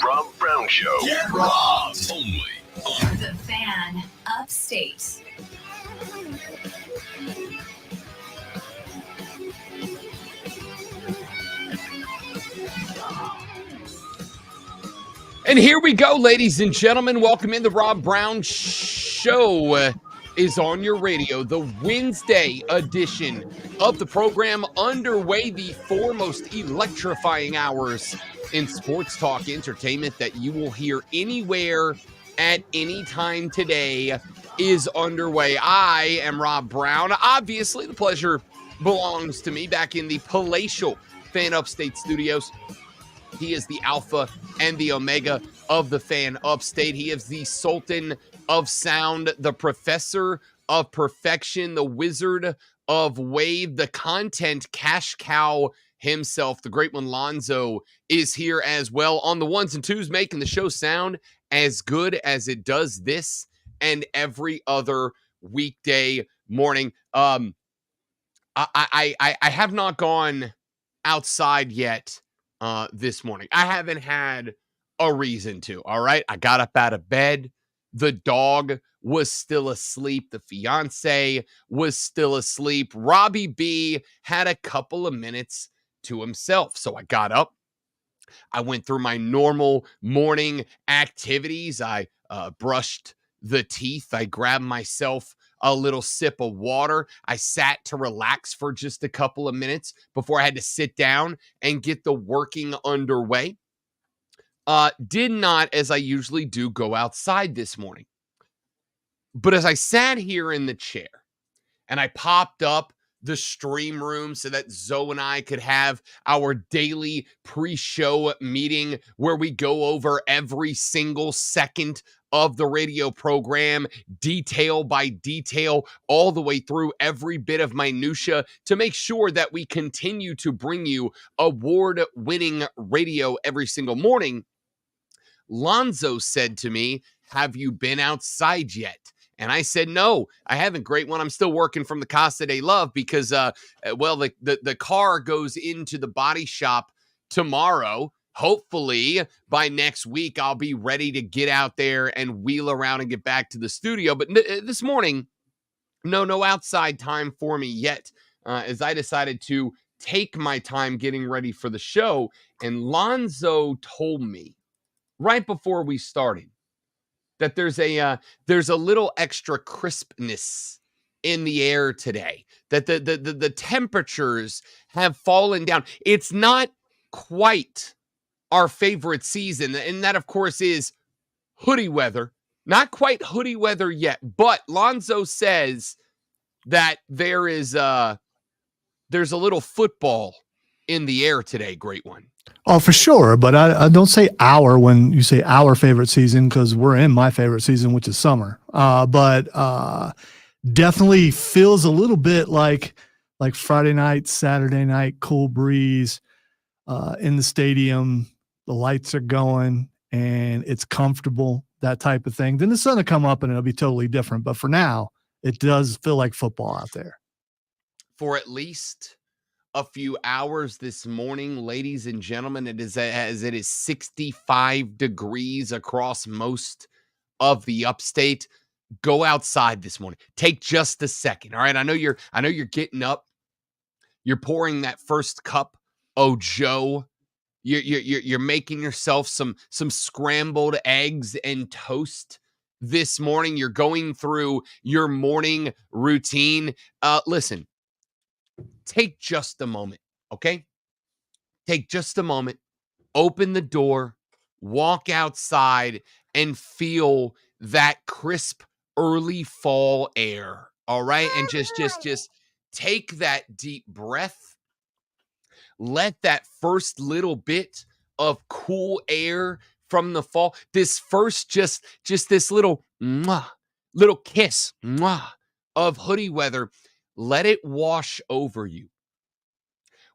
Rob Brown Show. Get robbed! Only on The Fan Upstate. And here we go, ladies and gentlemen. Welcome in. The Rob Brown Show is on your radio. The Wednesday edition of the program underway. The foremost electrifying hours in sports talk entertainment that you will hear anywhere at any time today is underway. I am Rob Brown. Obviously, the pleasure belongs to me back in the palatial Fan Upstate studios. He is the alpha and the omega of the Fan Upstate. He is the sultan of sound, the professor of perfection, the wizard of wave, the content cash cow himself. The great one, Lonzo, is here as well on the ones and twos, making the show sound as good as it does this and every other weekday morning. I have not gone outside yet. This morning. I haven't had a reason to, all right? I got up out of bed. The dog was still asleep. The fiance was still asleep. Robbie B had a couple of minutes to himself. So I got up. I went through my normal morning activities. I brushed the teeth. I grabbed myself a little sip of water. I sat to relax for just a couple of minutes before I had to sit down and get the working underway. Did not, as I usually do, go outside this morning. But as I sat here in the chair and I popped up the stream room so that Zoe and I could have our daily pre-show meeting where we go over every single second of the radio program, detail by detail, all the way through every bit of minutia to make sure that we continue to bring you award-winning radio every single morning. Lonzo said to me, "Have you been outside yet?" And I said, "No, I haven't, great one. I'm still working from the Casa de Love because, the car goes into the body shop tomorrow. Hopefully by next week, I'll be ready to get out there and wheel around and get back to the studio. But this morning, no outside time for me yet, as I decided to take my time getting ready for the show. And Lonzo told me right before we started that there's a little extra crispness in the air today, that the temperatures have fallen down. It's not quite our favorite season, and that, of course, is hoodie weather. Not quite hoodie weather yet, but Lonzo says that there's a little football in the air today, great one. Oh, for sure. But I don't say our when you say our favorite season, because we're in my favorite season, which is summer. But definitely feels a little bit like Friday night, Saturday night, cool breeze in the stadium. The lights are going and it's comfortable, that type of thing. Then the sun will come up and it'll be totally different. But for now, it does feel like football out there. For at least a few hours this morning, ladies and gentlemen, it is 65 degrees across most of the upstate. Go outside this morning. Take just a second. All right. I know you're getting up. You're pouring that first cup of Joe. You're making yourself some scrambled eggs and toast this morning. You're going through your morning routine. Listen, take just a moment, okay? Take just a moment, open the door, walk outside, and feel that crisp early fall air, all right? And just take that deep breath. Let that first little bit of cool air from the fall, this first just this little kiss of hoodie weather, let it wash over you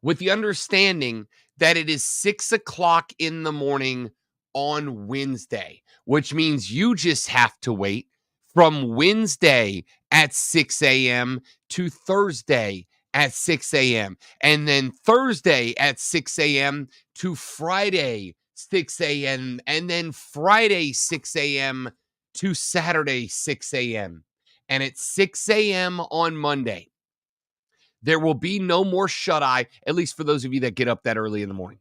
with the understanding that it is 6 o'clock in the morning on Wednesday, which means you just have to wait from Wednesday at 6 a.m. to Thursday at 6 a.m. and then Thursday at 6 a.m. to Friday 6 a.m., and then Friday, 6 a.m. to Saturday, 6 a.m. And at 6 a.m. on Monday, there will be no more shut-eye, at least for those of you that get up that early in the morning.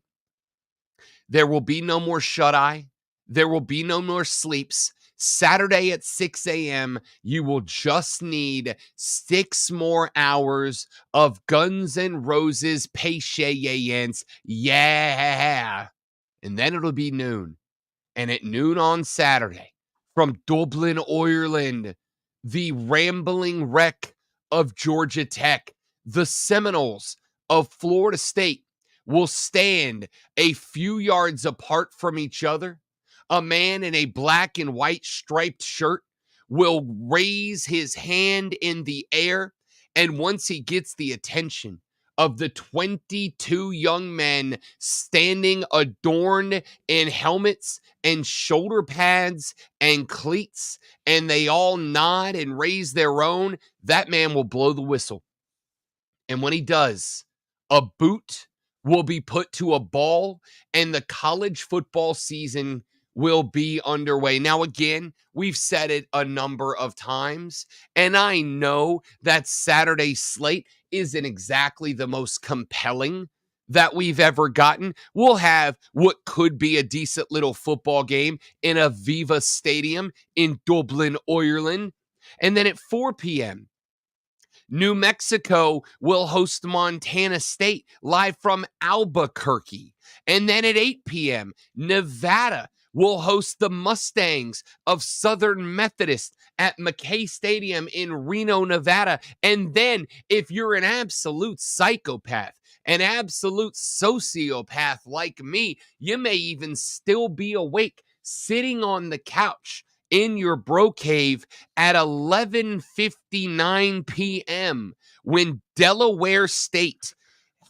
There will be no more shut-eye. There will be no more sleeps. Saturday at 6 a.m., you will just need 6 more hours of Guns N' Roses patience. Yeah. And then it'll be noon. And at noon on Saturday, from Dublin, Ireland, the rambling wreck of Georgia Tech, the Seminoles of Florida State will stand a few yards apart from each other. A man in a black and white striped shirt will raise his hand in the air, and once he gets the attention of the 22 young men standing adorned in helmets and shoulder pads and cleats, and they all nod and raise their own, that man will blow the whistle. And when he does, a boot will be put to a ball, and the college football season will be underway. Now, again, we've said it a number of times, and I know that Saturday slate isn't exactly the most compelling that we've ever gotten. We'll have what could be a decent little football game in Aviva Stadium in Dublin, Ireland. And then at 4 p.m., New Mexico will host Montana State live from Albuquerque. And then at 8 p.m., Nevada will host the Mustangs of Southern Methodist at McKay Stadium in Reno, Nevada. And then, if you're an absolute psychopath, an absolute sociopath like me, you may even still be awake, sitting on the couch in your bro cave at 11:59 p.m. when Delaware State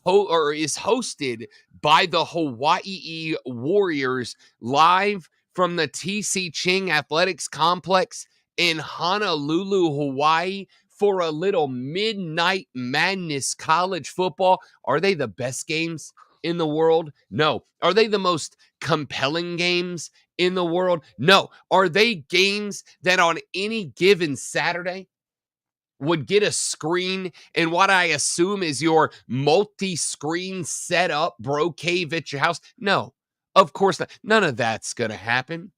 is hosted by the Hawaii Warriors live from the TC Ching Athletics Complex in Honolulu, Hawaii, for a little midnight madness college football. Are they the best games in the world? No. Are they the most compelling games in the world? No. Are they games that on any given Saturday would get a screen in what I assume is your multi-screen setup bro cave at your house? No, of course not. None of that's going to happen.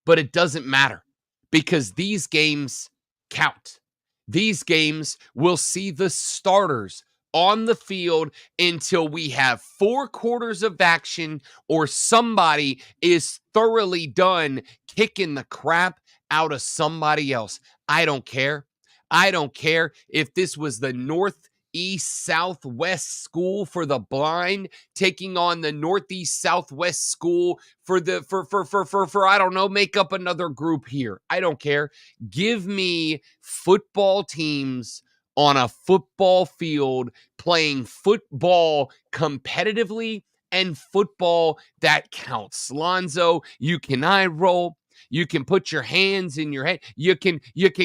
But it doesn't matter, because these games count. These games will see the starters on the field until we have 4 quarters of action or somebody is thoroughly done kicking the crap out of somebody else. I don't care. I don't care if this was the Northeast Southwest School for the Blind taking on the Northeast Southwest School for I don't know, make up another group here. I don't care. Give me football teams on a football field playing football competitively and football that counts. Lonzo, you can eye roll. You can put your hands in your head. You can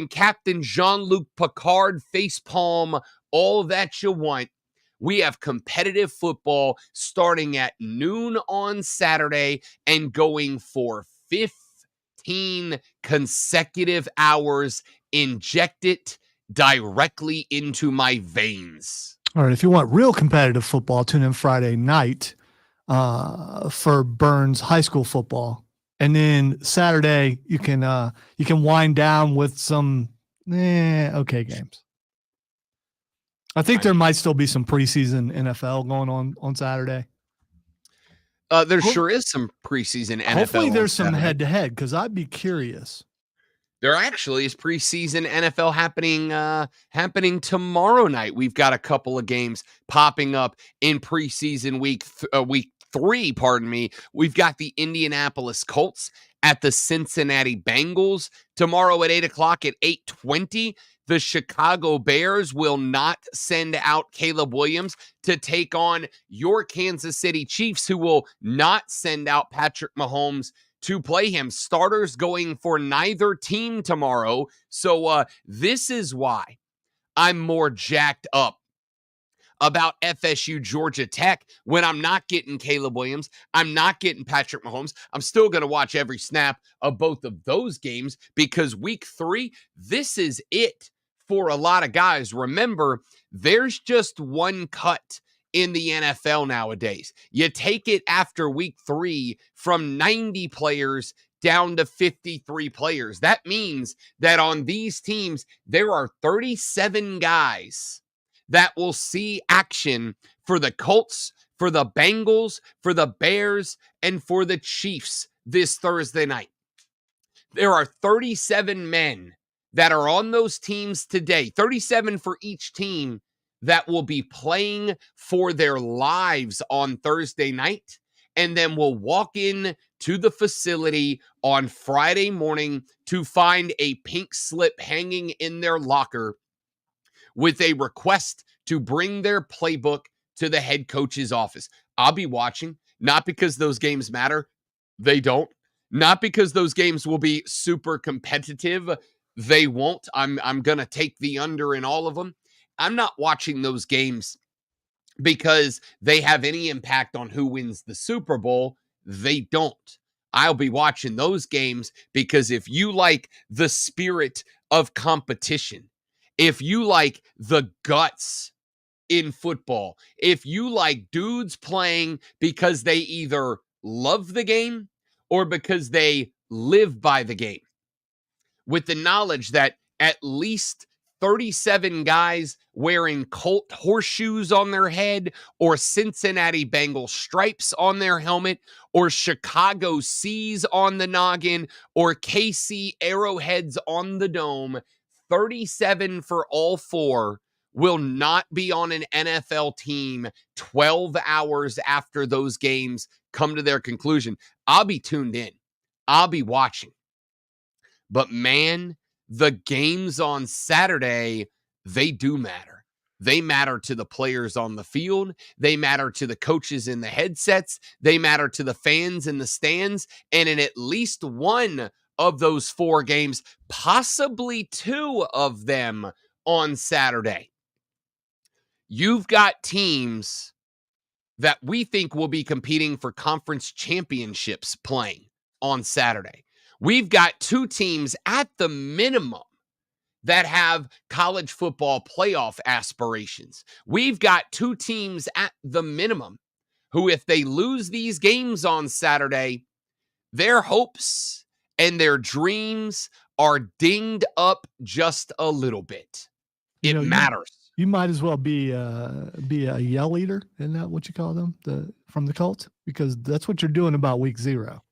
Captain Jean-Luc Picard facepalm all that you want. We have competitive football starting at noon on Saturday and going for 15 consecutive hours. Inject it directly into my veins. All right. If you want real competitive football, tune in Friday night for Burns High School football. And then Saturday, you can wind down with some okay games. I think there might still be some preseason NFL going on Saturday. There sure is some preseason NFL. Hopefully there's some head-to-head, because I'd be curious. There actually is preseason NFL happening tomorrow night. We've got a couple of games popping up in preseason week 3, pardon me. We've got the Indianapolis Colts at the Cincinnati Bengals tomorrow at 8 o'clock. At 8:20, the Chicago Bears will not send out Caleb Williams to take on your Kansas City Chiefs, who will not send out Patrick Mahomes to play him. Starters going for neither team tomorrow. So this is why I'm more jacked up about FSU Georgia Tech when I'm not getting Caleb Williams, I'm not getting Patrick Mahomes. I'm still going to watch every snap of both of those games because week 3, this is it for a lot of guys. Remember, there's just one cut in the NFL nowadays. You take it after week 3 from 90 players down to 53 players. That means that on these teams, there are 37 guys that will see action for the Colts, for the Bengals, for the Bears, and for the Chiefs this Thursday night. There are 37 men that are on those teams today, 37 for each team that will be playing for their lives on Thursday night, and then will walk in to the facility on Friday morning to find a pink slip hanging in their locker with a request to bring their playbook to the head coach's office. I'll be watching, not because those games matter. They don't. Not because those games will be super competitive. They won't. I'm going to take the under in all of them. I'm not watching those games because they have any impact on who wins the Super Bowl. They don't. I'll be watching those games because if you like the spirit of competition, if you like the guts in football, if you like dudes playing because they either love the game or because they live by the game, with the knowledge that at least 37 guys wearing Colt horseshoes on their head or Cincinnati Bengals stripes on their helmet or Chicago C's on the noggin or KC arrowheads on the dome, 37 for all 4 will not be on an NFL team 12 hours after those games come to their conclusion. I'll be tuned in. I'll be watching. But man, the games on Saturday, they do matter. They matter to the players on the field. They matter to the coaches in the headsets. They matter to the fans in the stands. And in at least one of those 4 games, possibly 2 of them on Saturday, you've got teams that we think will be competing for conference championships playing on Saturday. We've got 2 teams at the minimum that have college football playoff aspirations. We've got 2 teams at the minimum who, if they lose these games on Saturday, their hopes and their dreams are dinged up just a little bit. It matters. You might as well be a yell leader. Isn't that what you call them? From the Colts? Because that's what you're doing about week 0.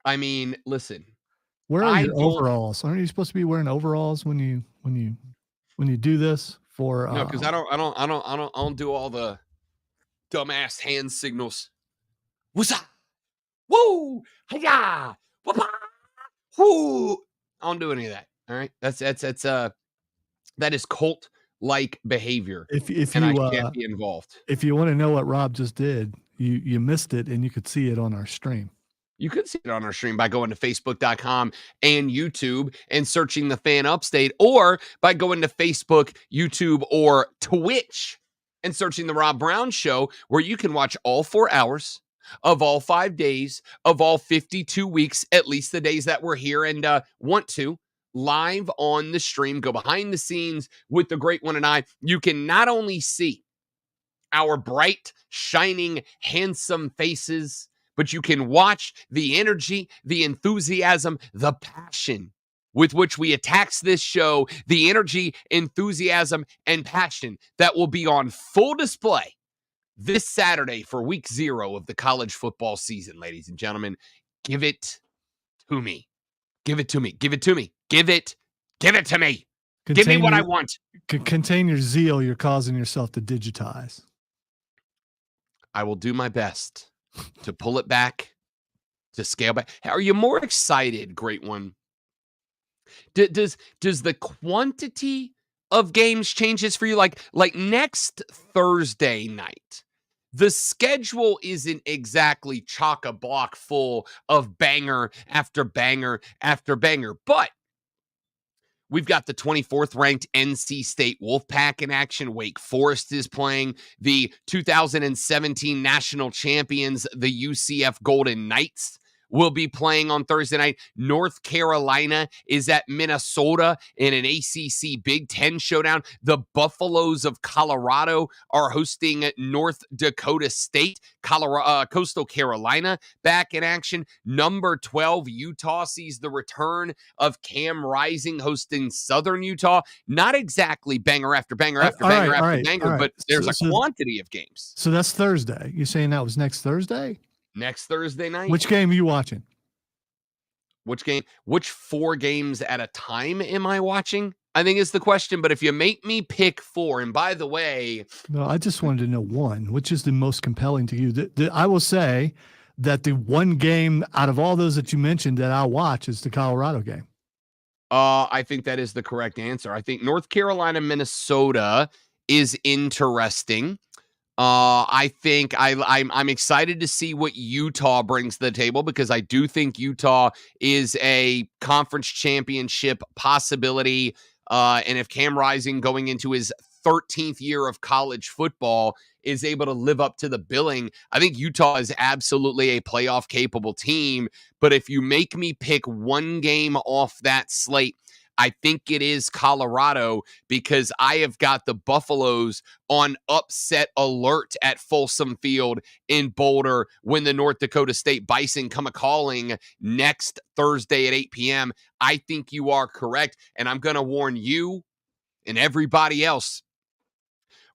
I mean, listen. Where are your overalls? Aren't you supposed to be wearing overalls when you do this? For no, because I don't do all the dumbass hand signals. What's up? Woo! Hiya! Woo! I don't do any of that. All right, that is Colt-like behavior. If I you can't be involved. If you want to know what Rob just did, you missed it, and you could see it on our stream. You could see it on our stream by going to Facebook.com and YouTube and searching the Fan Upstate, or by going to Facebook, YouTube, or Twitch and searching the Rob Brown Show, where you can watch all 4 hours of all 5 days of all 52 weeks, at least the days that we're here and want to, live on the stream. Go behind the scenes with the great one and I. You can not only see our bright, shining, handsome faces, but you can watch the energy, the enthusiasm, the passion with which we attack this show, the energy, enthusiasm, and passion that will be on full display this Saturday for week 0 of the college football season, ladies and gentlemen. Give it to me. Give it to me. Give it to me. Give it to me. Give me what I want. Contain your zeal. You're causing yourself to digitize. I will do my best to pull it back, to scale back. Are you more excited, great one? Does the quantity of games changes for you? Like next Thursday night, the schedule isn't exactly chock-a-block full of banger after banger after banger, but We've got the 24th ranked NC State Wolfpack in action. Wake Forest is playing the 2017 national champions, the UCF Golden Knights. Will be playing on Thursday night. North Carolina is at Minnesota in an ACC Big Ten showdown. The Buffaloes of Colorado are hosting North Dakota State. Coastal Carolina back in action. Number 12, Utah sees the return of Cam Rising hosting Southern Utah. Not exactly banger after banger after banger after banger, but there's a quantity of games. So that's Thursday. You're saying that was next Thursday? Next Thursday night. Which game are you watching? Which game? Which 4 games at a time am I watching? I think is the question. But if you make me pick 4, and by the way, no, I just wanted to know one. Which is the most compelling to you? I will say that the one game out of all those that you mentioned that I'll watch is the Colorado game. I think that is the correct answer. I think North Carolina, Minnesota is interesting. I think I'm excited to see what Utah brings to the table, because I do think Utah is a conference championship possibility. And if Cam Rising, going into his 13th year of college football, is able to live up to the billing, I think Utah is absolutely a playoff capable team. But if you make me pick one game off that slate, I think it is Colorado, because I have got the Buffaloes on upset alert at Folsom Field in Boulder when the North Dakota State Bison come a-calling next Thursday at 8 p.m. I think you are correct, and I'm going to warn you and everybody else.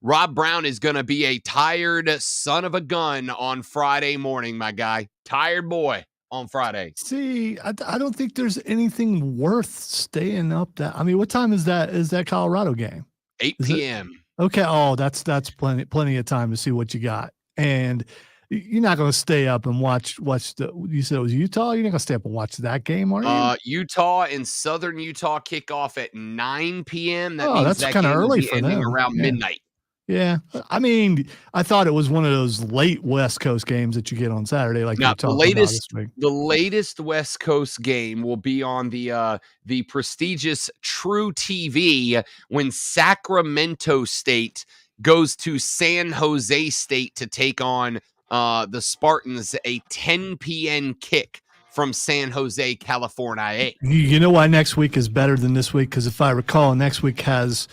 Rob Brown is going to be a tired son of a gun on Friday morning, my guy. Tired boy on Friday. See, I don't think there's anything worth staying up that. I mean, what time is that? Is that Colorado game? 8 p.m. Okay. Oh, that's plenty of time to see what you got. And you're not going to stay up and watch the. You said it was Utah. You're not going to stay up and watch that game, are you? Utah and Southern Utah kick off at 9 p.m. That means that's that kind of game will early be for ending them. around midnight. Yeah, I mean, I thought it was one of those late West Coast games that you get on Saturday, like now, you're talking about this week. The latest West Coast game will be on the prestigious True TV when Sacramento State goes to San Jose State to take on the Spartans, a 10 p.m. kick from San Jose, California. You know why next week is better than this week? Because if I recall, next week has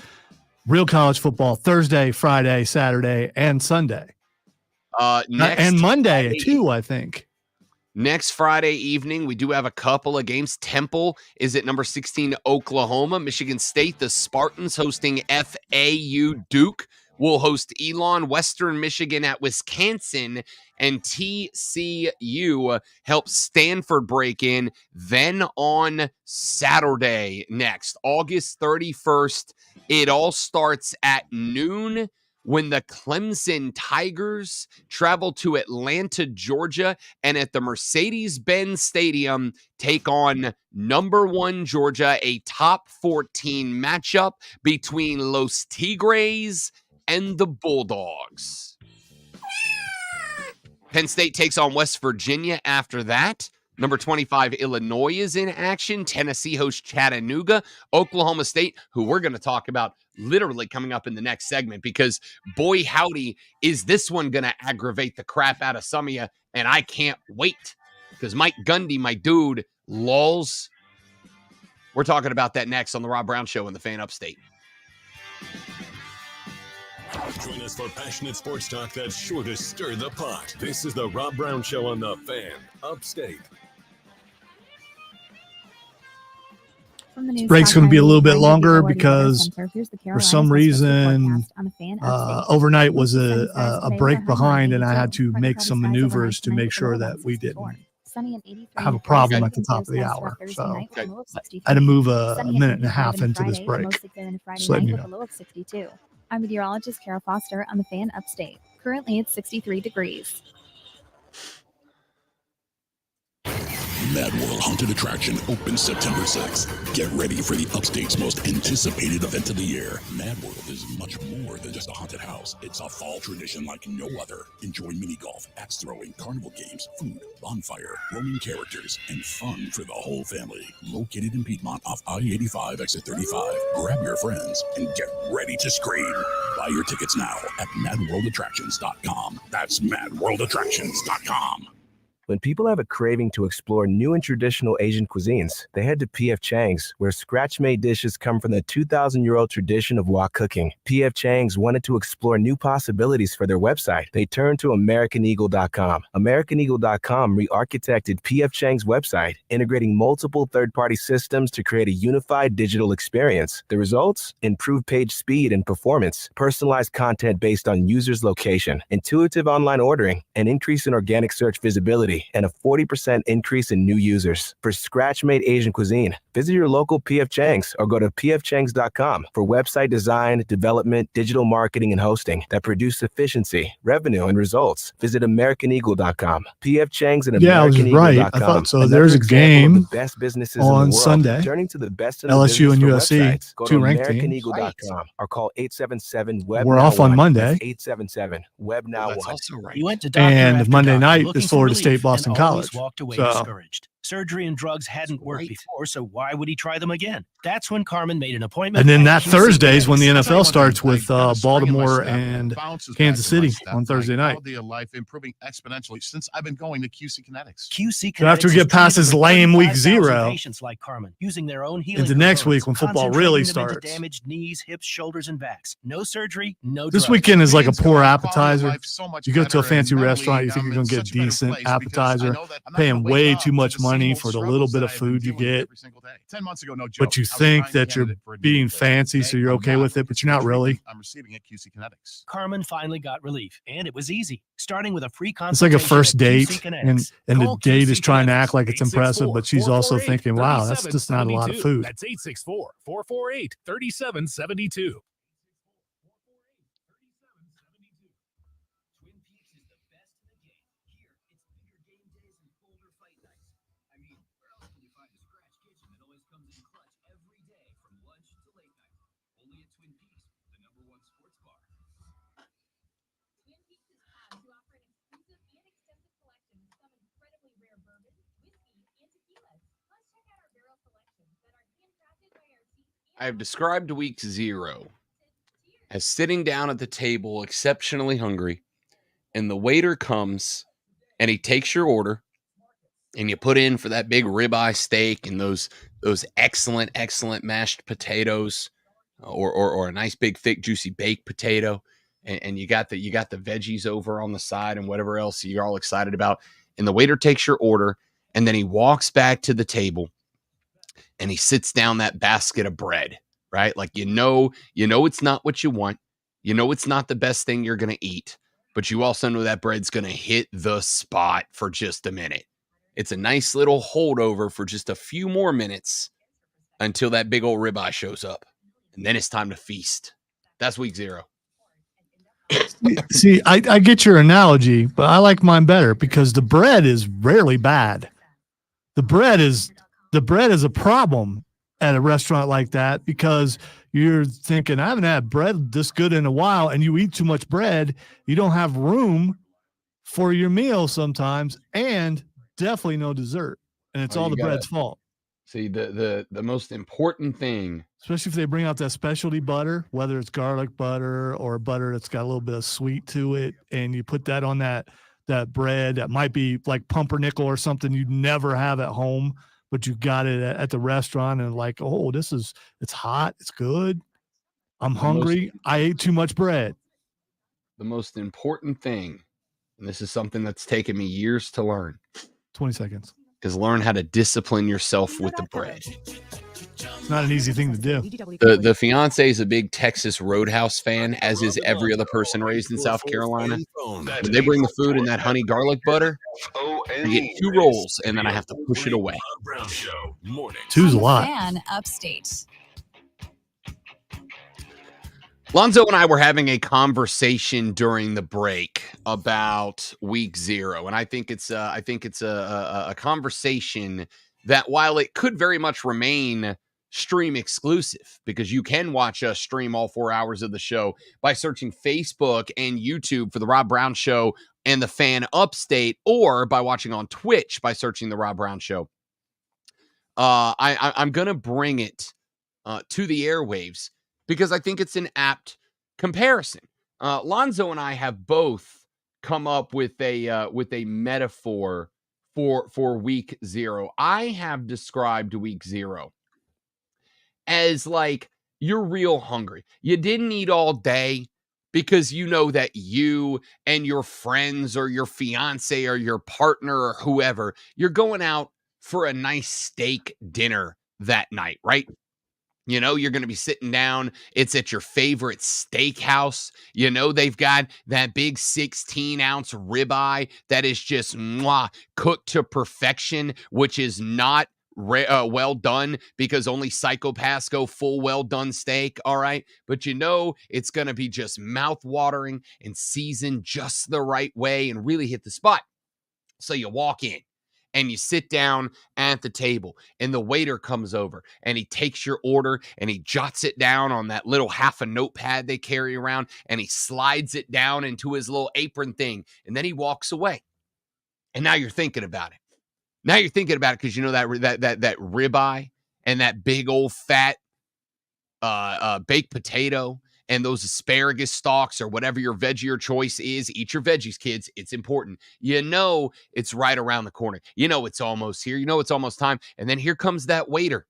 real college football Thursday, Friday, Saturday, and Sunday. And Monday Friday, too, I think. Next Friday evening, we do have a couple of games. Temple is at number 16, Oklahoma. Michigan State, the Spartans hosting FAU. Duke will host Elon. Western Michigan at Wisconsin. And TCU helps Stanford break in. Then on Saturday next, August 31st, it all starts at noon when the Clemson Tigers travel to Atlanta, Georgia, and at the Mercedes-Benz Stadium take on number 1 Georgia, a top 14 matchup between Los Tigres and the Bulldogs. Penn State takes on West Virginia after that. Number 25, Illinois is in action. Tennessee hosts Chattanooga. Oklahoma State, who we're going to talk about literally coming up in the next segment, because boy howdy, is this one going to aggravate the crap out of some of you, and I can't wait, because Mike Gundy, my dude, lulls. We're talking about that next on the Rob Brown Show in the Fan Upstate. Join us for passionate sports talk that's sure to stir the pot. This is the Rob Brown Show on the Fan Upstate. This break's going to be a little bit longer because for some reason overnight was a break behind, and I had to make some maneuvers to make sure that we didn't have a problem at the top of the hour. So I had to move a minute and a half into this break. Just letting you know. I'm meteorologist Kara Foster on the Fan Upstate. Currently, it's 63 degrees. Mad World Haunted Attraction opens September 6th. Get ready for the Upstate's most anticipated event of the year. Mad World is much more than just a haunted house. It's a fall tradition like no other. Enjoy mini golf, axe throwing, carnival games, food, bonfire, roaming characters, and fun for the whole family. Located in Piedmont off I-85 exit 35. Grab your friends and get ready to scream. Buy your tickets now at madworldattractions.com. That's madworldattractions.com. When people have a craving to explore new and traditional Asian cuisines, they head to P.F. Chang's, where scratch-made dishes come from the 2,000-year-old tradition of wok cooking. P.F. Chang's wanted to explore new possibilities for their website. They turned to AmericanEagle.com. AmericanEagle.com re-architected P.F. Chang's website, integrating multiple third-party systems to create a unified digital experience. The results? Improved page speed and performance, personalized content based on users' location, intuitive online ordering, an increase in organic search visibility, and a 40% increase in new users. For scratch-made Asian cuisine, visit your local P.F. Chang's or go to pfchangs.com for website design, development, digital marketing, and hosting that produce efficiency, revenue, and results. Visit AmericanEagle.com. P.F. Chang's and Yeah, I was AmericanEagle.com. right. I thought so. There's a game the best businesses in the on world, Sunday. turning to the best in the LSU and business for USC, websites. Go two to ranked teams. AmericanEagle.com or call 877-WEB. We're off on Monday. 877-WEB now That's one. also right. You went to doctor And after Monday doctor night looking is for Florida relief State, Boston and always College. walked away So- discouraged. Surgery and drugs hadn't worked before, so why would he try them again? That's when Carmen made an appointment. And then at that QC Thursday is when the Kinetics. NFL starts with Baltimore and Kansas City on Thursday night. Quality of life improving exponentially since I've been going to QC Kinetics. QC Kinetics So after we is get past treated this with lame week 35,000 zero, patients like Carmen, using their own healing into next components, week when football concentrating really them into starts. damaged knees, hips, shoulders, and backs. No surgery, no This drugs. weekend is like a Means poor quality of appetizer. life so much You go to a better, and fancy mentally, restaurant, you think you're I'm going in to get such a better decent place because I appetizer, know that I'm not paying gonna wake way up too to much the same money old for the struggles little bit that of I've been food you dealing with get. every single day. 10 months ago, no joke. But you I was a think prime that you're candidate for a knee being replacement. fancy, so Today, you're I'm okay not. with it, but It's you're the not really. treatment I'm receiving at QC Kinetics. Carmen finally got relief, and it was easy. Starting with a free It's consultation. like a first at date, QC and Kinetics. the Call date QC is trying to Kinetics. act like it's impressive, but she's also thinking, wow, that's just not a lot of food. That's 864-448-3772. I have described week 0 as sitting down at the table exceptionally hungry, and the waiter comes and he takes your order, and you put in for that big ribeye steak and those excellent mashed potatoes, or a nice big thick juicy baked potato, and you got the veggies over on the side and whatever else you're all excited about, and the waiter takes your order, and then he walks back to the table and he sits down that basket of bread, right? Like, you know it's not what you want. You know it's not the best thing you're going to eat, but you also know that bread's going to hit the spot for just a minute. It's a nice little holdover for just a few more minutes until that big old ribeye shows up. And then it's time to feast. That's week 0. See, I get your analogy, but I like mine better because the bread is rarely bad. The bread is a problem at a restaurant like that because you're thinking, I haven't had bread this good in a while, and you eat too much bread, you don't have room for your meal sometimes, and definitely no dessert. And it's all the bread's fault. See, the most important thing, Especially if they bring out that specialty butter, whether it's garlic butter or butter that's got a little bit of sweet to it, and you put that on that bread that might be like pumpernickel or something you'd never have at home, but you got it at the restaurant, and like, oh, it's hot, it's good. I'm hungry. I ate too much bread. the most important thing, and this is something that's taken me years to learn, 20 seconds. is learn how to discipline yourself with the bread. It's not an easy thing to do. The fiance is a big Texas Roadhouse fan, as is every other person raised in South Carolina. When they bring the food in that honey garlic butter, I get 2 rolls, and then I have to push it away. Two's a lot. Fan Upstate. Lonzo and I were having a conversation during the break about week 0, and I think it's a conversation that, while it could very much remain stream exclusive, because you can watch us stream all 4 hours of the show by searching Facebook and YouTube for the Rob Brown Show and the Fan Upstate, or by watching on Twitch by searching the Rob Brown Show. I'm gonna bring it to the airwaves, because I think it's an apt comparison. Lonzo and I have both come up with a metaphor for week 0. I have described week 0 as like, you're real hungry. You didn't eat all day because you know that you and your friends or your fiance or your partner or whoever, you're going out for a nice steak dinner that night, right? You know, you're going to be sitting down. It's at your favorite steakhouse. You know, they've got that big 16-ounce ribeye that is just cooked to perfection, which is not well done, because only psychopaths go full well done steak. All right. But you know, it's going to be just mouth-watering and seasoned just the right way and really hit the spot. So you walk in and you sit down at the table, and the waiter comes over and he takes your order and he jots it down on that little half a notepad they carry around, and he slides it down into his little apron thing, and then he walks away. And now you're thinking about it. Now you're thinking about it because you know that ribeye and that big old fat baked potato and those asparagus stalks or whatever your veggie or choice is. Eat your veggies, kids. It's important. You know it's right around the corner. You know it's almost here. You know it's almost time. And then here comes that waiter.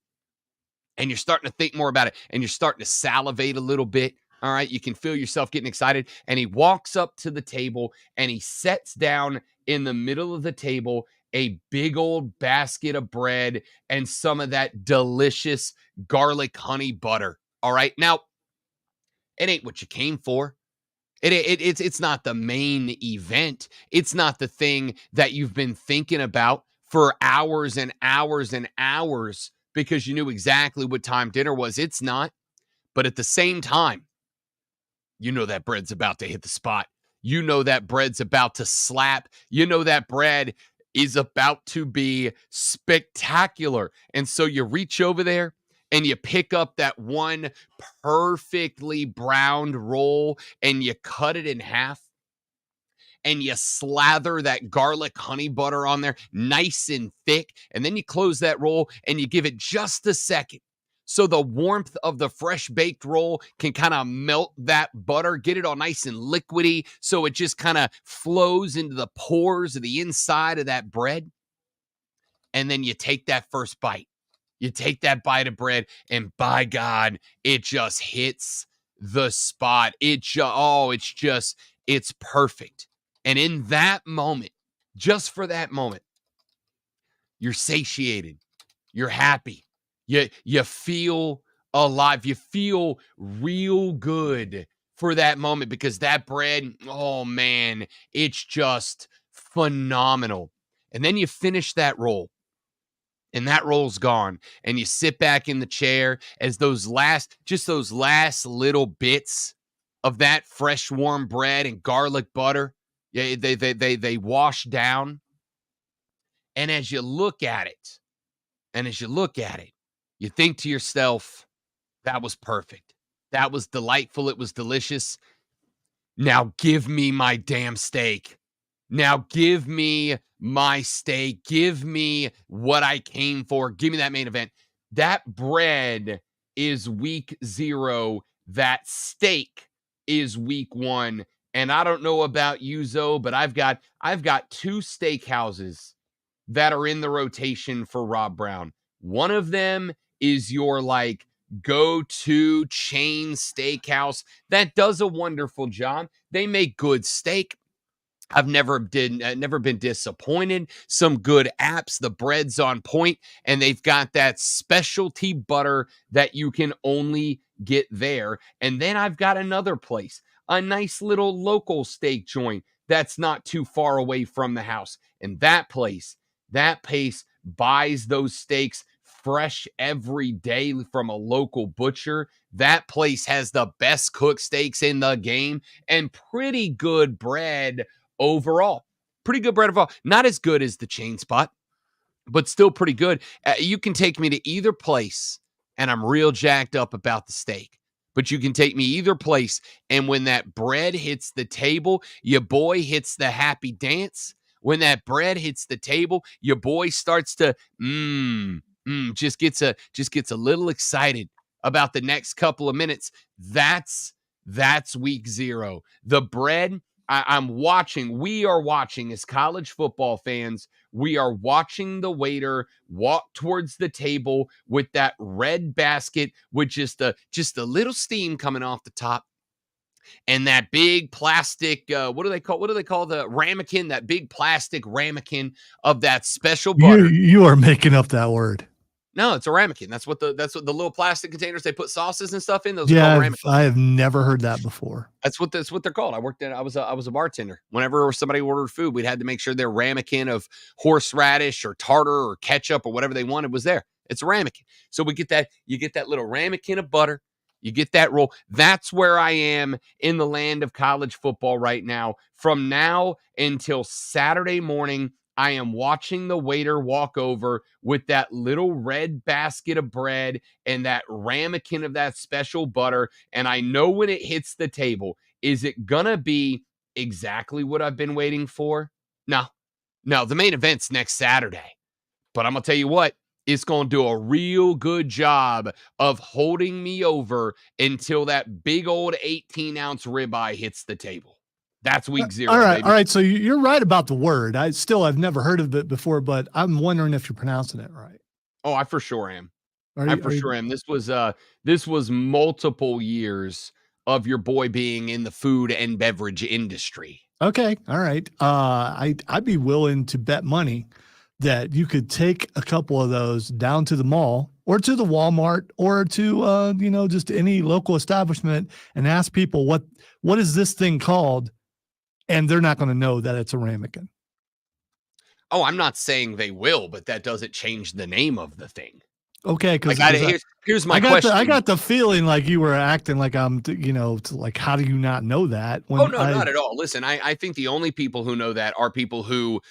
And you're starting to think more about it. And you're starting to salivate a little bit. All right. You can feel yourself getting excited. And he walks up to the table and he sets down in the middle of the table a big old basket of bread and some of that delicious garlic honey butter. All right. Now, it ain't what you came for. It's not the main event. It's not the thing that you've been thinking about for hours and hours and hours because you knew exactly what time dinner was. It's not. But at the same time, you know that bread's about to hit the spot. You know that bread's about to slap. You know that bread is about to be spectacular. And so you reach over there and you pick up that one perfectly browned roll and you cut it in half and you slather that garlic honey butter on there nice and thick. And then you close that roll and you give it just a second so the warmth of the fresh baked roll can kind of melt that butter, get it all nice and liquidy so it just kind of flows into the pores of the inside of that bread. And then you take that first bite. You take that bite of bread, and by God, it just hits the spot. It's perfect. And in that moment, just for that moment, you're satiated. You're happy. You feel alive. You feel real good for that moment because that bread, oh man, it's just phenomenal. And then you finish that roll. And that roll's gone. And you sit back in the chair as those last little bits of that fresh warm bread and garlic butter, they wash down. And as you look at it, you think to yourself, that was perfect. That was delightful. It was delicious. Now give me my damn steak. Now give me my steak. Give me what I came for. Give me that main event. That bread is week 0. That steak is week 1. And I don't know about you, Zoe, but I've got 2 steakhouses that are in the rotation for Rob Brown. One of them is your like go-to chain steakhouse that does a wonderful job. They make good steak. I've never been disappointed. Some good apps. The bread's on point, and they've got that specialty butter that you can only get there. And then I've got another place, a nice little local steak joint that's not too far away from the house. And that place buys those steaks fresh every day from a local butcher. That place has the best cooked steaks in the game and pretty good bread overall. Pretty good bread overall. Not as good as the Chain Spot, but still pretty good. You can take me to either place, and I'm real jacked up about the steak. But you can take me either place, and when that bread hits the table, your boy hits the happy dance. When that bread hits the table, your boy starts to just gets a little excited about the next couple of minutes. That's week 0. The bread we are watching as college football fans. We are watching the waiter walk towards the table with that red basket with just a little steam coming off the top. And that big plastic, what do they call the ramekin? That big plastic ramekin of that special butter. You are making up that word. No, it's a ramekin. That's what the little plastic containers they put sauces and stuff in. Those are called ramekins. I have never heard that before. That's what they're called. I was a bartender. Whenever somebody ordered food, we'd had to make sure their ramekin of horseradish or tartar or ketchup or whatever they wanted was there. It's a ramekin. So we get that. You get that little ramekin of butter. You get that roll. That's where I am in the land of college football right now. From now until Saturday morning, I am watching the waiter walk over with that little red basket of bread and that ramekin of that special butter. And I know when it hits the table, is it going to be exactly what I've been waiting for? No, the main event's next Saturday. But I'm going to tell you what, it's going to do a real good job of holding me over until that big old 18-ounce ribeye hits the table. That's week 0. All right. Baby. All right. So you're right about the word. I've never heard of it before, but I'm wondering if you're pronouncing it right. Oh, I for sure am. Sure am. This was multiple years of your boy being in the food and beverage industry. Okay. All right. I'd be willing to bet money that you could take a couple of those down to the mall or to the Walmart or to, just any local establishment and ask people what is this thing called? And they're not going to know that it's a ramekin. Oh, I'm not saying they will, but that doesn't change the name of the thing. Okay, because here's my question. I got the feeling like you were acting like I'm, like, how do you not know that? Not at all. Listen, I think the only people who know that are people who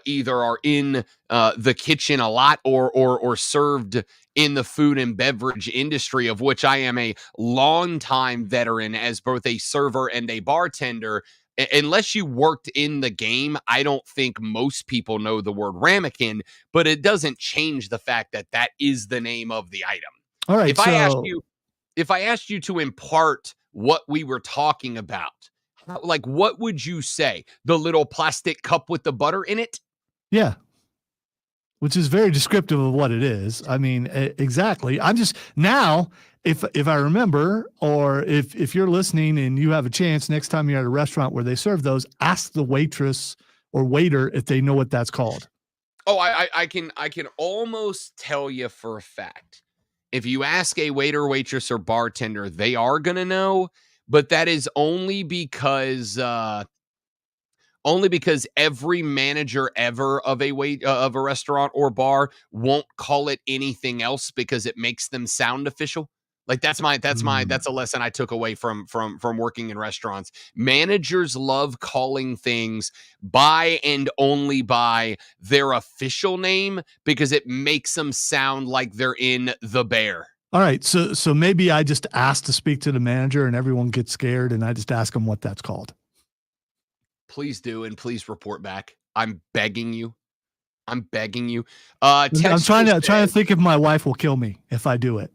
either are in the kitchen a lot or served in the food and beverage industry, of which I am a longtime veteran as both a server and a bartender. Unless you worked in the game, I don't think most people know the word ramekin, but it doesn't change the fact that that is the name of the item. All right. If I asked you to impart what we were talking about, what would you say? The little plastic cup with the butter in it? Yeah. Which is very descriptive of what it is. I mean, exactly. I'm just now, if I remember, or if you're listening and you have a chance next time you're at a restaurant where they serve those, ask the waitress or waiter if they know what that's called. Oh, I can almost tell you for a fact. If you ask a waiter, waitress, or bartender, they are going to know, but that is only because every manager ever of a restaurant or bar won't call it anything else because it makes them sound official. Like that's a lesson I took away from working in restaurants. Managers love calling things by and only by their official name because it makes them sound like they're in the Bear. All right. So maybe I just ask to speak to the manager and everyone gets scared and I just ask them what that's called. Please do, and please report back. I'm begging you. I'm trying to think if my wife will kill me if I do it.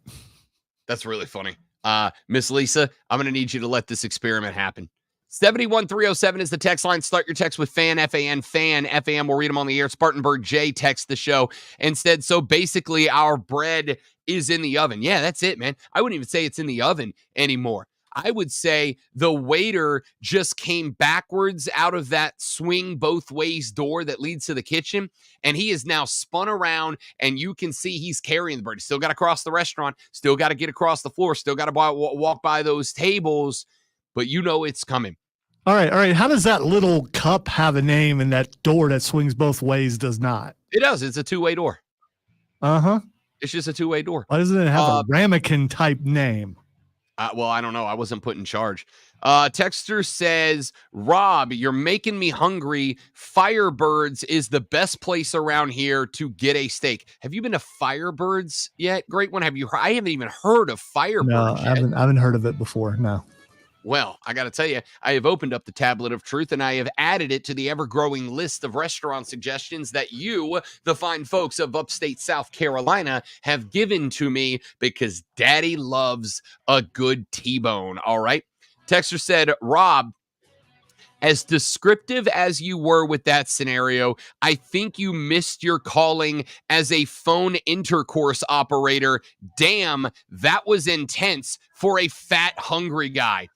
That's really funny. Miss Lisa, I'm going to need you to let this experiment happen. 71307 is the text line. Start your text with FAN, FAN, FAN, FAM. We'll read them on the air. Spartanburg J text the show instead. So basically, our bread is in the oven. Yeah, that's it, man. I wouldn't even say it's in the oven anymore. I would say the waiter just came backwards out of that swing both ways door that leads to the kitchen, and he is now spun around, and you can see he's carrying the bread. He's still got to cross the restaurant, still got to get across the floor, still got to walk by those tables, but you know it's coming. All right. How does that little cup have a name and that door that swings both ways does not? It does. It's a two-way door. Uh-huh. It's just a two-way door. Why doesn't it have a ramekin type name? Well, I don't know. I wasn't put in charge. Texter says, Rob, you're making me hungry. Firebirds is the best place around here to get a steak. Have you been to Firebirds yet? Great one. I haven't even heard of Firebirds No, yet. I haven't heard of it before. No. Well, I got to tell you, I have opened up the tablet of truth and I have added it to the ever-growing list of restaurant suggestions that you, the fine folks of upstate South Carolina, have given to me because Daddy loves a good T-bone. All right. Texter said, Rob, as descriptive as you were with that scenario, I think you missed your calling as a phone intercourse operator. Damn, that was intense for a fat, hungry guy.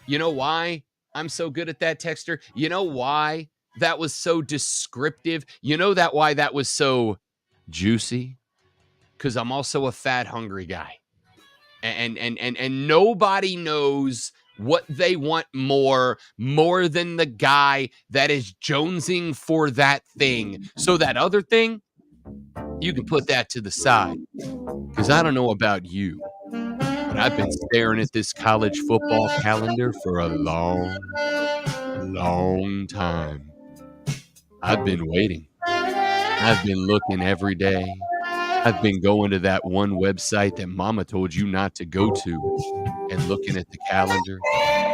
You know why I'm so good at that, Texter? You know why that was so descriptive? You know why that was so juicy? Because I'm also a fat, hungry guy. And nobody knows what they want more than the guy that is jonesing for that thing. So that other thing, you can put that to the side. Because I don't know about you, but I've been staring at this college football calendar for a long time. I've been waiting. I've been looking every day. I've been going to that one website that Mama told you not to go to and looking at the calendar,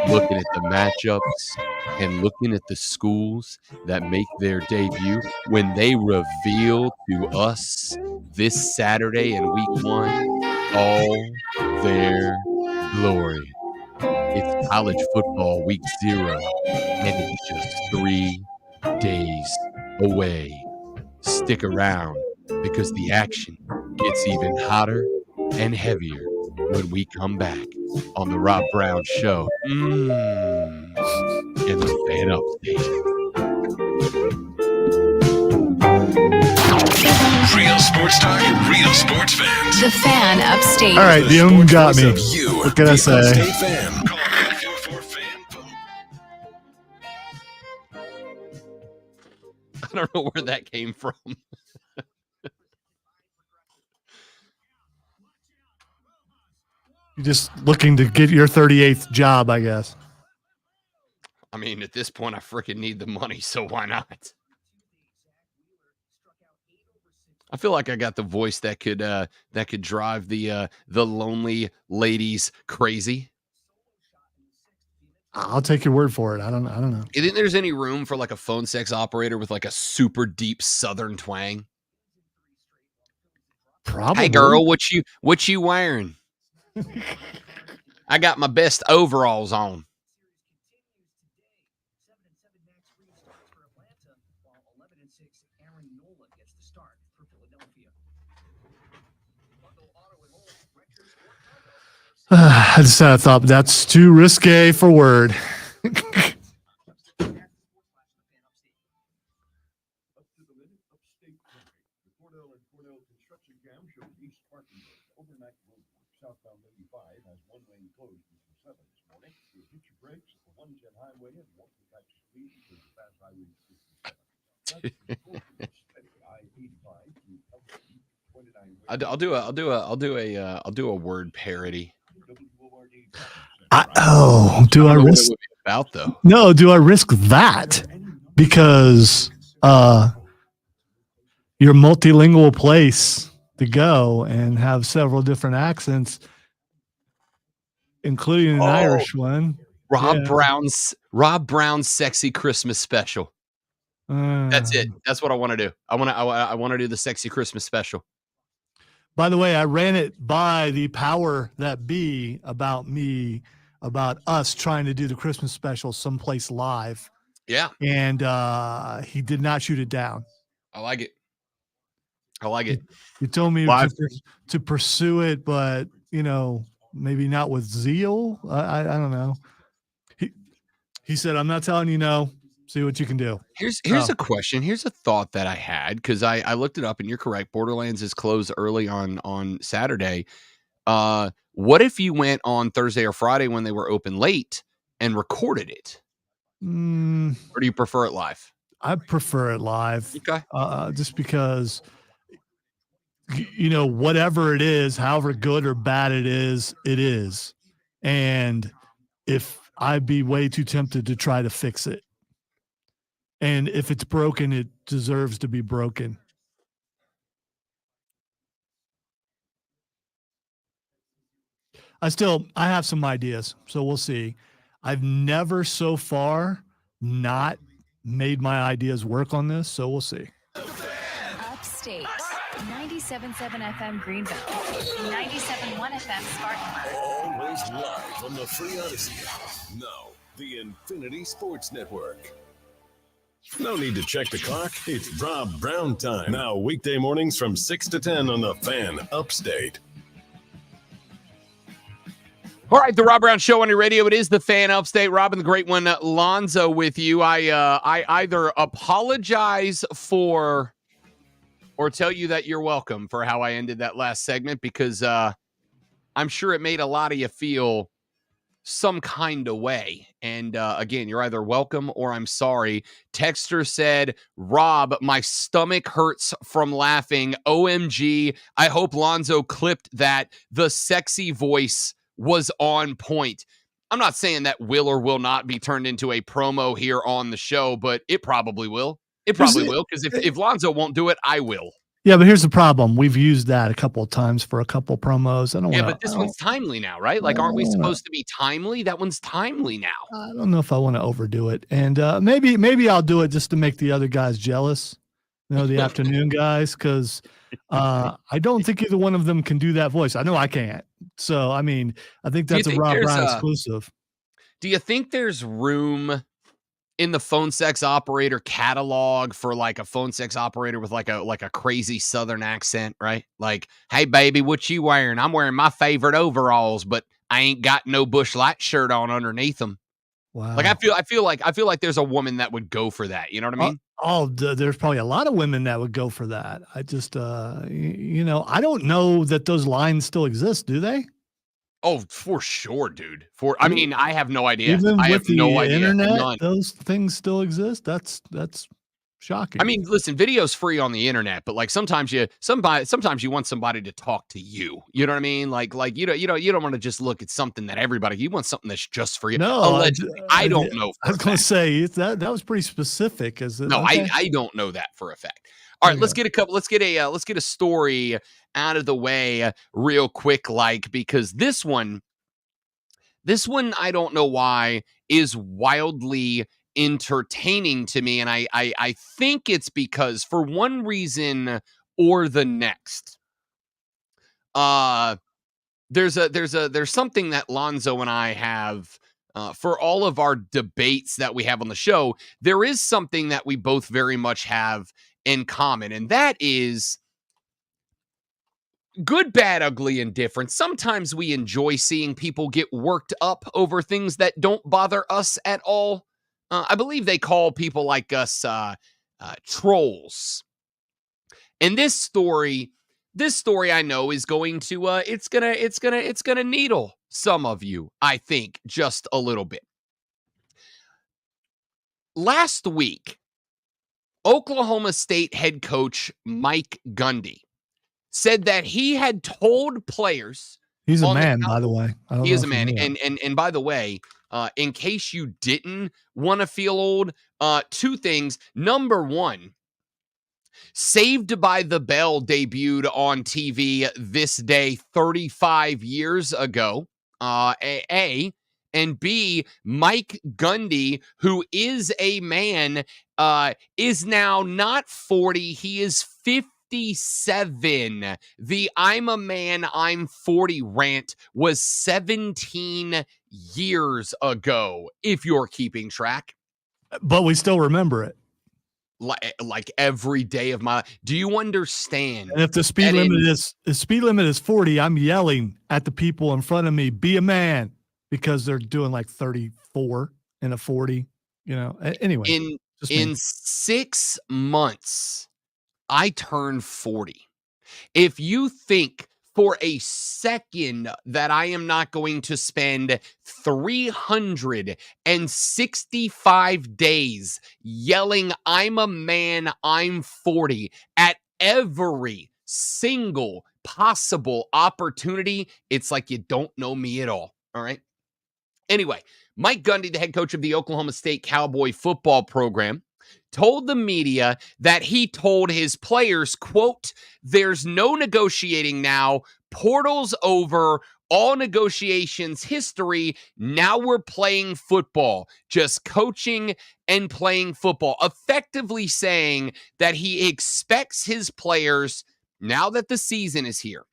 looking at the matchups, and looking at the schools that make their debut when they reveal to us this Saturday in week 1 all their glory. It's college football week 0, and it's just 3 days away. Stick around, because the action gets even hotter and heavier when we come back on the Rob Brown Show. In the Fan Upstate. Real sports talk, real sports fans. The Fan Upstate. All right, the got me. What can I say? Fan. I don't know where that came from. You're just looking to get your 38th job, I guess. I mean, at this point, I freaking need the money, so why not? I feel like I got the voice that could drive the lonely ladies crazy. I'll take your word for it. I don't know. You think there's any room for like a phone sex operator with like a super deep Southern twang? Probably. Hey girl, what you wearing? I got my best overalls on. I just had a thought, that's too risque for word. I'll do a word parody. Do I risk about though? No, do I risk that? Because your multilingual place to go and have several different accents, including an Irish one. Rob Brown's sexy Christmas special. That's it. That's what I want to do. I want to do the sexy Christmas special. By the way, I ran it by the power that be about us trying to do the Christmas special someplace live. Yeah. And he did not shoot it down. I like it. You told me to pursue it, but maybe not with zeal. I don't know. He said, I'm not telling you no. See what you can do. Here's a question. Here's a thought that I had, because I looked it up and you're correct. Borderlands is closed early on Saturday. What if you went on Thursday or Friday when they were open late and recorded it? Or do you prefer it live? I prefer it live. Okay. Just because whatever it is, however good or bad it is, and if I'd be way too tempted to try to fix it, and if it's broken, it deserves to be broken. I have some ideas, so we'll see. I've never so far not made my ideas work on this, so we'll see. Upstate. 97.7 FM Greenville. 97.1 FM Spartanburg. Always live on the Free Odyssey app. Now, the Infinity Sports Network. No need to check the clock. It's Rob Brown time. Now, weekday mornings from 6 to 10 on the Fan Upstate. All right, the Rob Brown Show on your radio. It is the Fan Upstate. Rob and the great one, Lonzo, with you. I either apologize for or tell you that you're welcome for how I ended that last segment, because I'm sure it made a lot of you feel some kind of way. And again, you're either welcome or I'm sorry. Texter said, Rob, my stomach hurts from laughing. OMG. I hope Lonzo clipped that. The sexy voice was on point. I'm not saying that will or will not be turned into a promo here on the show, but it probably will. It probably will, because if Lonzo won't do it, I will. Yeah, but here's the problem. We've used that a couple of times for a couple of promos. But this one's timely now, right? Like, aren't we supposed to be timely? That one's timely now. I don't know if I want to overdo it. And maybe I'll do it just to make the other guys jealous, the afternoon guys, because I don't think either one of them can do that voice. I know I can't. So, I think that's a Rob Brown exclusive. Do you think there's room in the phone sex operator catalog for like a phone sex operator with like a crazy Southern accent, right? Like, hey baby, what you wearing? I'm wearing my favorite overalls, but I ain't got no Busch Light shirt on underneath them. Wow. Like, I feel like there's a woman that would go for that. You know what I mean? There's probably a lot of women that would go for that. I just, I don't know that those lines still exist. Do they? Oh, for sure, dude. I have no idea. Even I with have the no idea. internet, None. those things still exist. That's shocking. Listen, video's free on the internet, but like sometimes you want somebody to talk to you. You know what I mean? Like you don't want to just look at something that everybody. You want something that's just for you. No, allegedly. I don't know. I was going to say that was pretty specific. Is it? No, okay? I don't know that for a fact. All right, let's get a story out of the way real quick, because this one I don't know why is wildly entertaining to me, and I think it's because for one reason or the next, there's something that Lonzo and I have. For all of our debates that we have on the show, there is something that we both very much have in common, and that is good, bad, ugly, and different. Sometimes we enjoy seeing people get worked up over things that don't bother us at all. I believe they call people like us trolls. And this story I know is going to it's gonna needle some of you, I think, just a little bit. Last week, Oklahoma State head coach Mike Gundy said that he had told players. He's a man, by the way. He is a man. And by the way, in case you didn't want to feel old, two things. Number one, Saved by the Bell debuted on TV this day 35 years ago. A. And B, Mike Gundy, who is a man, is now not 40. He is 57. The I'm a man, I'm 40 rant was 17 years ago, if you're keeping track. But we still remember it. Like every day of my life. Do you understand? And if the speed limit is 40, I'm yelling at the people in front of me, be a man, because they're doing like 34 and a 40, Anyway, in 6 months, I turned 40. If you think for a second that I am not going to spend 365 days yelling, I'm a man, I'm 40 at every single possible opportunity, it's like you don't know me at all. All right. Anyway, Mike Gundy, the head coach of the Oklahoma State Cowboy football program, told the media that he told his players, quote, "There's no negotiating now. Portal's over. All negotiations history. Now we're playing football, just coaching and playing football," effectively saying that he expects his players, now that the season is here,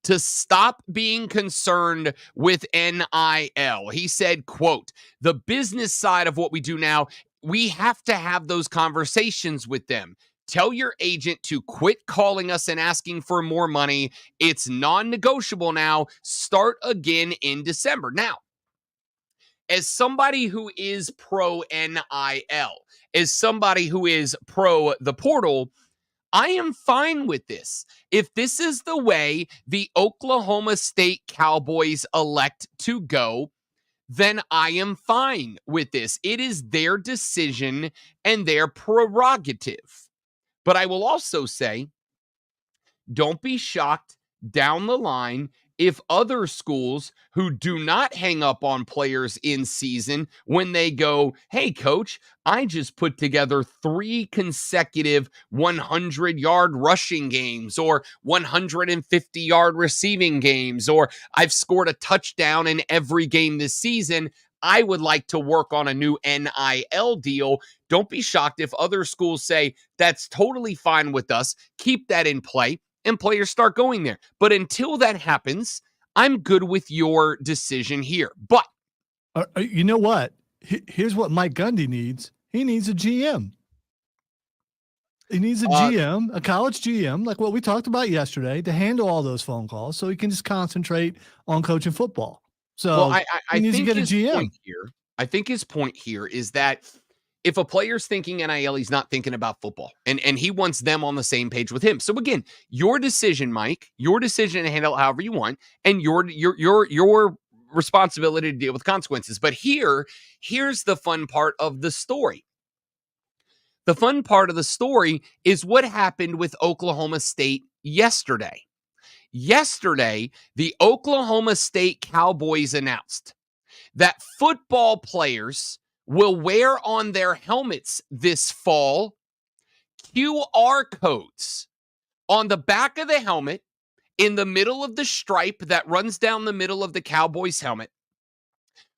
to stop being concerned with NIL. He said, quote, "The business side of what we do now, we have to have those conversations with them. Tell your agent to quit calling us and asking for more money. It's non-negotiable now. Start again in December." Now, as somebody who is pro NIL, as somebody who is pro the portal, I am fine with this. If this is the way the Oklahoma State Cowboys elect to go, then I am fine with this. It is their decision and their prerogative. But I will also say, don't be shocked down the line if other schools who do not hang up on players in season, when they go, "Hey, coach, I just put together 3 consecutive 100-yard rushing games or 150-yard receiving games, or I've scored a touchdown in every game this season. I would like to work on a new NIL deal." Don't be shocked if other schools say, "That's totally fine with us. Keep that in play," and players start going there. But until that happens, I'm good with your decision here. But you know what? Here's what Mike Gundy needs. He needs a GM. He needs a GM, a college GM, like what we talked about yesterday, to handle all those phone calls so he can just concentrate on coaching football. So I he needs to think get a his GM. point here, I think his point here is that if a player's thinking NIL, he's not thinking about football, and he wants them on the same page with him. So again, your decision, Mike, your decision to handle it however you want, and your responsibility to deal with consequences. But here's the fun part of the story. The fun part of the story is what happened with Oklahoma State yesterday. Yesterday, the Oklahoma State Cowboys announced that football players will wear on their helmets this fall QR codes on the back of the helmet, in the middle of the stripe that runs down the middle of the Cowboys helmet,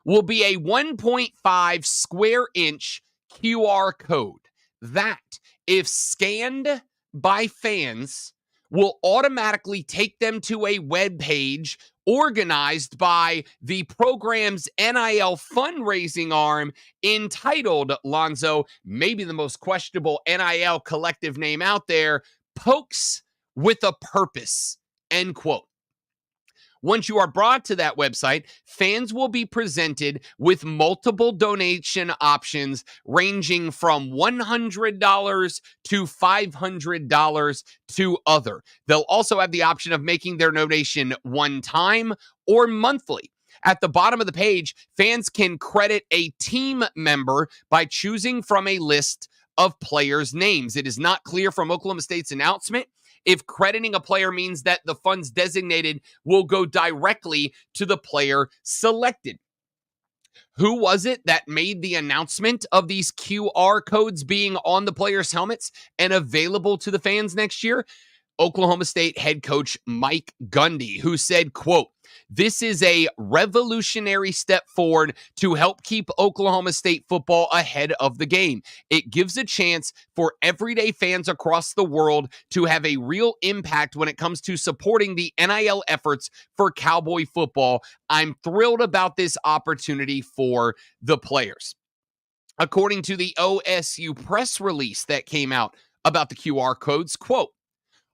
will be a 1.5 square inch QR code that, if scanned by fans, will automatically take them to a web page organized by the program's NIL fundraising arm, entitled, Lonzo, maybe the most questionable NIL collective name out there, Pokes with a Purpose, end quote. Once you are brought to that website, fans will be presented with multiple donation options ranging from $100 to $500 to other. They'll also have the option of making their donation one time or monthly. At the bottom of the page, fans can credit a team member by choosing from a list of players' names. It is not clear from Oklahoma State's announcement if crediting a player means that the funds designated will go directly to the player selected. Who was it that made the announcement of these QR codes being on the players' helmets and available to the fans next year? Oklahoma State head coach Mike Gundy, who said, quote, "This is a revolutionary step forward to help keep Oklahoma State football ahead of the game. It gives a chance for everyday fans across the world to have a real impact when it comes to supporting the NIL efforts for Cowboy football. I'm thrilled about this opportunity for the players." According to the OSU press release that came out about the QR codes, quote,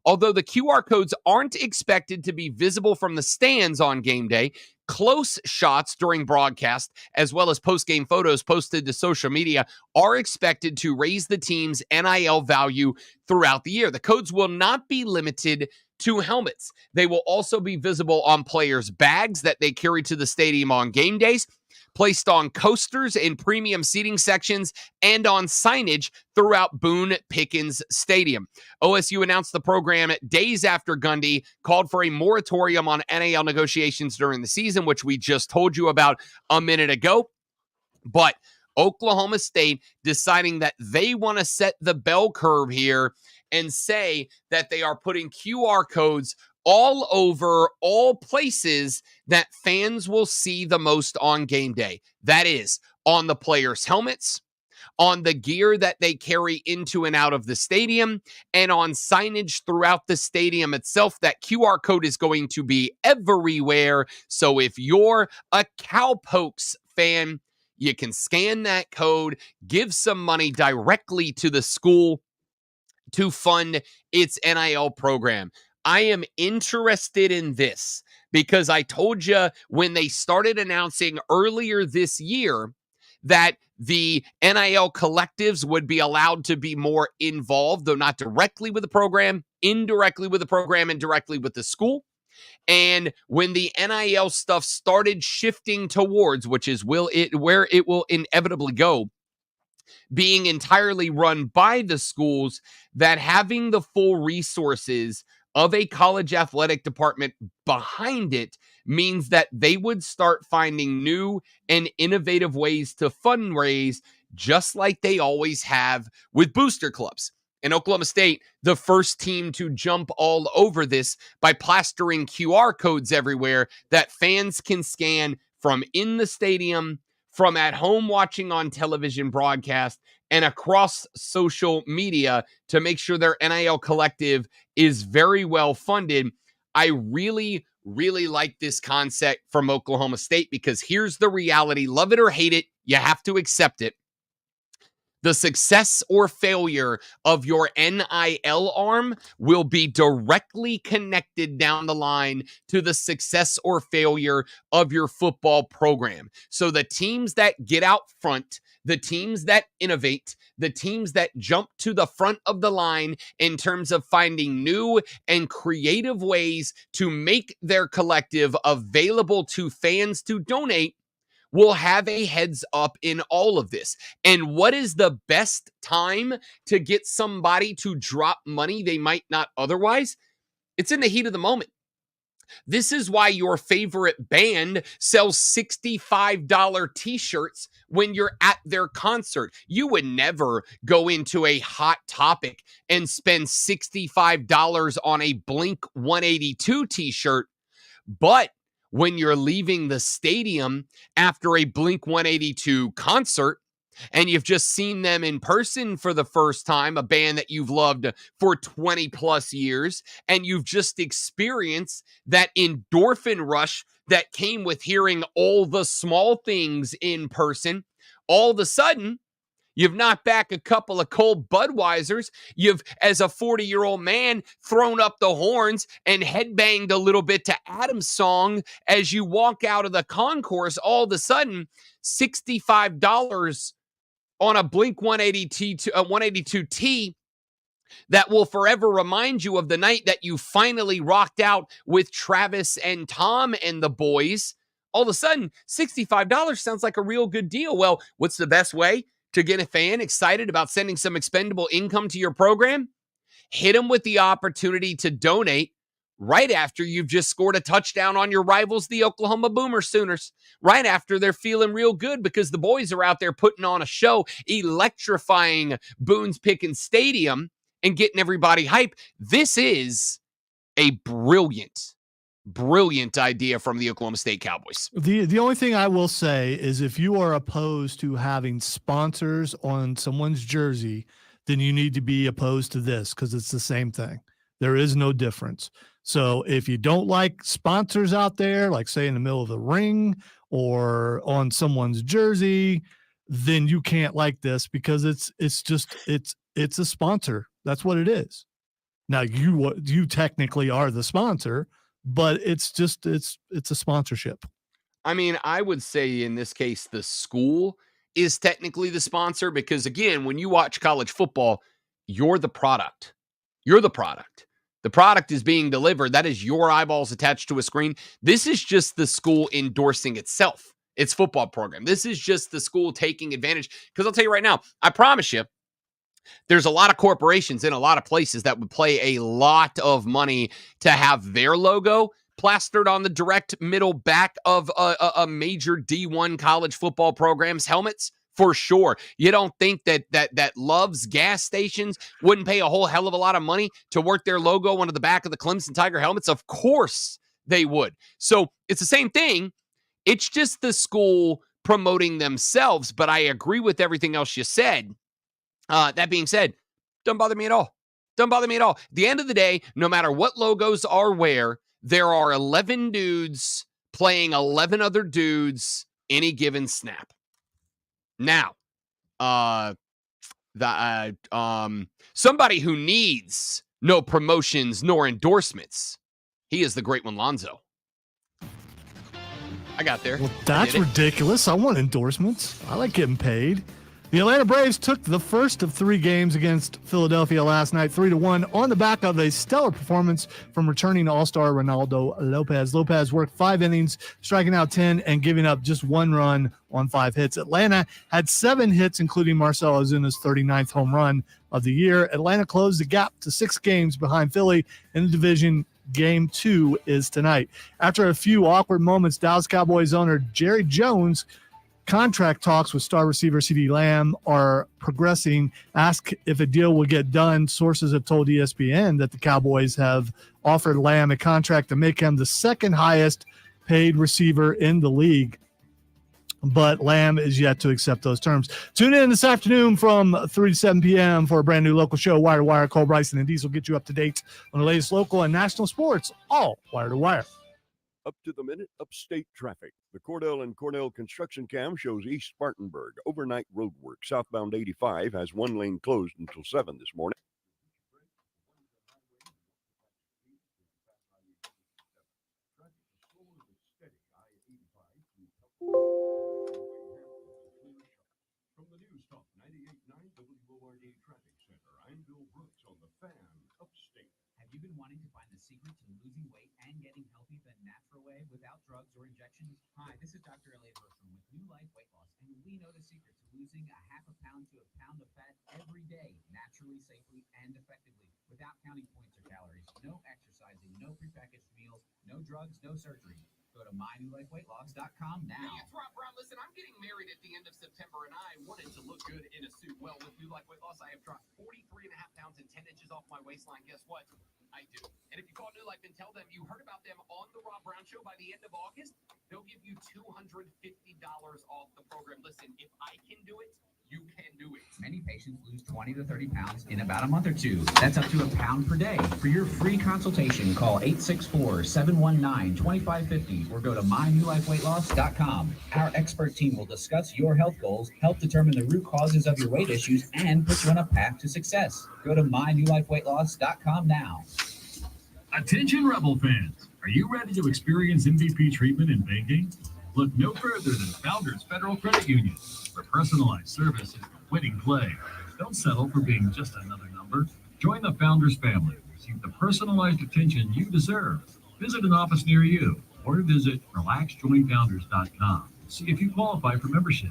"Although the QR codes aren't expected to be visible from the stands on game day, close shots during broadcast, as well as post-game photos posted to social media, are expected to raise the team's NIL value throughout the year. The codes will not be limited to helmets. They will also be visible on players' bags that they carry to the stadium on game days. placed on coasters in premium seating sections and on signage throughout Boone Pickens Stadium. OSU announced the program days after Gundy called for a moratorium on NIL negotiations during the season, which we just told you about a minute ago. But Oklahoma State deciding that they want to set the bell curve here and say that they are putting QR codes all over all places that fans will see the most on game day. That is on the players' helmets, on the gear that they carry into and out of the stadium, and on signage throughout the stadium itself. That QR code is going to be everywhere. So if you're a Cowpokes fan, you can scan that code, give some money directly to the school to fund its NIL program. I am interested in this because I told you when they started announcing earlier this year that the NIL collectives would be allowed to be more involved, though not directly with the program, indirectly with the program, and directly with the school. And when the NIL stuff started shifting towards, which is where it will inevitably go, being entirely run by the schools, that having the full resources of a college athletic department behind it means that they would start finding new and innovative ways to fundraise, just like they always have with booster clubs. In Oklahoma State, the first team to jump all over this by plastering QR codes everywhere that fans can scan from in the stadium, from at home watching on television broadcast, and across social media to make sure their NIL collective is very well funded. I really, really like this concept from Oklahoma State because here's the reality. Love it or hate it, you have to accept it. The success or failure of your NIL arm will be directly connected down the line to the success or failure of your football program. So the teams that get out front, the teams that innovate, the teams that jump to the front of the line in terms of finding new and creative ways to make their collective available to fans to donate, will have a heads up in all of this. And what is the best time to get somebody to drop money they might not otherwise? It's in the heat of the moment. This is why your favorite band sells $65 t-shirts when you're at their concert. You would never go into a Hot Topic and spend $65 on a Blink 182 t-shirt, but when you're leaving the stadium after a Blink 182 concert and you've just seen them in person for the first time, a band that you've loved for 20 plus years, and you've just experienced that endorphin rush that came with hearing all the small things in person, all of a sudden, you've knocked back a couple of cold Budweisers. You've, as a 40-year-old man, thrown up the horns and headbanged a little bit to Adam's song as you walk out of the concourse. All of a sudden, $65 on a Blink 182T that will forever remind you of the night that you finally rocked out with Travis and Tom and the boys. All of a sudden, $65 sounds like a real good deal. Well, what's the best way to get a fan excited about sending some expendable income to your program? Hit them with the opportunity to donate right after you've just scored a touchdown on your rivals, the Oklahoma Boomer Sooners, right after they're feeling real good because the boys are out there putting on a show, electrifying Boone Pickens Stadium and getting everybody hype. This is a brilliant idea from the Oklahoma State Cowboys. The only thing I will say is if you are opposed to having sponsors on someone's jersey, then you need to be opposed to this because it's the same thing. There is no difference. So if you don't like sponsors out there, like say in the middle of the ring or on someone's jersey, then you can't like this because it's a sponsor. That's what it is. Now you technically are the sponsor, but it's a sponsorship. I mean, I would say in this case, the school is technically the sponsor because, again, when you watch college football, you're the product. You're the product. The product is being delivered. That is your eyeballs attached to a screen. This is just the school endorsing itself. its football program. This is just the school taking advantage. Because I'll tell you right now, I promise you, there's a lot of corporations in a lot of places that would pay a lot of money to have their logo plastered on the direct middle back of a major D1 college football program's helmets. For sure. You don't think that Love's gas stations wouldn't pay a whole hell of a lot of money to work their logo onto the back of the Clemson Tiger helmets? Of course they would. So it's the same thing. It's just the school promoting themselves, but I agree with everything else you said. That being said, doesn't bother me at all. Doesn't bother me at all. At the end of the day, no matter what logos are where, there are 11 dudes playing 11 other dudes any given snap. Now, somebody who needs no promotions nor endorsements, he is the great one, Lonzo. I got there. Well, that's ridiculous. I want endorsements. I like getting paid. The Atlanta Braves took the first of 3 games against Philadelphia last night, 3-1, on the back of a stellar performance from returning All-Star Ronaldo Lopez. Lopez worked 5 innings, striking out 10 and giving up just 1 run on 5 hits. Atlanta had 7 hits, including Marcell Ozuna's 39th home run of the year. Atlanta closed the gap to 6 games behind Philly in the division. Game 2 is tonight. After a few awkward moments, Dallas Cowboys owner Jerry Jones' contract talks with star receiver CeeDee Lamb are progressing. Asked if a deal will get done, sources have told ESPN that the Cowboys have offered Lamb a contract to make him the 2nd highest paid receiver in the league. But Lamb is yet to accept those terms. Tune in this afternoon from 3 to 7 p.m. for a brand new local show, Wire to Wire. Cole Bryson and Diesel get you up to date on the latest local and national sports, all Wire to Wire. Up to the minute upstate traffic. The Cordell and Cornell construction cam shows East Spartanburg. Overnight road work. Southbound 85 has 1 lane closed until 7 this morning. From the News Talk 98.9 WORD Traffic Center, I'm Bill Brooks on the Fan Upstate. Have you been wanting to find the secret to losing weight and getting healthy the natural way without drugs or injections? Hi, this is Dr. Elliot Bertram with New Life Weight Loss, and we know the secret to losing a half a pound to a pound of fat every day, naturally, safely, and effectively, without counting points or calories. No exercising, no prepackaged meals, no drugs, no surgery. Go to mynewlifeweightloss.com now. Hey, it's Rob Brown. Listen, I'm getting married at the end of September, and I wanted to look good in a suit. Well, with New Life Weight Loss, I have dropped 43.5 pounds and 10 inches off my waistline. Guess what? I do. And if you call New Life and tell them you heard about them on the Rob Brown Show by the end of August, they'll give you $250 off the program. Listen, if I can do it, you can do it. Many patients lose 20 to 30 pounds in about a month or 2. That's up to a pound per day. For your free consultation, call 864-719-2550 or go to mynewlifeweightloss.com. Our expert team will discuss your health goals, help determine the root causes of your weight issues, and put you on a path to success. Go to mynewlifeweightloss.com now. Attention Rebel fans, are you ready to experience MVP treatment in banking? Look no further than Founders Federal Credit Union, where personalized service is the winning play. Don't settle for being just another number. Join the Founders family and receive the personalized attention you deserve. Visit an office near you or visit relaxjoinfounders.com. See if you qualify for membership.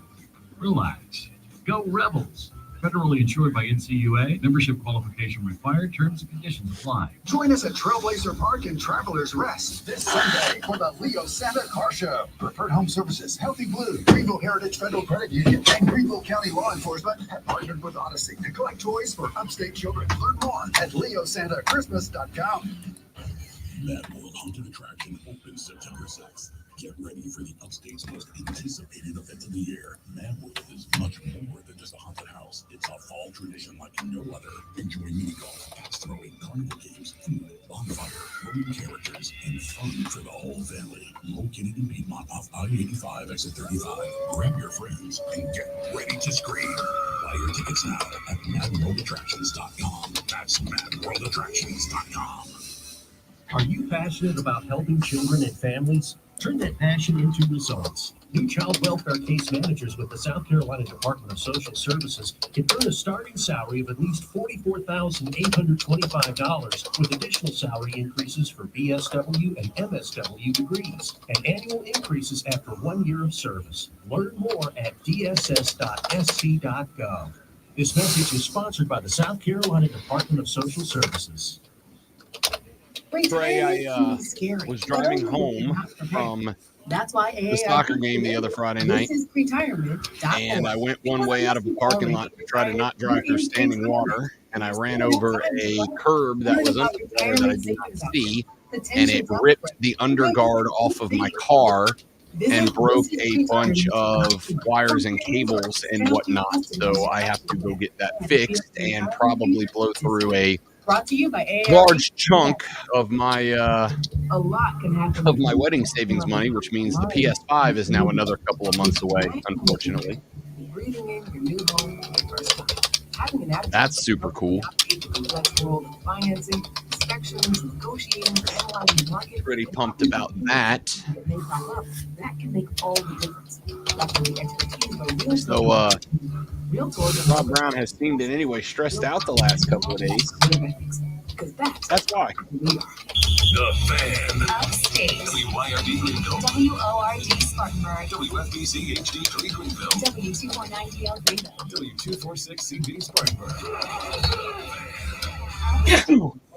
Relax. Go Rebels. Federally insured by NCUA. Membership qualification required. Terms and conditions apply. Join us at Trailblazer Park and Travelers Rest this Sunday for the Leo Santa Car Show. Preferred Home Services, Healthy Blue, Greenville Heritage Federal Credit Union, and Greenville County Law Enforcement have partnered with Odyssey to collect toys for upstate children. Learn more at leosantachristmas.com. Mad World Haunted Attraction opens September 6th. Get ready for the upstate's most anticipated event of the year. Mad World is much more than just a haunted house. It's a fall tradition like no other. Enjoy mini golf, axe throwing, carnival games, food, bonfire, roaming characters, and fun for the whole family. Located in Piedmont off I-85 exit 35. Grab your friends and get ready to scream. Buy your tickets now at madworldattractions.com. That's madworldattractions.com. Are you passionate about helping children and families? Turn that passion into results. New child welfare case managers with the South Carolina Department of Social Services can earn a starting salary of at least $44,825 with additional salary increases for BSW and MSW degrees and annual increases after 1 year of service. Learn more at dss.sc.gov. This message is sponsored by the South Carolina Department of Social Services. Trey, I was driving home from That's why the soccer game the other Friday night, and I went one way out of a parking lot to try to not drive through standing water, and I ran over a curb that was under the water that I did not see, and it ripped the underguard off of my car and broke a bunch of wires and cables and whatnot. So I have to go get that fixed and probably blow through a Brought to you by large chunk of my A lot can happen. of my wedding savings money, which means the PS5 is now another couple of months away, unfortunately. Breathing in your new home for the first time. Having an attitude That's super cool. complex world of financing, inspections, negotiating, analyzing market. Pretty pumped about that. That may pop up. That can make all the difference. That's when the expertise of a real So Realtors Rob Brown has seemed in any way stressed out the last couple of days. That's why. The Fan. Upstate. WYRD Greenville. WORD Spartanburg. WFBC HD3 Greenville. W249DL Greenville. W246CD Spartanburg.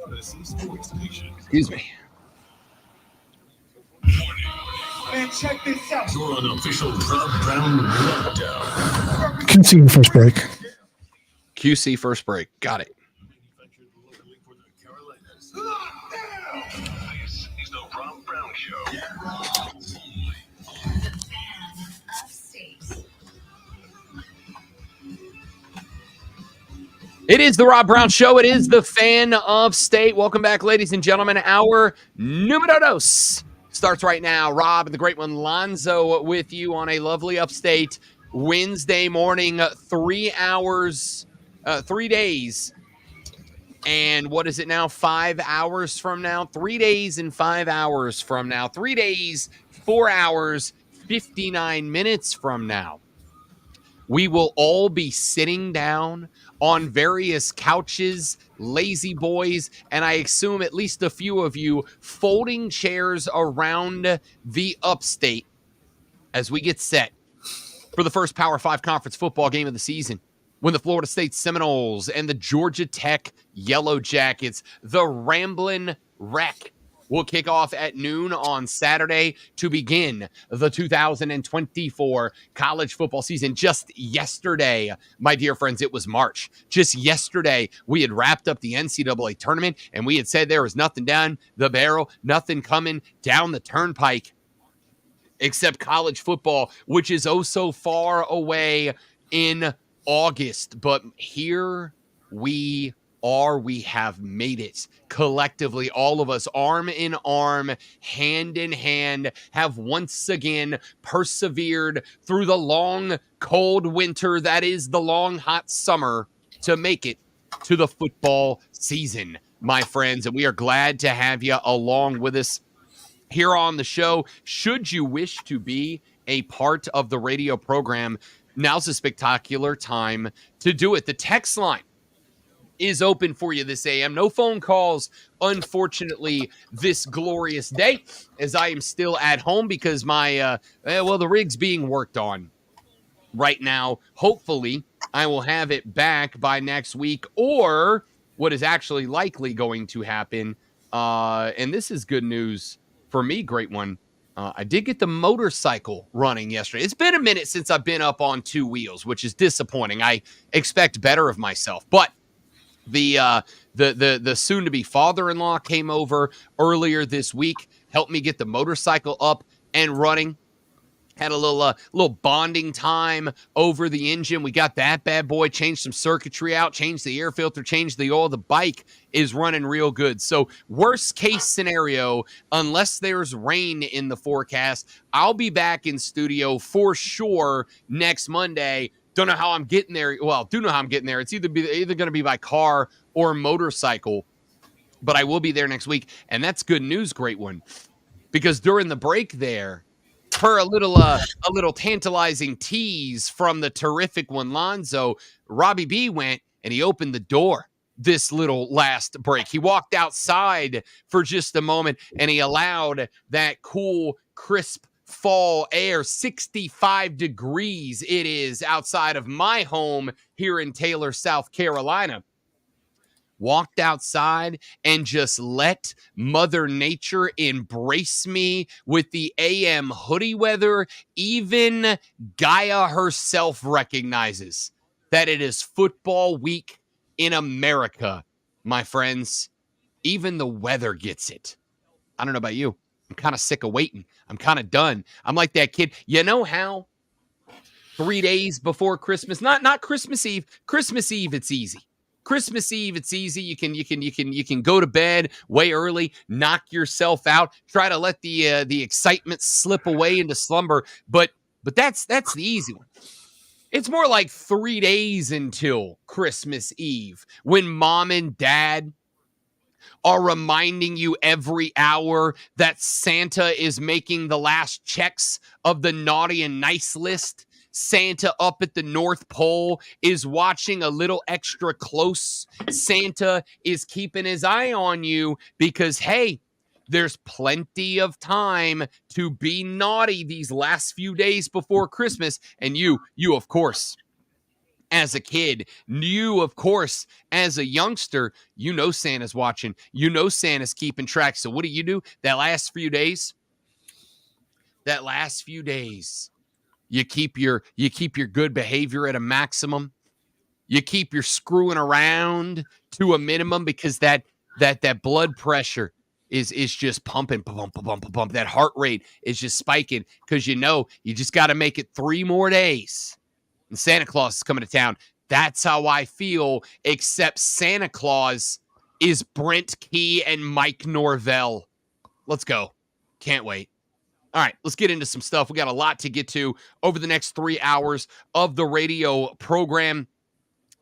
Odyssey Sports Station. Excuse me. Man, check this out. Your unofficial Rob Brown Rundown. Continue first break. QC first break. Got it. This is the Rob Brown Show. It is the Rob Brown Show. It is the Fan of State. Welcome back, ladies and gentlemen. Our numero dos starts right now. Rob and the great one Lonzo with you on a lovely upstate Wednesday morning. 3 hours, 3 days. And what is it now? 5 hours from now? 3 days and 5 hours from now. 3 days, 4 hours, 59 minutes from now. We will all be sitting down on various couches, lazy boys, and I assume at least a few of you folding chairs around the upstate as we get set for the first Power 5 conference football game of the season, when the Florida State Seminoles and the Georgia Tech Yellow Jackets, the Ramblin' Wreck, will kick off at noon on Saturday to begin the 2024 college football season. Just yesterday, my dear friends, it was March. Just yesterday, we had wrapped up the NCAA tournament, and we had said there was nothing down the barrel, nothing coming down the turnpike, except college football, which is oh so far away in August. But here we are. We have made it collectively. All of us, arm in arm, hand in hand, have once again persevered through the long, cold winter that is the long, hot summer to make it to the football season, my friends. And we are glad to have you along with us here on the show. Should you wish to be a part of the radio program, now's a spectacular time to do it. The text line is open for you this AM. No phone calls, unfortunately, this glorious day, as I am still at home because my, the rig's being worked on right now. Hopefully, I will have it back by next week, or what is actually likely going to happen, and this is good news for me, great one. I did get the motorcycle running yesterday. It's been a minute since I've been up on two wheels, which is disappointing. I expect better of myself, but the soon-to-be father-in-law came over earlier this week, helped me get the motorcycle up and running. Had a little bonding time over the engine. We got that bad boy, changed some circuitry out, changed the air filter, changed the oil. The bike is running real good. So worst case scenario, unless there's rain in the forecast, I'll be back in studio for sure next Monday. Don't know how I'm getting there. Well, do know how I'm getting there. It's either going to be by car or motorcycle, but I will be there next week. And that's good news, great one. because during the break there, per a little tantalizing tease from the terrific one Lonzo, Robbie B went and he opened the door this little last break. He walked outside for just a moment and he allowed that cool, crisp fall air. 65 degrees it is outside of my home here in Taylor, South Carolina. Walked outside and just let Mother Nature embrace me with the AM hoodie weather. Even Gaia herself recognizes that it is football week in America, my friends. Even the weather gets it. I don't know about you. I'm kind of sick of waiting. I'm kind of done. I'm like that kid. You know how 3 days before Christmas, not Christmas Eve. Christmas Eve, it's easy. Christmas Eve, it's easy. You can go to bed way early, knock yourself out, try to let the excitement slip away into slumber. But that's the easy one. It's more like 3 days until Christmas Eve when mom and dad are reminding you every hour that Santa is making the last checks of the naughty and nice list. Santa up at the North Pole is watching a little extra close. Santa is keeping his eye on you because, hey, there's plenty of time to be naughty these last few days before Christmas. And you, of course, as a kid, you, of course, as a youngster, you know Santa's watching. You know Santa's keeping track. So what do? That last few days, you keep your good behavior at a maximum. You keep your screwing around to a minimum because that blood pressure is just pumping. That heart rate is just spiking because you know you just got to make it 3 more days. And Santa Claus is coming to town. That's how I feel, except Santa Claus is Brent Key and Mike Norvell. Let's go. Can't wait. All right, let's get into some stuff. We got a lot to get to over the next 3 hours of the radio program.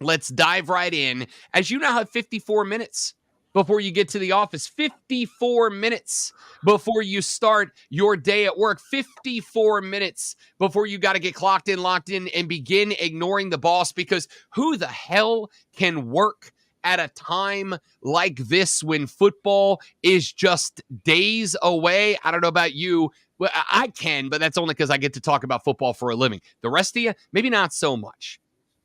Let's dive right in. As you now have 54 minutes before you get to the office, 54 minutes before you start your day at work, 54 minutes before you got to get clocked in, locked in, and begin ignoring the boss, because who the hell can work at a time like this when football is just days away? I don't know about you. Well, I can, but that's only because I get to talk about football for a living. The rest of you, maybe not so much.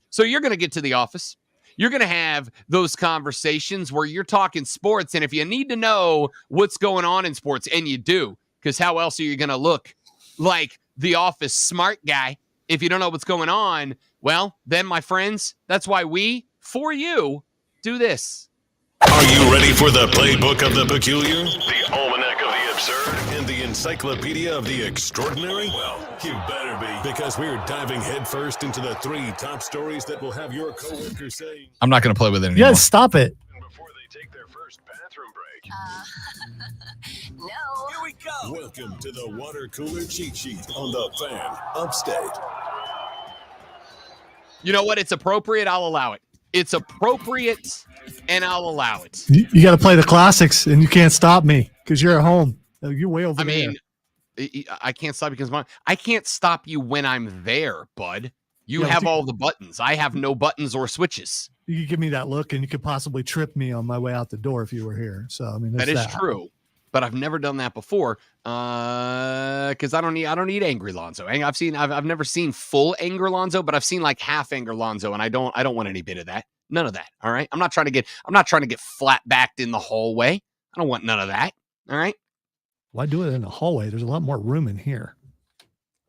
So you're going to get to the office. You're going to have those conversations where you're talking sports. And if you need to know what's going on in sports, and you do, because how else are you going to look like the office smart guy if you don't know what's going on? Well, then, my friends, that's why we, for you, do this. Are you ready for the playbook of the peculiar, the almanac of the absurd, and the encyclopedia of the extraordinary? Well, you better be, because we're diving headfirst into the 3 top stories that will have your coworkers saying, I'm not going to play with it anymore. Yeah, stop it. before they take their first bathroom break. No. Here we go. Welcome to the water cooler cheat sheet on the Fan Upstate. You know what? It's appropriate. I'll allow it. It's appropriate, and I'll allow it. You got to play the classics, and you can't stop me because you're at home. You're way over there. I can't stop because I can't stop you when I'm there, bud. You Yeah, have all the buttons. I have no buttons or switches. You could give me that look, and you could possibly trip me on my way out the door if you were here. So I mean, That is true, but I've never done that before because I don't need angry Lonzo. I've never seen full anger Lonzo, but I've seen like half anger Lonzo, and I don't want any bit of that. None of that. All right. I'm not trying to get flat backed in the hallway. I don't want none of that. All right. Why do it in the hallway? There's a lot more room in here.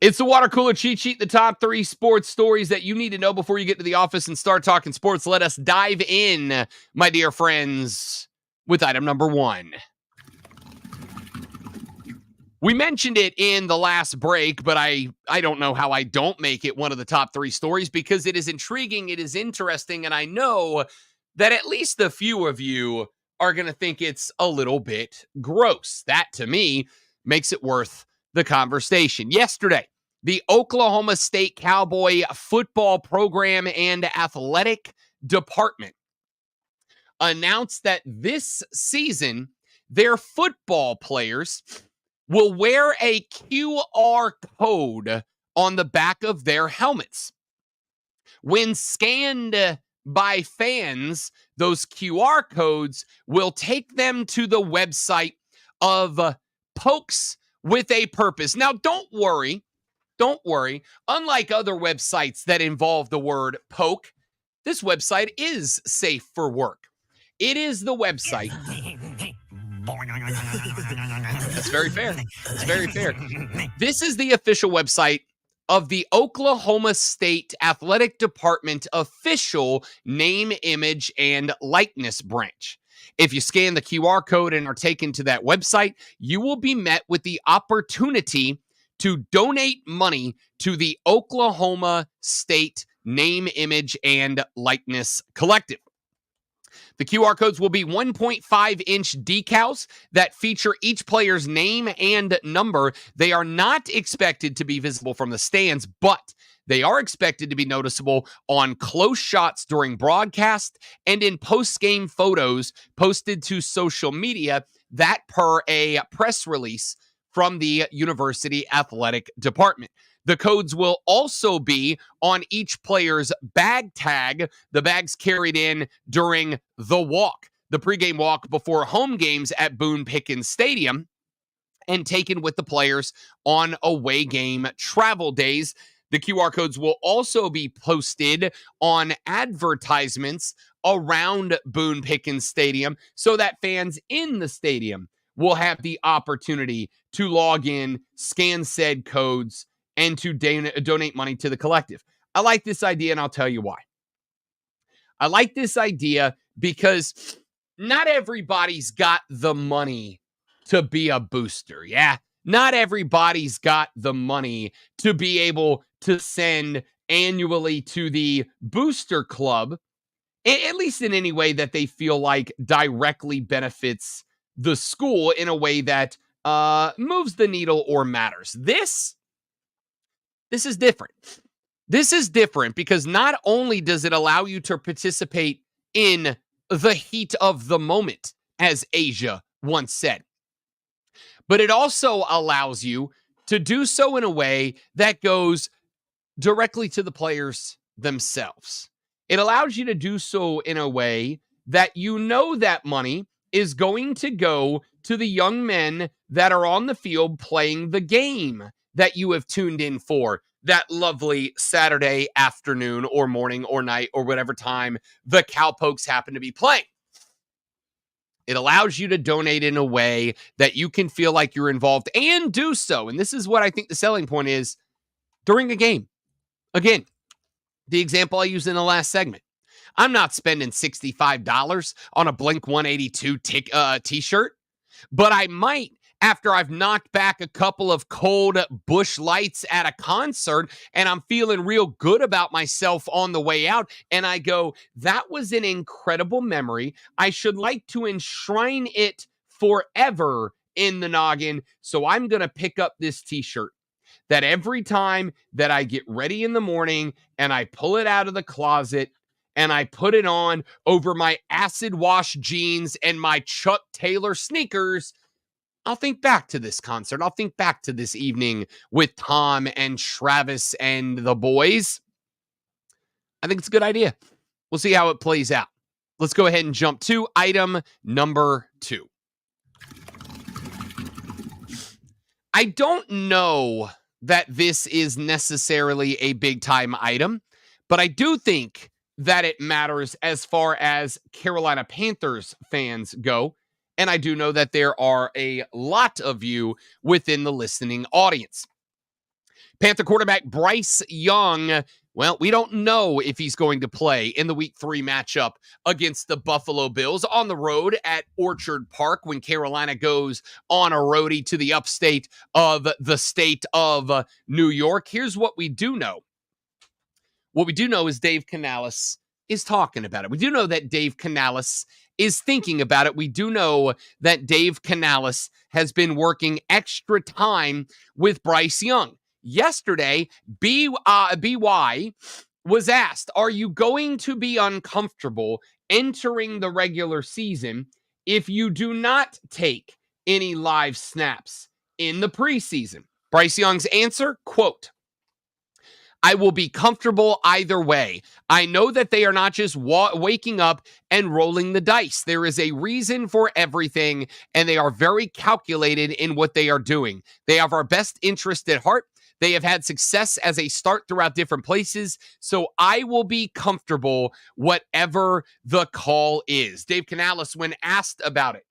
It's the water cooler cheat sheet, the top 3 sports stories that you need to know before you get to the office and start talking sports. Let us dive in, my dear friends, with item number 1. We mentioned it in the last break, but I don't know how I don't make it one of the top 3 stories because it is intriguing, it is interesting, and I know that at least a few of you are going to think it's a little bit gross. That, to me, makes it worth the conversation. Yesterday, the Oklahoma State Cowboy football program and athletic department announced that this season, their football players will wear a QR code on the back of their helmets. When scanned by fans, those QR codes will take them to the website of Pokes with a Purpose. Now, don't worry. Unlike other websites that involve the word poke, this website is safe for work. It is the website. That's very fair. It's very fair. This is the official website of the Oklahoma State Athletic Department official name, image, and likeness branch. If you scan the QR code and are taken to that website, you will be met with the opportunity to donate money to the Oklahoma State Name, Image, and Likeness Collective. The QR codes will be 1.5-inch decals that feature each player's name and number. They are not expected to be visible from the stands, but they are expected to be noticeable on close shots during broadcast and in post-game photos posted to social media, that per a press release from the University Athletic Department. The codes will also be on each player's bag tag, the bags carried in during the walk, the pregame walk before home games at Boone Pickens Stadium, and taken with the players on away game travel days. The QR codes will also be posted on advertisements around Boone Pickens Stadium so that fans in the stadium will have the opportunity to log in, scan said codes, and to donate money to the collective. I like this idea, and I'll tell you why. I like this idea because not everybody's got the money to be a booster, yeah? Not everybody's got the money to be able to send annually to the booster club, at least in any way that they feel like directly benefits the school in a way that moves the needle or matters. This is different. This is different because not only does it allow you to participate in the heat of the moment, as Asia once said, but it also allows you to do so in a way that goes directly to the players themselves. It allows you to do so in a way that you know that money is going to go to the young men that are on the field playing the game that you have tuned in for that lovely Saturday afternoon or morning or night or whatever time the Cowpokes happen to be playing. It allows you to donate in a way that you can feel like you're involved and do so. And this is what I think the selling point is during a game. Again, the example I used in the last segment. I'm not spending $65 on a Blink-182 t-shirt, but I might after I've knocked back a couple of cold Busch Lights at a concert and I'm feeling real good about myself on the way out. And I go, that was an incredible memory. I should like to enshrine it forever in the noggin. So I'm going to pick up this t-shirt that every time that I get ready in the morning and I pull it out of the closet and I put it on over my acid wash jeans and my Chuck Taylor sneakers, I'll think back to this concert. I'll think back to this evening with Tom and Travis and the boys. I think it's a good idea. We'll see how it plays out. Let's go ahead and jump to item number 2. I don't know that this is necessarily a big time item, but I do think that it matters as far as Carolina Panthers fans go. And I do know that there are a lot of you within the listening audience. Panther quarterback Bryce Young, well, we don't know if he's going to play in the Week 3 matchup against the Buffalo Bills on the road at Orchard Park when Carolina goes on a roadie to the upstate of the state of New York. Here's what we do know. What we do know is Dave Canales is talking about it. We do know that Dave Canales is thinking about it. We do know that Dave Canales has been working extra time with Bryce Young. Yesterday, BY was asked, are you going to be uncomfortable entering the regular season if you do not take any live snaps in the preseason. Bryce Young's answer, quote, I will be comfortable either way. I know that they are not just waking up and rolling the dice. There is a reason for everything, and they are very calculated in what they are doing. They have our best interest at heart. They have had success as a start throughout different places, so I will be comfortable whatever the call is. Dave Canales, when asked about it,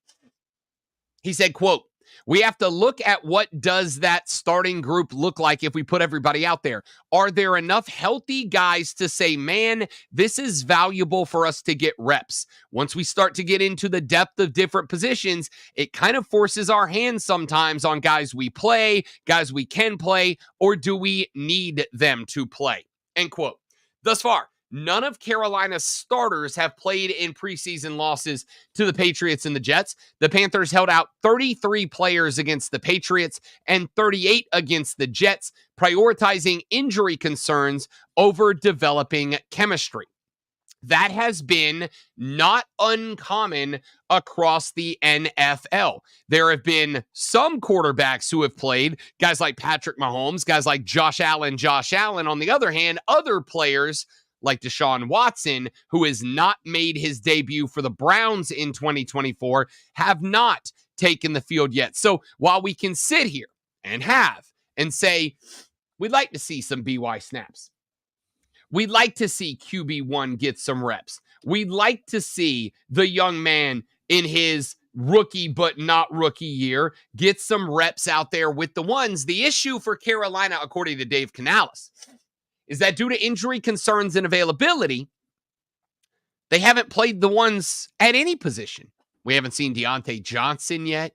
he said, quote, we have to look at what does that starting group look like if we put everybody out there. Are there enough healthy guys to say, man, this is valuable for us to get reps? Once we start to get into the depth of different positions, it kind of forces our hands sometimes on guys we play, guys we can play, or do we need them to play? End quote. Thus far, none of Carolina's starters have played in preseason losses to the Patriots and the Jets. The Panthers held out 33 players against the Patriots and 38 against the Jets, prioritizing injury concerns over developing chemistry. That has been not uncommon across the NFL. There have been some quarterbacks who have played, guys like Patrick Mahomes, guys like Josh Allen. On the other hand, other players like Deshaun Watson, who has not made his debut for the Browns in 2024, have not taken the field yet. So while we can sit here and say, we'd like to see some BY snaps. We'd like to see QB1 get some reps. We'd like to see the young man in his rookie but not rookie year get some reps out there with the ones. The issue for Carolina, according to Dave Canales, is that due to injury concerns and availability, they haven't played the ones at any position. We haven't seen Deontay Johnson yet.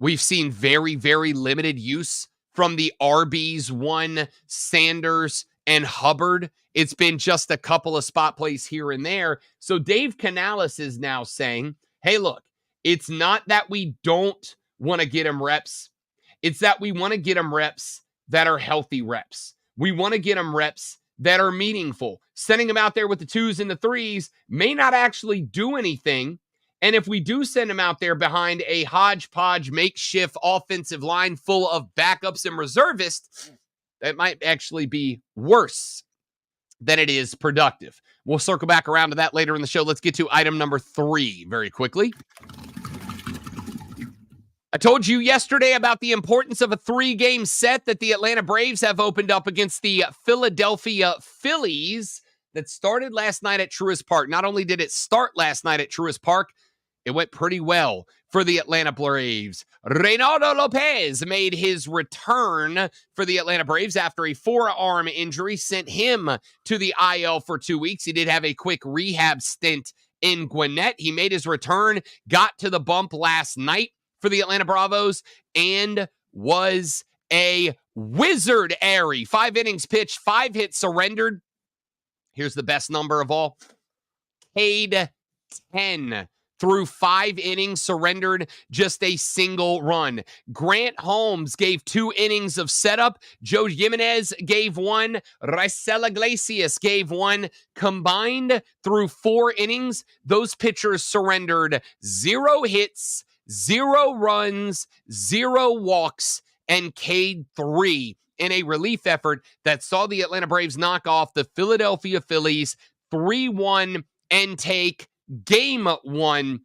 We've seen very, very limited use from the RBs, Sanders and Hubbard. It's been just a couple of spot plays here and there. So Dave Canales is now saying, hey, look, it's not that we don't want to get him reps. It's that we want to get him reps that are healthy reps. We want to get them reps that are meaningful. Sending them out there with the 2s and the 3s may not actually do anything. And if we do send them out there behind a hodgepodge makeshift offensive line full of backups and reservists, that might actually be worse than it is productive. We'll circle back around to that later in the show. Let's get to item number 3 very quickly. I told you yesterday about the importance of a 3-game set that the Atlanta Braves have opened up against the Philadelphia Phillies that started last night at Truist Park. Not only did it start last night at Truist Park, it went pretty well for the Atlanta Braves. Reynaldo Lopez made his return for the Atlanta Braves after a forearm injury sent him to the IL for 2 weeks. He did have a quick rehab stint in Gwinnett. He made his return, got to the bump last night for the Atlanta Bravos, and was a wizard, Airy. 5 innings pitched, 5 hits surrendered. Here's the best number of all. Paid 10 through 5 innings, surrendered just a single run. Grant Holmes gave 2 innings of setup. Joe Jimenez gave 1. Raisel Iglesias gave 1. Combined through 4 innings, those pitchers surrendered 0 hits, 0 runs, 0 walks, and K'd 3 in a relief effort that saw the Atlanta Braves knock off the Philadelphia Phillies 3-1 and take game 1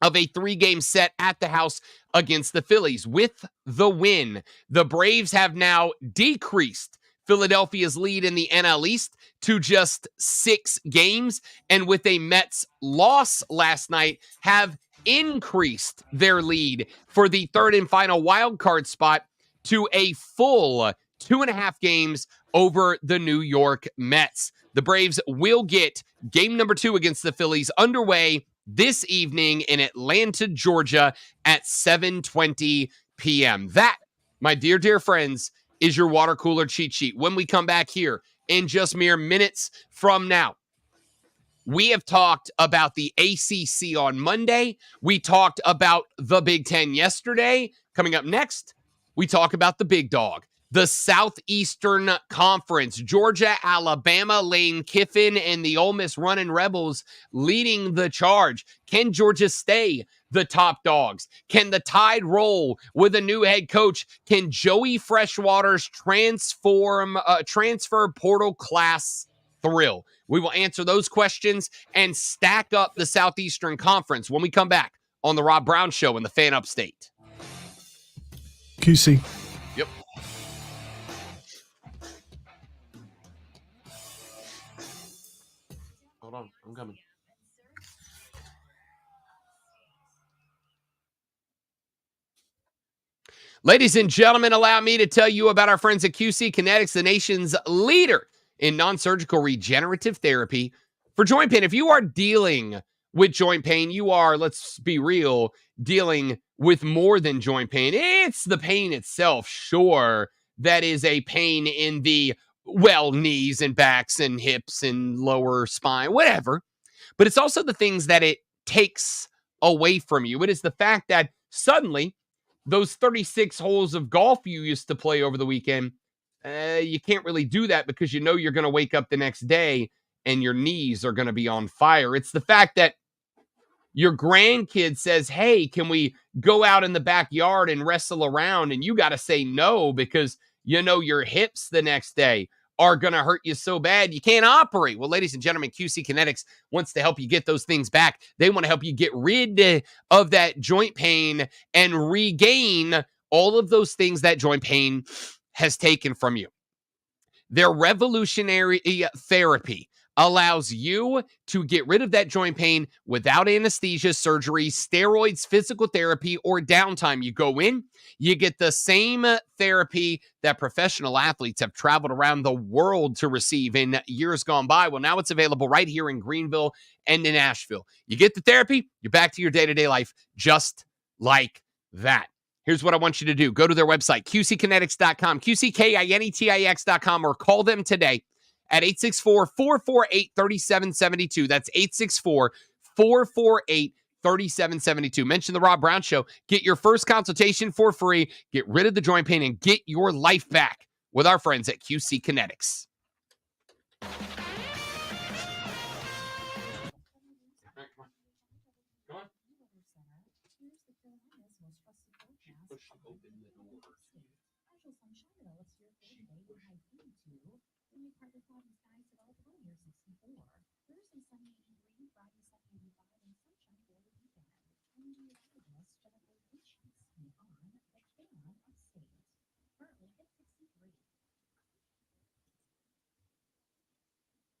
of a 3-game set at the house against the Phillies. With the win, the Braves have now decreased Philadelphia's lead in the NL East to just 6 games, and with a Mets loss last night, have increased their lead for the 3rd and final wild card spot to a full 2.5 games over the New York Mets. The Braves will get game number 2 against the Phillies underway this evening in Atlanta, Georgia at 7:20 p.m. That, my dear, dear friends, is your water cooler cheat sheet. When we come back here in just mere minutes from now, we have talked about the ACC on Monday. We talked about the Big Ten yesterday. Coming up next, we talk about the big dog, the Southeastern Conference. Georgia, Alabama, Lane Kiffin, and the Ole Miss Running Rebels leading the charge. Can Georgia stay the top dogs? Can the Tide roll with a new head coach? Can Joey Freshwater's transfer portal class thrill? We will answer those questions and stack up the Southeastern Conference when we come back on the Rob Brown Show in the Fan Upstate. QC. Yep. Hold on, I'm coming. Ladies and gentlemen, allow me to tell you about our friends at QC Kinetics, the nation's leader in non-surgical regenerative therapy for joint pain. If you are dealing with joint pain, you are, let's be real, dealing with more than joint pain. It's the pain itself. Sure, that is a pain in the, well, knees and backs and hips and lower spine, whatever. But it's also the things that it takes away from you. It is the fact that suddenly those 36 holes of golf you used to play over the weekend, you can't really do that because you know you're going to wake up the next day and your knees are going to be on fire. It's the fact that your grandkid says, hey, can we go out in the backyard and wrestle around? And you got to say no because you know your hips the next day are going to hurt you so bad you can't operate. Well, ladies and gentlemen, QC Kinetics wants to help you get those things back. They want to help you get rid of that joint pain and regain all of those things that joint pain has taken from you. Their revolutionary therapy allows you to get rid of that joint pain without anesthesia, surgery, steroids, physical therapy, or downtime. You go in, you get the same therapy that professional athletes have traveled around the world to receive in years gone by. Well, now it's available right here in Greenville and in Asheville. You get the therapy, you're back to your day-to-day life just like that. Here's what I want you to do. Go to their website, qckinetics.com, qckinetix.com, or call them today at 864-448-3772. That's 864-448-3772. Mention the Rob Brown Show. Get your first consultation for free. Get rid of the joint pain and get your life back with our friends at QC Kinetics.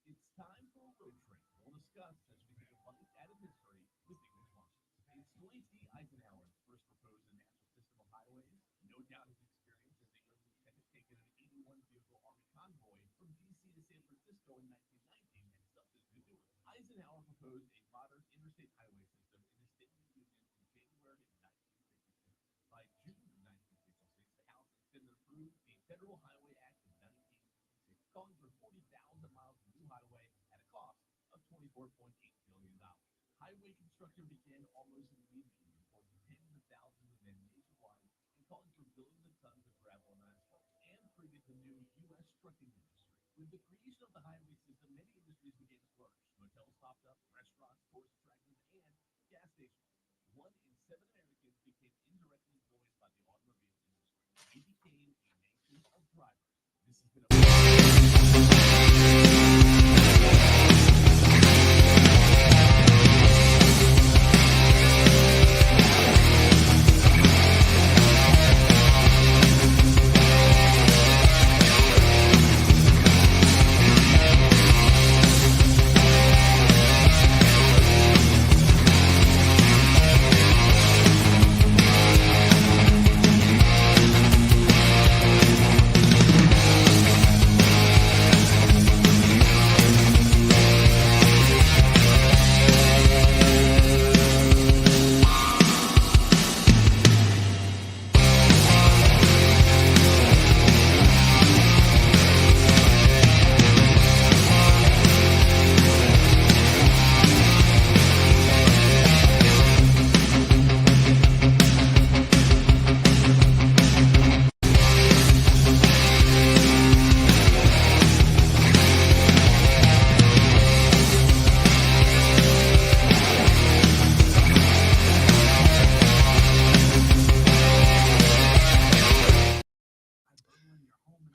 It's time for a road trip. We'll discuss as we take a bite out of history with English Washington. It's Dwight D. Eisenhower first proposed a national system of highways. No doubt his experience as the early lieutenant taking an 81-vehicle Army convoy from D.C. to San Francisco in 1919 had something to do with it. Eisenhower proposed a modern interstate highway system in the State of the Union in January of 1966. By June of 1966, the House and Senate approved the Federal Highway Act of 1966, calling for 40,000 miles of new highway at a cost of $24.8 billion. Highway construction began almost immediately, employing tens of thousands of men nationwide and calling for billions of tons of gravel and asphalt, and created the new U.S. trucking industry. With the creation of the highway system, many industries began to flourish. Hotels popped up, restaurants, tourist attractions, and gas stations. 1 in 7 Americans became indirectly influenced by the automobile industry. We became a nation of drivers. This has been a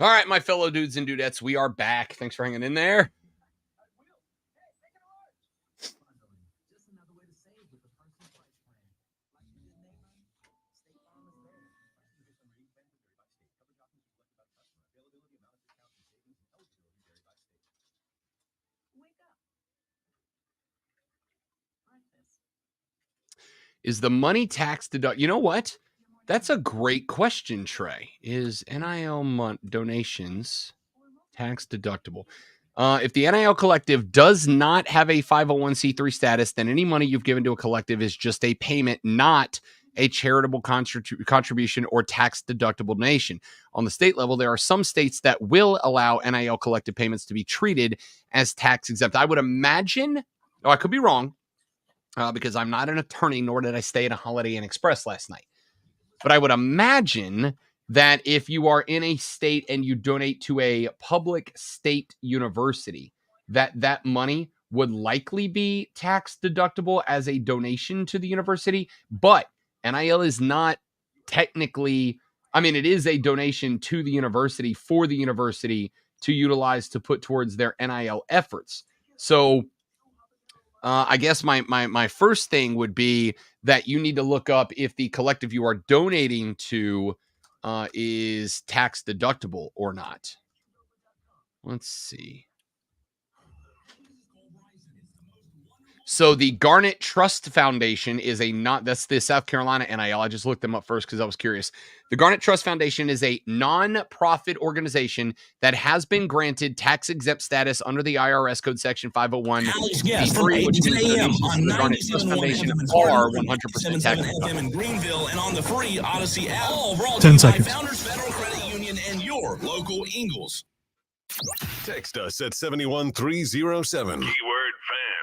All right, my fellow dudes and dudettes, we are back. Thanks for hanging in there. Is the money tax deductible? You know what? That's a great question, Trey. Is NIL donations tax deductible? If the NIL collective does not have a 501c3 status, then any money you've given to a collective is just a payment, not a charitable contribution or tax deductible donation. On the state level, there are some states that will allow NIL collective payments to be treated as tax exempt. I would imagine, I could be wrong, because I'm not an attorney, nor did I stay at a Holiday Inn Express last night. But I would imagine that if you are in a state and you donate to a public state university, that money would likely be tax deductible as a donation to the university. But NIL is not technically, it is a donation to the university for the university to utilize to put towards their NIL efforts. So I guess my first thing would be that you need to look up if the collective you are donating to is tax deductible or not. Let's see. So the Garnet Trust Foundation is that's the South Carolina NIL. I just looked them up first because I was curious. The Garnet Trust Foundation is a non-profit organization that has been granted tax-exempt status under the IRS Code Section 501. Yes, from 8 to 10 a.m. on 97.1 FM in Spartanburg, 100% tax FM in Greenville, and on the free Odyssey app. All brought 10 to you by seconds. Founders Federal Credit Union and your local Ingles. Text us at 71307. Keyword fan.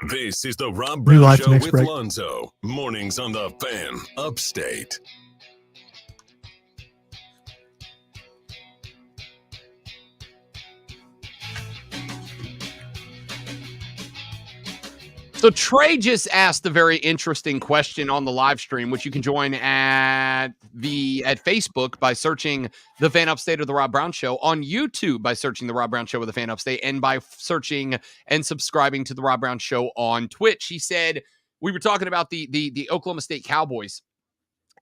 This is the Rob New Brown life Show next with break. Lonzo. Mornings on the Fan, Upstate. So Trey just asked a very interesting question on the live stream, which you can join at Facebook by searching The Fan Upstate or The Rob Brown Show, on YouTube by searching The Rob Brown Show with The Fan Upstate, and by searching and subscribing to The Rob Brown Show on Twitch. He said, we were talking about the Oklahoma State Cowboys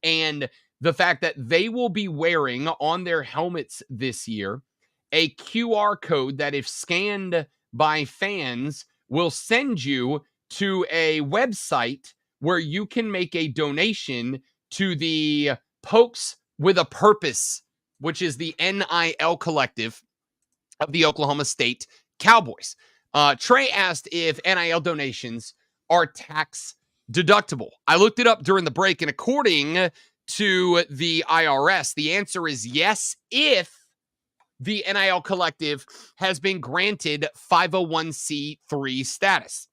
and the fact that they will be wearing on their helmets this year a QR code that, if scanned by fans, will send you to a website where you can make a donation to the Pokes with a Purpose, which is the NIL collective of the Oklahoma State Cowboys. Trey asked if NIL donations are tax deductible. I looked it up during the break, and according to the IRS, the answer is yes, if the NIL collective has been granted 501c3 status.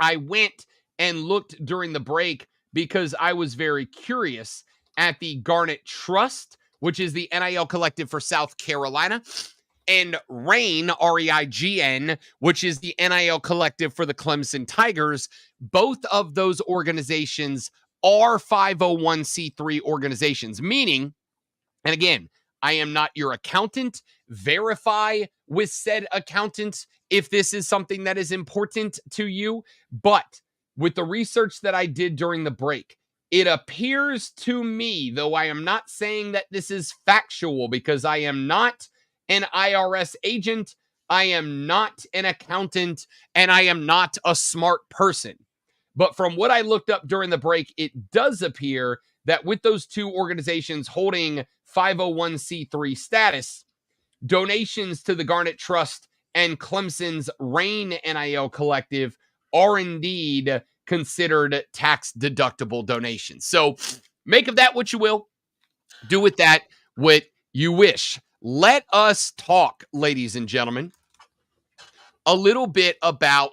I went and looked during the break because I was very curious at the Garnet Trust, which is the NIL collective for South Carolina, and REIGN, REIGN, which is the NIL collective for the Clemson Tigers. Both of those organizations are 501c3 organizations, meaning, and again, I am not your accountant. Verify with said accountant if this is something that is important to you. But with the research that I did during the break, it appears to me, though I am not saying that this is factual because I am not an IRS agent, I am not an accountant, and I am not a smart person. But from what I looked up during the break, it does appear that with those two organizations holding 501c3 status, donations to the Garnet Trust and Clemson's REIGN NIL collective are indeed considered tax-deductible donations. So make of that what you will. Do with that what you wish. Let us talk, ladies and gentlemen, a little bit about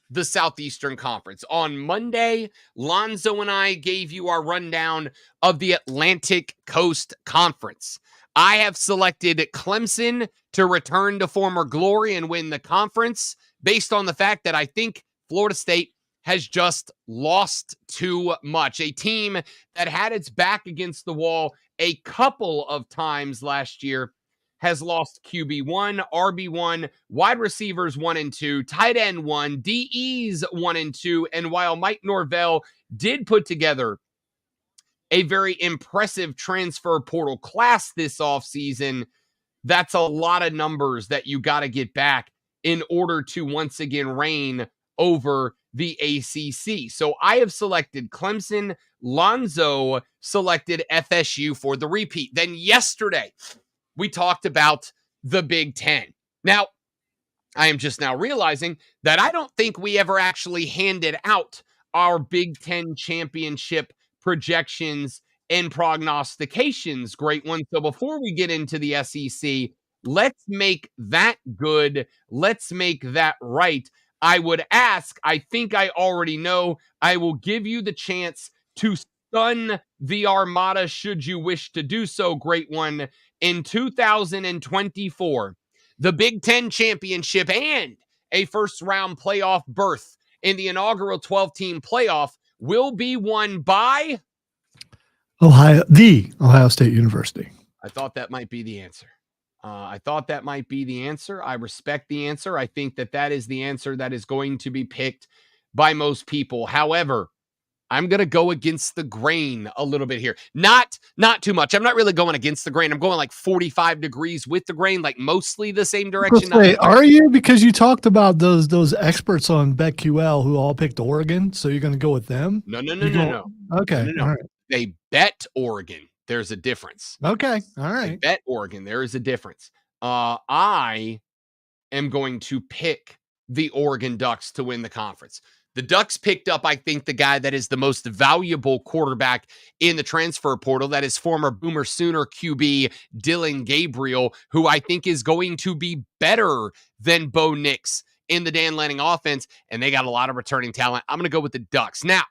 the Southeastern Conference. On Monday, Lonzo and I gave you our rundown of the Atlantic Coast Conference. I have selected Clemson to return to former glory and win the conference based on the fact that I think Florida State has just lost too much. A team that had its back against the wall a couple of times last year has lost QB1, RB1, wide receivers 1 and 2, tight end 1, DEs 1 and 2. And while Mike Norvell did put together a very impressive transfer portal class this offseason, that's a lot of numbers that you got to get back in order to once again reign over the ACC. So I have selected Clemson. Lonzo selected FSU for the repeat. Then yesterday, we talked about the Big Ten. Now, I am just now realizing that I don't think we ever actually handed out our Big Ten championship projections and prognostications. Great one. So before we get into the SEC, let's make that good. Let's make that right. I would ask, I think I already know, I will give you the chance to stun the Armada should you wish to do so, great one. In 2024, the Big Ten championship and a first-round playoff berth in the inaugural 12-team playoff will be won by Ohio State University. I thought that might be the answer. I respect the answer. I think that is the answer that is going to be picked by most people. However, I'm going to go against the grain a little bit here. Not too much. I'm not really going against the grain. I'm going like 45 degrees with the grain, like mostly the same direction. Wait, are you? Because you talked about those experts on BetQL who all picked Oregon, so you're going to go with them? No. Okay, No. all right. They bet Oregon. There's a difference. Okay, all right. They bet Oregon. There is a difference. I am going to pick the Oregon Ducks to win the conference. The Ducks picked up, I think, the guy that is the most valuable quarterback in the transfer portal. That is former Boomer Sooner QB Dylan Gabriel, who I think is going to be better than Bo Nix in the Dan Lanning offense. And they got a lot of returning talent. I'm going to go with the Ducks. Now,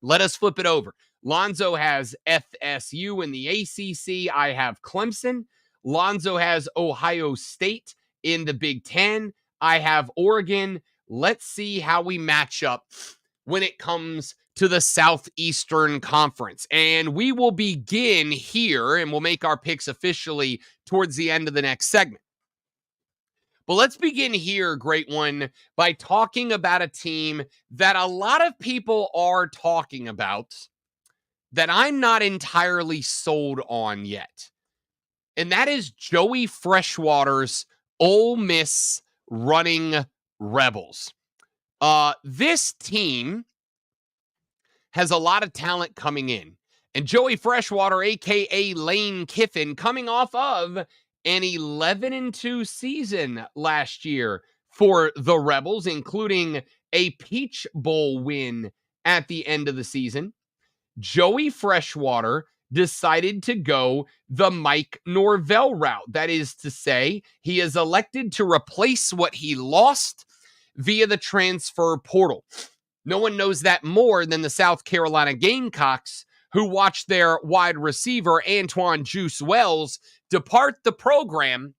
let us flip it over. Lonzo has FSU in the ACC. I have Clemson. Lonzo has Ohio State in the Big Ten. I have Oregon. Let's see how we match up when it comes to the Southeastern Conference. And we will begin here, and we'll make our picks officially towards the end of the next segment. But let's begin here, great one, by talking about a team that a lot of people are talking about that I'm not entirely sold on yet. And that is Joey Freshwater's Ole Miss Running Rebels. This team has a lot of talent coming in. And Joey Freshwater, a.k.a. Lane Kiffin, coming off of an 11-2 season last year for the Rebels, including a Peach Bowl win at the end of the season. Joey Freshwater decided to go the Mike Norvell route. That is to say, he is elected to replace what he lost via the transfer portal. No one knows that more than the South Carolina Gamecocks, who watched their wide receiver, Antoine Juice Wells, depart the program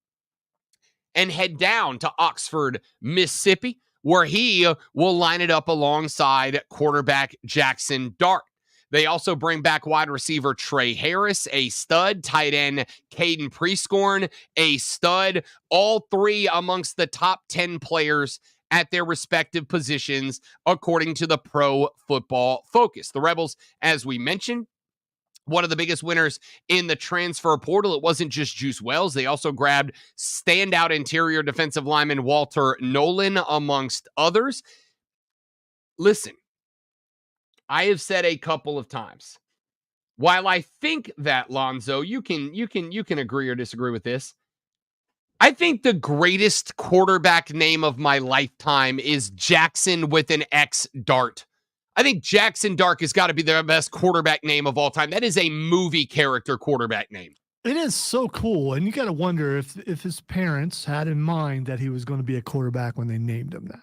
and head down to Oxford, Mississippi, where he will line it up alongside quarterback Jackson Dart. They also bring back wide receiver Trey Harris, a stud, tight end Caden Prescorn, a stud, all three amongst the top 10 players at their respective positions, according to the Pro Football Focus. The Rebels, as we mentioned, one of the biggest winners in the transfer portal. It wasn't just Juice Wells. They also grabbed standout interior defensive lineman Walter Nolan, amongst others. Listen, I have said a couple of times, while I think that, Lonzo, you can agree or disagree with this, I think the greatest quarterback name of my lifetime is Jackson with an X Dart. I think Jackson Dart has got to be the best quarterback name of all time. That is a movie character quarterback name. It is so cool, and you got to wonder if his parents had in mind that he was going to be a quarterback when they named him that.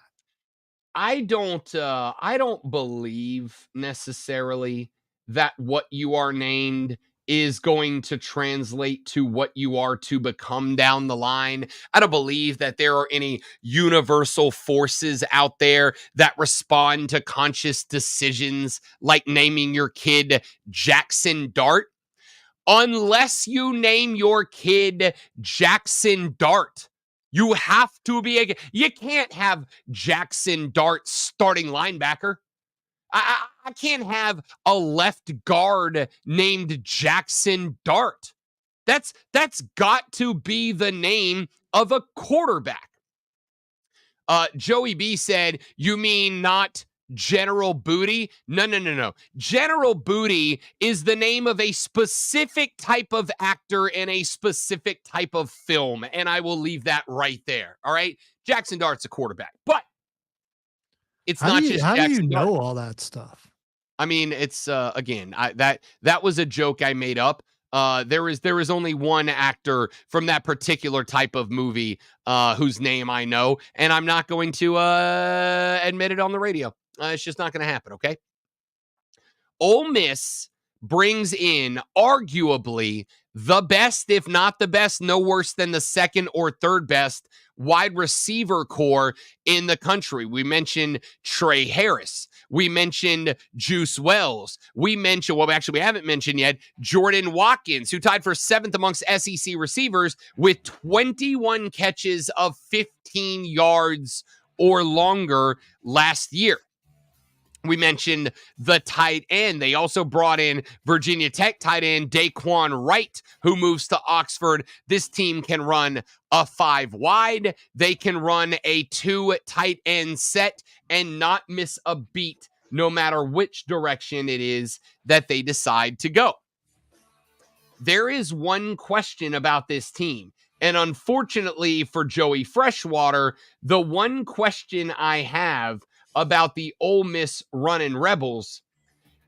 I don't believe necessarily that what you are named is going to translate to what you are to become down the line. I don't believe that there are any universal forces out there that respond to conscious decisions like naming your kid Jackson Dart. unless you name your kid Jackson Dart. You have to be you can't have Jackson Dart starting linebacker. I can't have a left guard named Jackson Dart. That's got to be the name of a quarterback. Joey B said, you mean not General Booty? No. General Booty is the name of a specific type of actor in a specific type of film, and I will leave that right there. All right? Jackson Dart's a quarterback, but it's How not do you, just how Jackson do you know Dart. all that stuff? I mean, it's again, that was a joke I made up. There is only one actor from that particular type of movie whose name I know, and I'm not going to admit it on the radio. It's just not going to happen, okay? Ole Miss brings in arguably the best, if not the best, no worse than the second or third best wide receiver core in the country. We mentioned Trey Harris. We mentioned Juice Wells. We haven't mentioned yet Jordan Watkins, who tied for 7th amongst SEC receivers with 21 catches of 15 yards or longer last year. We mentioned the tight end. They also brought in Virginia Tech tight end Daquan Wright, who moves to Oxford. This team can run a 5 wide. They can run a 2 tight end set and not miss a beat, no matter which direction it is that they decide to go. There is one question about this team. And unfortunately for Joey Freshwater, the one question I have about the Ole Miss Runnin' Rebels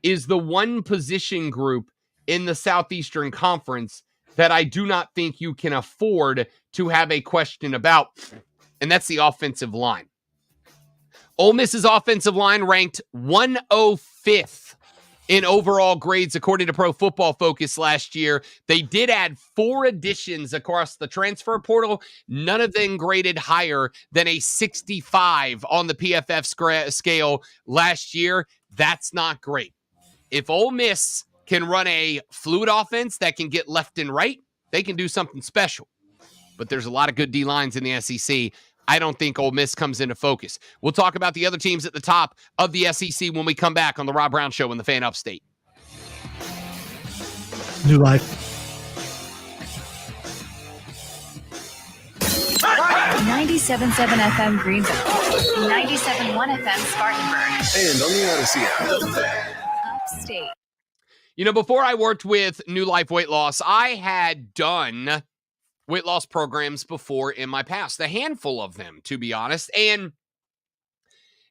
is the one position group in the Southeastern Conference that I do not think you can afford to have a question about, and that's the offensive line. Ole Miss's offensive line ranked 105th in overall grades, according to Pro Football Focus last year. They did add 4 additions across the transfer portal, none of them graded higher than a 65 on the PFF scale last year. That's not great. If Ole Miss can run a fluid offense that can get left and right, they can do something special. But there's a lot of good D-lines in the SEC. I don't think Ole Miss comes into focus. We'll talk about the other teams at the top of the SEC when we come back on the Rob Brown Show in the Fan Upstate. New life. 97.7 FM Greenville. 97.1 FM Spartanburg. And on the Odyssey app. Upstate. You know, before I worked with New Life Weight Loss, I had done weight loss programs before in my past, a handful of them, to be honest. And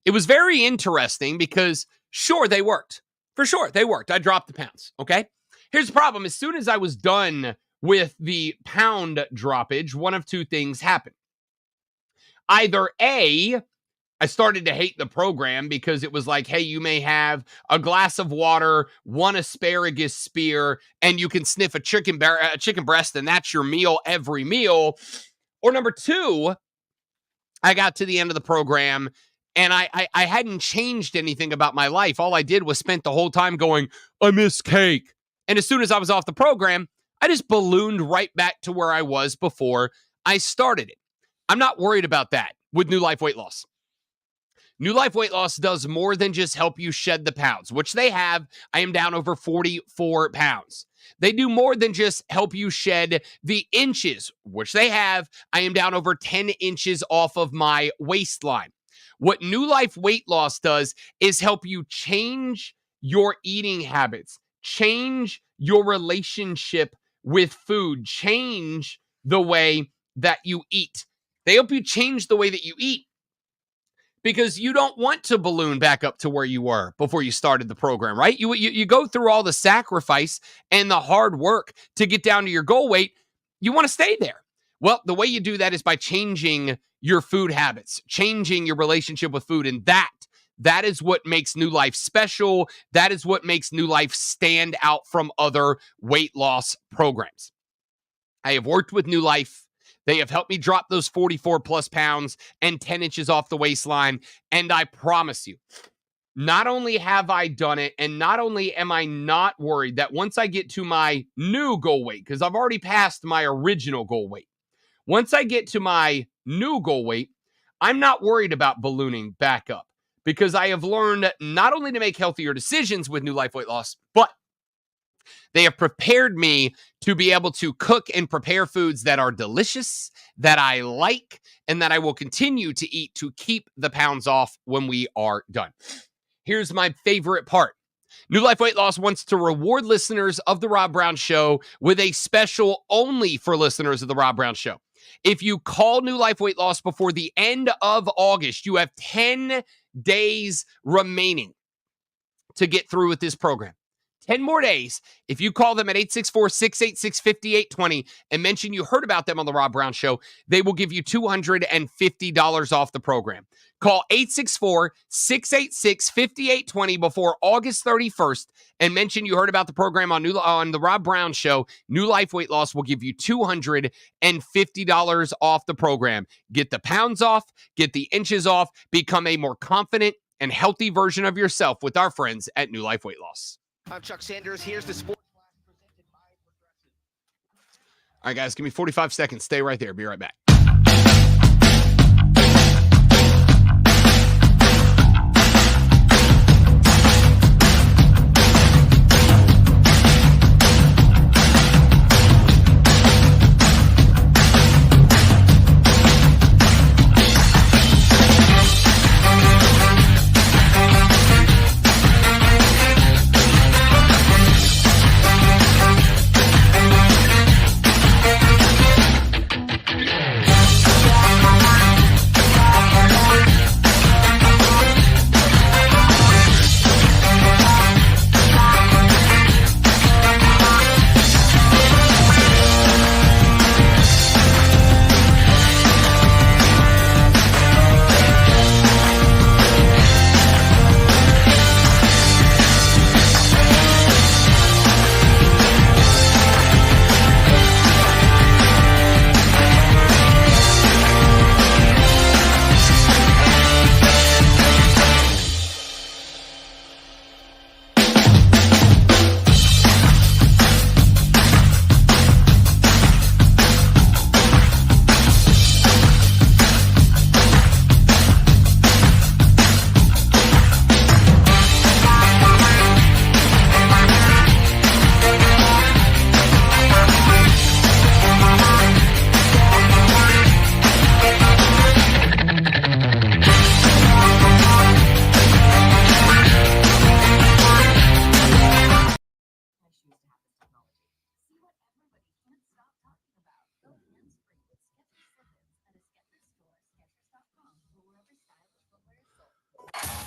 it was very interesting because, sure, they worked. For sure, they worked. I dropped the pounds, okay? Here's the problem. As soon as I was done with the pound droppage, one of two things happened. Either A, I started to hate the program because it was like, hey, you may have a glass of water, 1 asparagus spear, and you can sniff a chicken breast, and that's your meal every meal. Or number 2, I got to the end of the program, and I hadn't changed anything about my life. All I did was spent the whole time going, I miss cake. And as soon as I was off the program, I just ballooned right back to where I was before I started it. I'm not worried about that with New Life Weight Loss. New Life Weight Loss does more than just help you shed the pounds, which they have. I am down over 44 pounds. They do more than just help you shed the inches, which they have. I am down over 10 inches off of my waistline. What New Life Weight Loss does is help you change your eating habits, change your relationship with food, change the way that you eat. They help you change the way that you eat, because you don't want to balloon back up to where you were before you started the program, right? You go through all the sacrifice and the hard work to get down to your goal weight. You want to stay there. Well, the way you do that is by changing your food habits, changing your relationship with food. And that is what makes New Life special. That is what makes New Life stand out from other weight loss programs. I have worked with New Life. They have helped me drop those 44 plus pounds and 10 inches off the waistline. And I promise you, not only have I done it, and not only am I not worried that once I get to my new goal weight, because I've already passed my original goal weight, once I get to my new goal weight, I'm not worried about ballooning back up, because I have learned not only to make healthier decisions with New Life Weight Loss, but they have prepared me to be able to cook and prepare foods that are delicious, that I like, and that I will continue to eat to keep the pounds off when we are done. Here's my favorite part. New Life Weight Loss wants to reward listeners of The Rob Brown Show with a special only for listeners of The Rob Brown Show. If you call New Life Weight Loss before the end of August, you have 10 days remaining to get through with this program. 10 more days. If you call them at 864-686-5820 and mention you heard about them on The Rob Brown Show, they will give you $250 off the program. Call 864-686-5820 before August 31st and mention you heard about the program on The Rob Brown Show. New Life Weight Loss will give you $250 off the program. Get the pounds off, get the inches off, become a more confident and healthy version of yourself with our friends at New Life Weight Loss. I'm Chuck Sanders. Here's the Sports Flash presented by Progressive. All right, guys, give me 45 seconds. Stay right there. Be right back.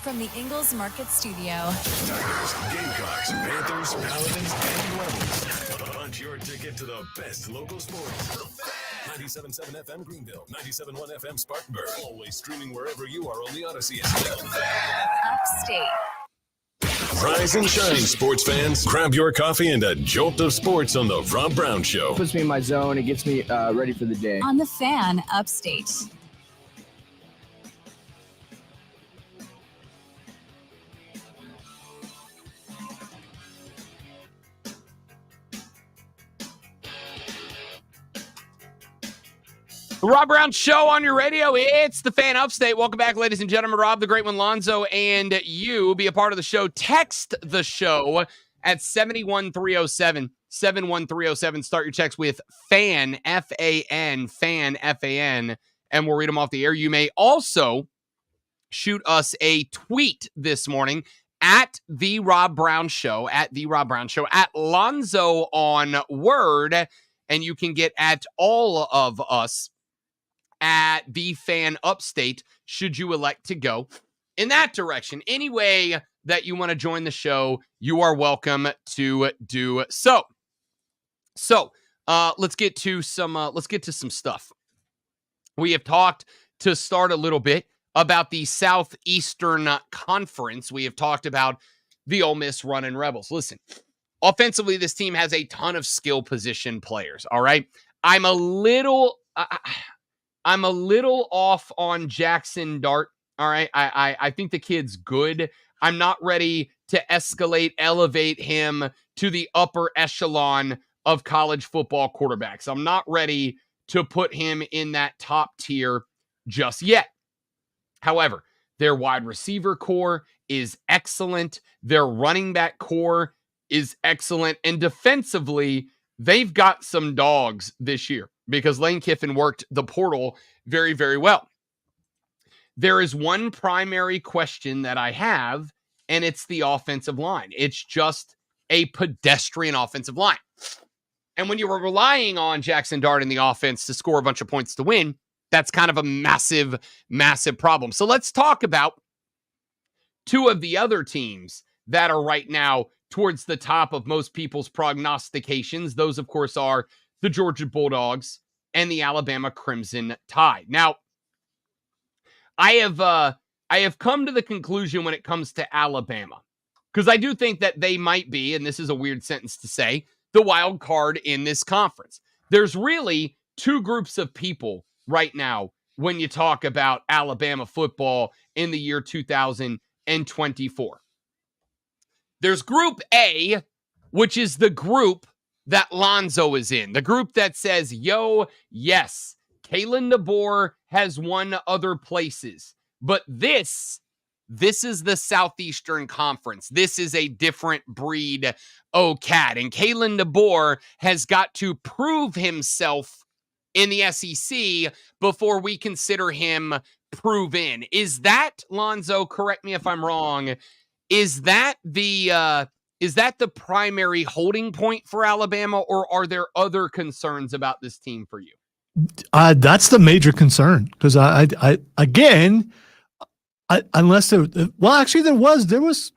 From the Ingles Market Studio. Tigers, Gamecocks, Panthers, Paladins, and Rebels. Punch your ticket to the best local sports. 97.7 FM Greenville, 97.1 FM Spartanburg. Always streaming wherever you are on the Odyssey app. Upstate. Rise and shine, sports fans. Grab your coffee and a jolt of sports on the Rob Brown Show. Puts me in my zone. It gets me ready for the day. On the Fan, Upstate. The Rob Brown Show on your radio. It's the Fan Upstate. Welcome back, ladies and gentlemen. Rob, the Great One, Lonzo, and you. Be a part of the show. Text the show at 71307. 71307. Start your text with FAN, F-A-N, FAN, F-A-N, and we'll read them off the air. You may also shoot us a tweet this morning at The Rob Brown Show, at Lonzo on Word, and you can get at all of us at the Fan Upstate, should you elect to go in that direction. Any way that you want to join the show, you are welcome to do so. Let's get to some stuff. We have talked to start a little bit about the Southeastern Conference. We have talked about the Ole Miss Runnin' Rebels. Listen, offensively, this team has a ton of skill position players. All right, I'm a little off on Jackson Dart. All right, I think the kid's good. I'm not ready to elevate him to the upper echelon of college football quarterbacks. I'm not ready to put him in that top tier just yet. However, their wide receiver core is excellent. Their running back core is excellent. And defensively, they've got some dogs this year because Lane Kiffin worked the portal very, very well. There is one primary question that I have, and it's the offensive line. It's just a pedestrian offensive line. And when you were relying on Jackson Dart in the offense to score a bunch of points to win, that's kind of a massive, massive problem. So let's talk about two of the other teams that are right now towards the top of most people's prognostications. Those, of course, are the Georgia Bulldogs and the Alabama Crimson Tide. Now, I have come to the conclusion when it comes to Alabama, because I do think that they might be, and this is a weird sentence to say, the wild card in this conference. There's really two groups of people right now when you talk about Alabama football in the year 2024. There's Group A, which is the group that Lonzo is in, the group that says, yo, yes, Kalen DeBoer has won other places, but this is the Southeastern Conference. This is a different breed, cat. And Kalen DeBoer has got to prove himself in the SEC before we consider him proven. Is that, Lonzo, correct me if I'm wrong, is that the primary holding point for Alabama, or are there other concerns about this team for you? That's the major concern, because unless there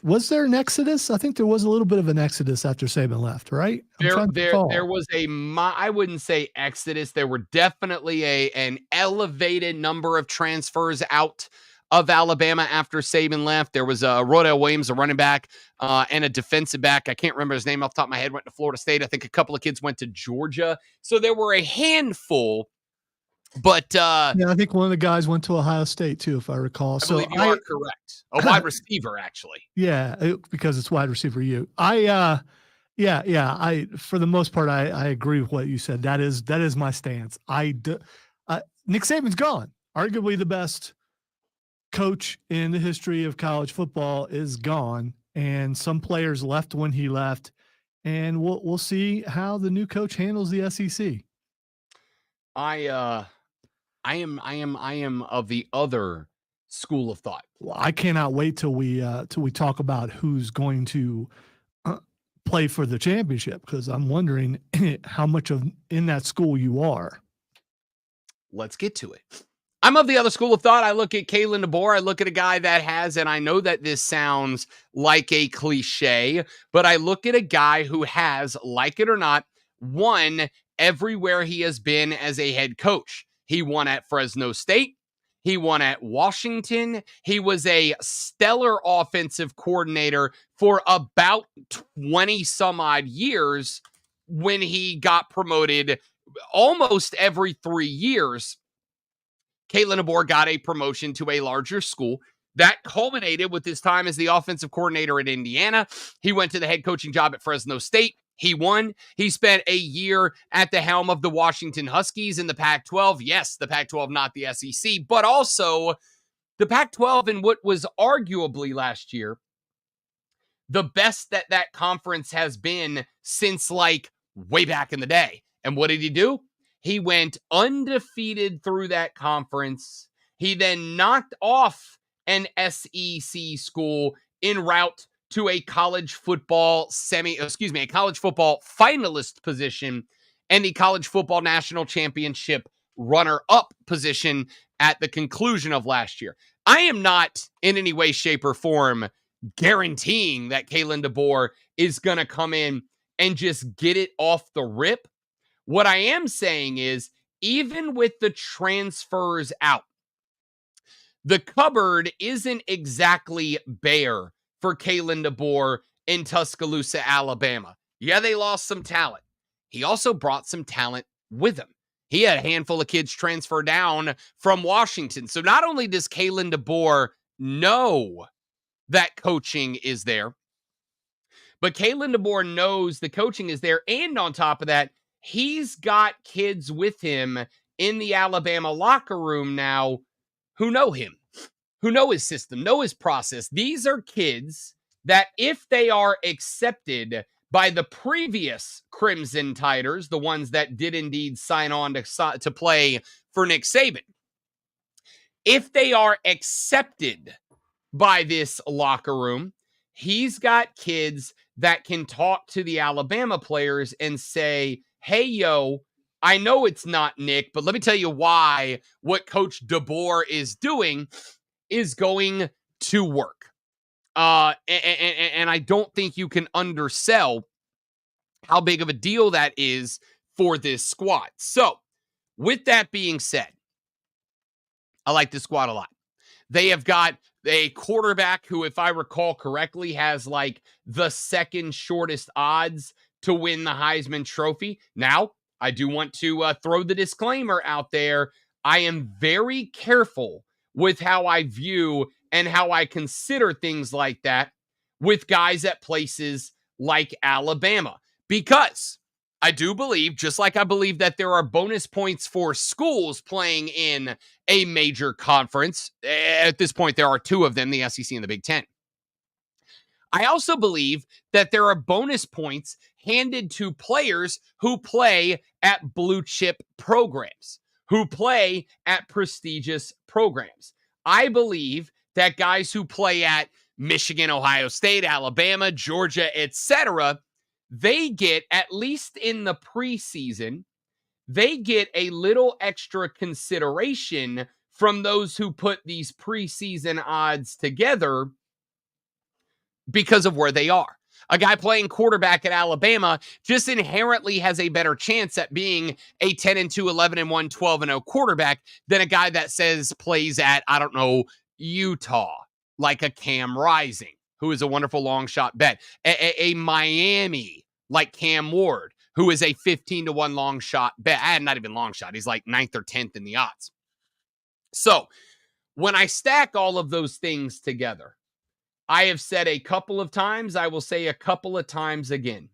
was there an exodus? I think there was a little bit of an exodus after Saban left, right? There was I wouldn't say exodus. There were definitely an elevated number of transfers out of Alabama after Saban left. There was Rodell Williams, a running back, and a defensive back. I can't remember his name off the top of my head. Went to Florida State. I think a couple of kids went to Georgia. So there were a handful. But yeah, I think one of the guys went to Ohio State too, if I recall. I believe you are correct. A wide receiver, actually. Yeah, because it's wide receiver. I for the most part, I agree with what you said. That is my stance. Nick Saban's gone. Arguably the best coach in the history of college football is gone, and some players left when he left, and we'll see how the new coach handles the SEC. I am of the other school of thought. Well, I cannot wait till we talk about who's going to play for the championship, because I'm wondering how much in that school you are. Let's get to it. I'm of the other school of thought. I look at Kalen DeBoer. I look at a guy that has, and I know that this sounds like a cliche, but I look at a guy who has, like it or not, won everywhere he has been as a head coach. He won at Fresno State. He won at Washington. He was a stellar offensive coordinator for about 20 some odd years when he got promoted almost every 3 years. Kalen DeBoer got a promotion to a larger school. That culminated with his time as the offensive coordinator at Indiana. He went to the head coaching job at Fresno State. He won. He spent a year at the helm of the Washington Huskies in the Pac-12. Yes, the Pac-12, not the SEC, but also the Pac-12 in what was arguably last year the best that conference has been since like way back in the day. And what did he do? He went undefeated through that conference. He then knocked off an SEC school en route to a college football finalist position and the college football national championship runner-up position at the conclusion of last year. I am not in any way, shape, or form guaranteeing that Kalen DeBoer is going to come in and just get it off the rip. What I am saying is, even with the transfers out, the cupboard isn't exactly bare for Kalen DeBoer in Tuscaloosa, Alabama. Yeah, they lost some talent. He also brought some talent with him. He had a handful of kids transfer down from Washington. So not only does Kalen DeBoer know that coaching is there. But Kalen DeBoer knows the coaching is there. And on top of that, he's got kids with him in the Alabama locker room now who know him, who know his system, know his process. These are kids that if they are accepted by the previous Crimson Tiders, the ones that did indeed sign on to play for Nick Saban, if they are accepted by this locker room, he's got kids that can talk to the Alabama players and say, hey, yo, I know it's not Nick, but let me tell you why what Coach DeBoer is doing is going to work. And I don't think you can undersell how big of a deal that is for this squad. So, with that being said, I like this squad a lot. They have got a quarterback who, if I recall correctly, has like the second shortest odds to win the Heisman Trophy. Now, I do want to throw the disclaimer out there. I am very careful with how I view and how I consider things like that with guys at places like Alabama, because I do believe, just like I believe that there are bonus points for schools playing in a major conference. At this point, there are two of them, the SEC and the Big Ten. I also believe that there are bonus points handed to players who play at blue chip programs, who play at prestigious programs. I believe that guys who play at Michigan, Ohio State, Alabama, Georgia, etc., they get, at least in the preseason, they get a little extra consideration from those who put these preseason odds together because of where they are. A guy playing quarterback at Alabama just inherently has a better chance at being a 10-2, 11-1, 12-0 quarterback than a guy that says plays at, I don't know, Utah, like a Cam Rising, who is a wonderful long shot bet. A Miami, like Cam Ward, who is a 15-1 long shot bet. Not even long shot. He's like 9th or 10th in the odds. So when I stack all of those things together, I have said a couple of times, I will say a couple of times again,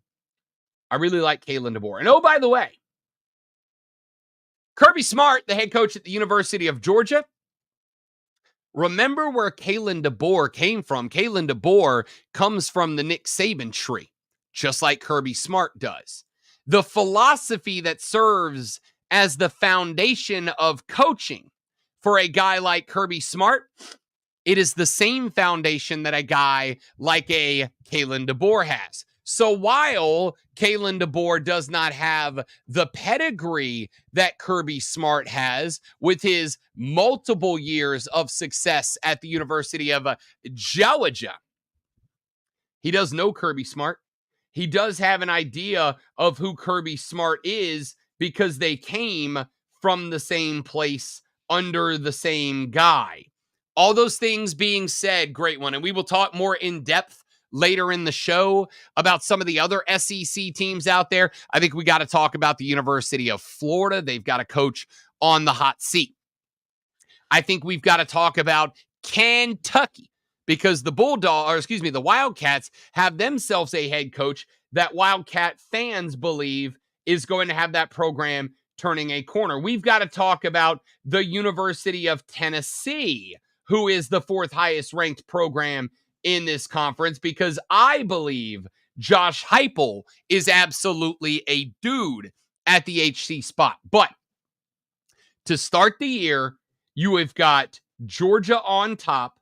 I really like Kalen DeBoer. And oh, by the way, Kirby Smart, the head coach at the University of Georgia, remember where Kalen DeBoer came from. Kalen DeBoer comes from the Nick Saban tree, just like Kirby Smart does. The philosophy that serves as the foundation of coaching for a guy like Kirby Smart, it is the same foundation that a guy like a Kalen DeBoer has. So while Kalen DeBoer does not have the pedigree that Kirby Smart has with his multiple years of success at the University of Georgia, he does know Kirby Smart. He does have an idea of who Kirby Smart is because they came from the same place under the same guy. All those things being said, great one. And we will talk more in depth later in the show about some of the other SEC teams out there. I think we got to talk about the University of Florida. They've got a coach on the hot seat. I think we've got to talk about Kentucky because the the Wildcats have themselves a head coach that Wildcat fans believe is going to have that program turning a corner. We've got to talk about the University of Tennessee, who is the fourth highest ranked program in this conference, because I believe Josh Heupel is absolutely a dude at the HC spot. But to start the year, you have got Georgia on top,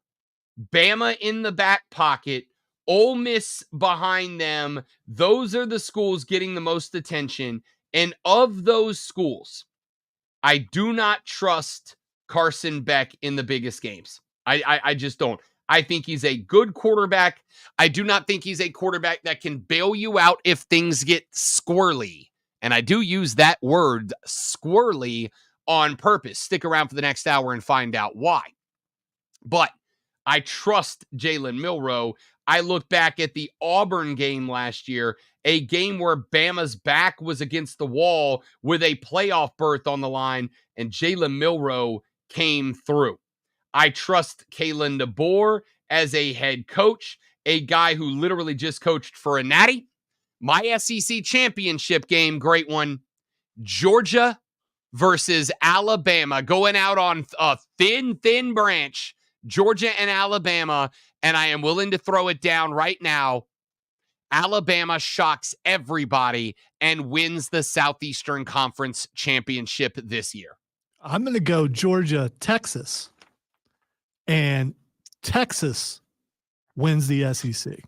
Bama in the back pocket, Ole Miss behind them. Those are the schools getting the most attention. And of those schools, I do not trust Carson Beck in the biggest games. I just don't. I think he's a good quarterback. I do not think he's a quarterback that can bail you out if things get squirrely. And I do use that word, squirrely, on purpose. Stick around for the next hour and find out why. But I trust Jalen Milroe. I look back at the Auburn game last year, a game where Bama's back was against the wall with a playoff berth on the line, and Jalen Milroe came through. I trust Kalen DeBoer as a head coach, a guy who literally just coached for a natty. My SEC championship game, great one. Georgia versus Alabama, going out on a thin branch. Georgia and Alabama, and I am willing to throw it down right now. Alabama shocks everybody and wins the Southeastern Conference championship this year. I'm going to go Georgia, Texas, and Texas wins the SEC.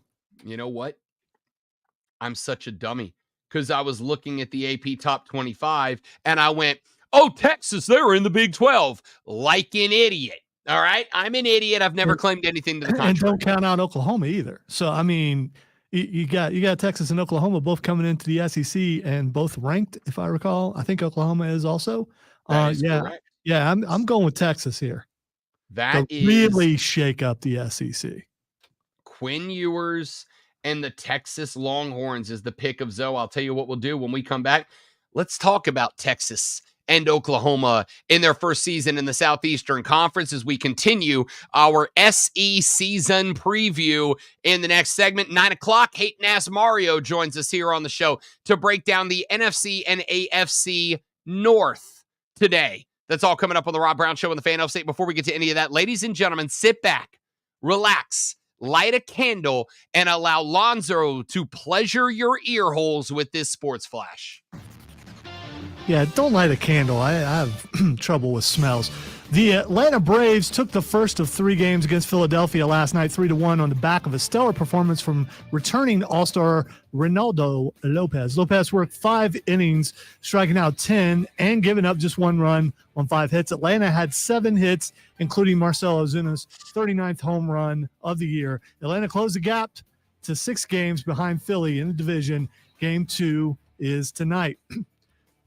You know what? I'm such a dummy because I was looking at the AP Top 25 and I went, oh, Texas, they're in the Big 12. Like an idiot. All right? I'm an idiot. I've never claimed anything to the contrary. And don't count out Oklahoma either. So, I mean, you got Texas and Oklahoma both coming into the SEC and both ranked, if I recall. I think Oklahoma is also. That is yeah. correct. Yeah, I'm going with Texas here. That is really shake up the SEC. Quinn Ewers and the Texas Longhorns is the pick of Zoe. I'll tell you what we'll do when we come back. Let's talk about Texas and Oklahoma in their first season in the Southeastern Conference as we continue our SE season preview in the next segment. 9 o'clock, Hayden Ass Mario joins us here on the show to break down the NFC and AFC North today. That's all coming up on the Rob Brown Show on the Fan Upstate. Before we get to any of that, ladies and gentlemen, sit back, relax, light a candle, and allow Lonzo to pleasure your ear holes with this sports flash. Yeah, don't light a candle. I have trouble with smells. The Atlanta Braves took the first of 3 games against Philadelphia last night, 3-1 on the back of a stellar performance from returning All-Star Ronaldo Lopez. Lopez worked 5 innings, striking out 10 and giving up just 1 run on 5 hits. Atlanta had 7 hits, including Marcell Ozuna's 39th home run of the year. Atlanta closed the gap to 6 games behind Philly in the division. Game 2 is tonight.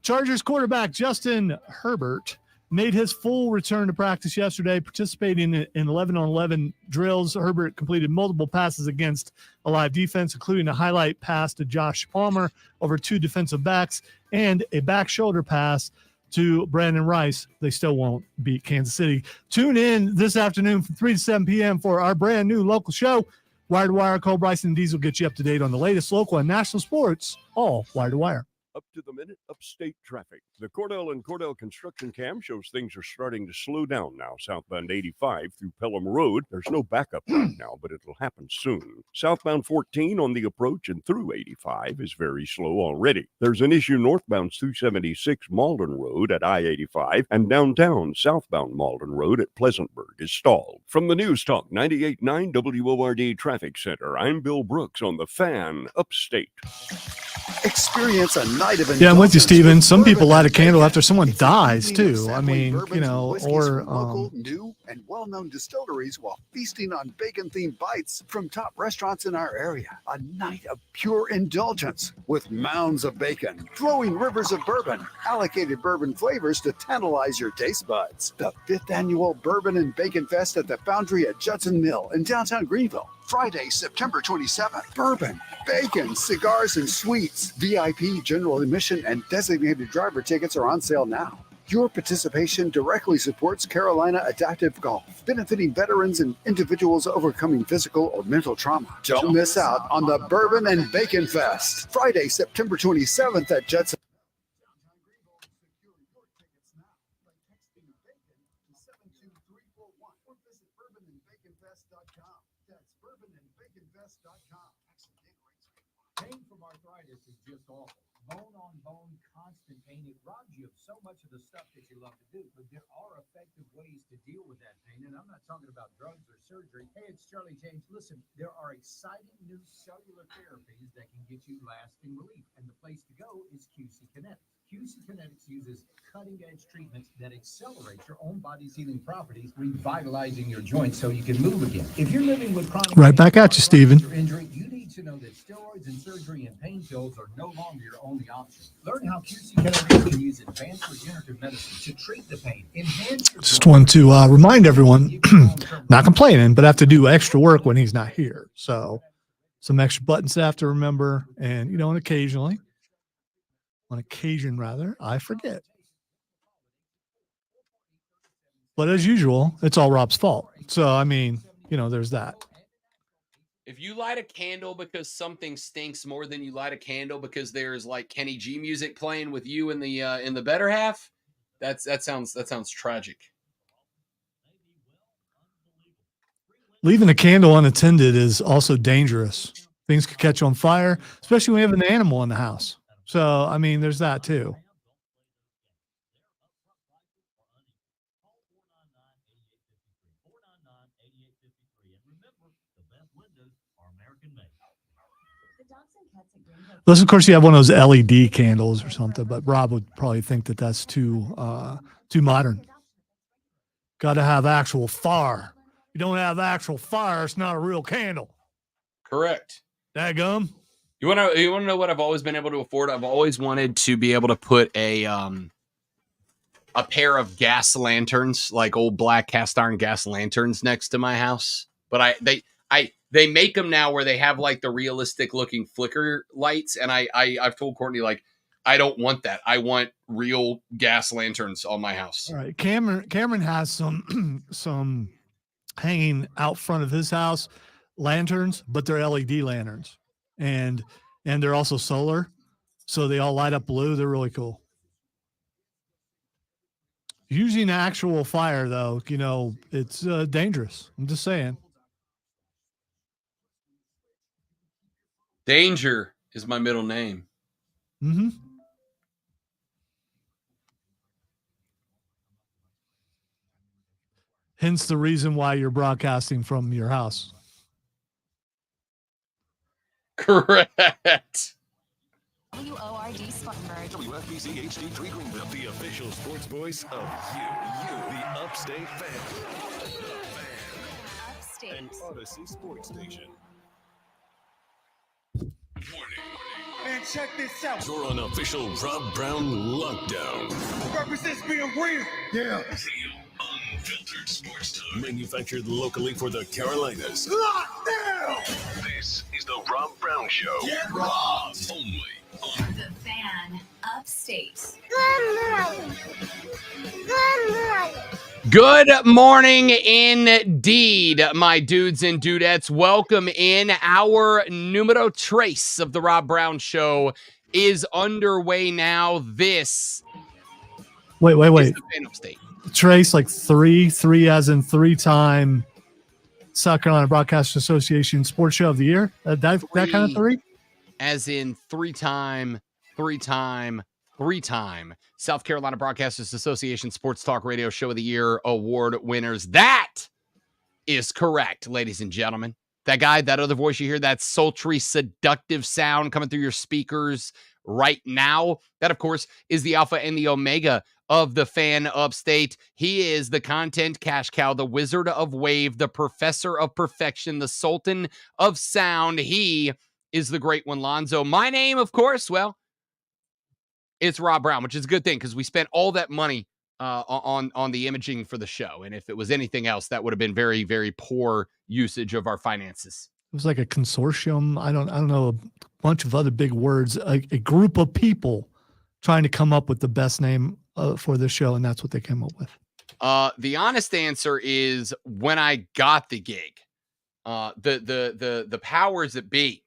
Chargers quarterback Justin Herbert made his full return to practice yesterday, participating in 11-on-11 drills. Herbert completed multiple passes against a live defense, including a highlight pass to Josh Palmer over 2 defensive backs and a back shoulder pass to Brandon Rice. They still won't beat Kansas City. Tune in this afternoon from 3 to 7 p.m. for our brand new local show, Wire to Wire. Cole Bryson and Diesel get you up to date on the latest local and national sports, all Wire to Wire. Up to the minute upstate traffic. The Cordell and Cordell construction cam shows things are starting to slow down now. Southbound 85 through Pelham Road. There's no backup right now, but it'll happen soon. Southbound 14 on the approach and through 85 is very slow already. There's an issue northbound 276 Malden Road at I-85 and downtown southbound Malden Road at Pleasantburg is stalled. From the News Talk 98.9 WORD Traffic Center, I'm Bill Brooks on the Fan Upstate. Experience a night of Yeah, I'm with you, Steven. Some people light a bacon candle and after someone bacon, dies, too. I sampling mean, bourbons you and know, whiskeys or from local, new, and well-known distilleries while feasting on bacon-themed bites from top restaurants in our area. A night of pure indulgence with mounds of bacon, flowing rivers of bourbon, allocated bourbon flavors to tantalize your taste buds. The 5th annual Bourbon and Bacon Fest at the Foundry at Judson Mill in downtown Greenville. Friday, September 27th. Bourbon, bacon, cigars, and sweets. VIP, general admission, and designated driver tickets are on sale now. Your participation directly supports Carolina Adaptive Golf, benefiting veterans and individuals overcoming physical or mental trauma. Don't miss out on the Bourbon and Bacon Fest. Friday, September 27th at Judson. Pain from arthritis is just awful. Bone-on-bone, constant pain. It robs you of so much of the stuff that you love to do. But there are effective ways to deal with that pain. And I'm not talking about drugs or surgery. Hey, it's Charlie James. Listen, there are exciting new cellular therapies that can get you lasting relief. And the place to go is QC Kinetics. QC Kinetics uses cutting-edge treatments that accelerate your own body's healing properties, revitalizing your joints so you can move again. If you're living with chronic right back at you, Steven. injury, you need to know that steroids and surgery and pain pills are no longer your only option. Learn how QC Kinetics can use advanced regenerative medicine to treat the pain, enhance your Just want to remind everyone, not complaining, but have to do extra work when he's not here. So some extra buttons to have to remember. And, you know, and on occasion, I forget. But as usual, it's all Rob's fault. So, I mean, there's that. If you light a candle because something stinks more than you light a candle because there's like Kenny G music playing with you in the better half, that sounds tragic. Leaving a candle unattended is also dangerous. Things could catch on fire, especially when you have an animal in the house. So, I mean, there's that too. Unless, of course, you have one of those LED candles or something, but Rob would probably think that that's too modern. Got to have actual fire. You don't have actual fire, it's not a real candle. Correct. Daggum. You want to know what I've always been able to afford? I've always wanted to be able to put a pair of gas lanterns, like old black cast iron gas lanterns, next to my house. But they make them now where they have like the realistic looking flicker lights, and I've told Courtney, like, I don't want that. I want real gas lanterns on my house. All right, Cameron has some hanging out front of his house lanterns, but they're LED lanterns, and they're also solar, so they all light up blue. They're really cool. Using actual fire, though, it's dangerous. I'm just saying. Danger is my middle name. Mm-hmm. Hence the reason why you're broadcasting from your house. Correct. WORD Spartanburg. WFBC HD3 Greenville, the official sports voice of you, the Upstate fan. Upstate. An Odyssey sports station. Man, check this out. You're on official Rob Brown lockdown. Represents being real. Yeah. Unfiltered sports talk. Manufactured locally for the Carolinas. Locked down. This is the Rob Brown Show. Get robbed. Only The Fan Upstate. Good morning indeed, my dudes and dudettes. Welcome in. Our numero tres of the Rob Brown Show is underway now. This Wait. is the Fan Upstate. Trace, like three as in 3-time South Carolina Broadcasters Association Sports Show of the Year. That kind of three? As in three-time South Carolina Broadcasters Association Sports Talk Radio Show of the Year award winners. That is correct, ladies and gentlemen. That guy, that other voice you hear, that sultry, seductive sound coming through your speakers right now, that, of course, is the alpha and the omega of the Fan Upstate. He is the content cash cow, the wizard of wave, the professor of perfection, the sultan of sound. He is the great one, Lonzo. My name, of course, well, it's Rob Brown, which is a good thing because we spent all that money on the imaging for the show. And if it was anything else, that would have been very, very poor usage of our finances. It was like a consortium. I don't know, a bunch of other big words, a group of people trying to come up with the best name for this show, and that's what they came up with. The honest answer is when I got the gig, the powers that be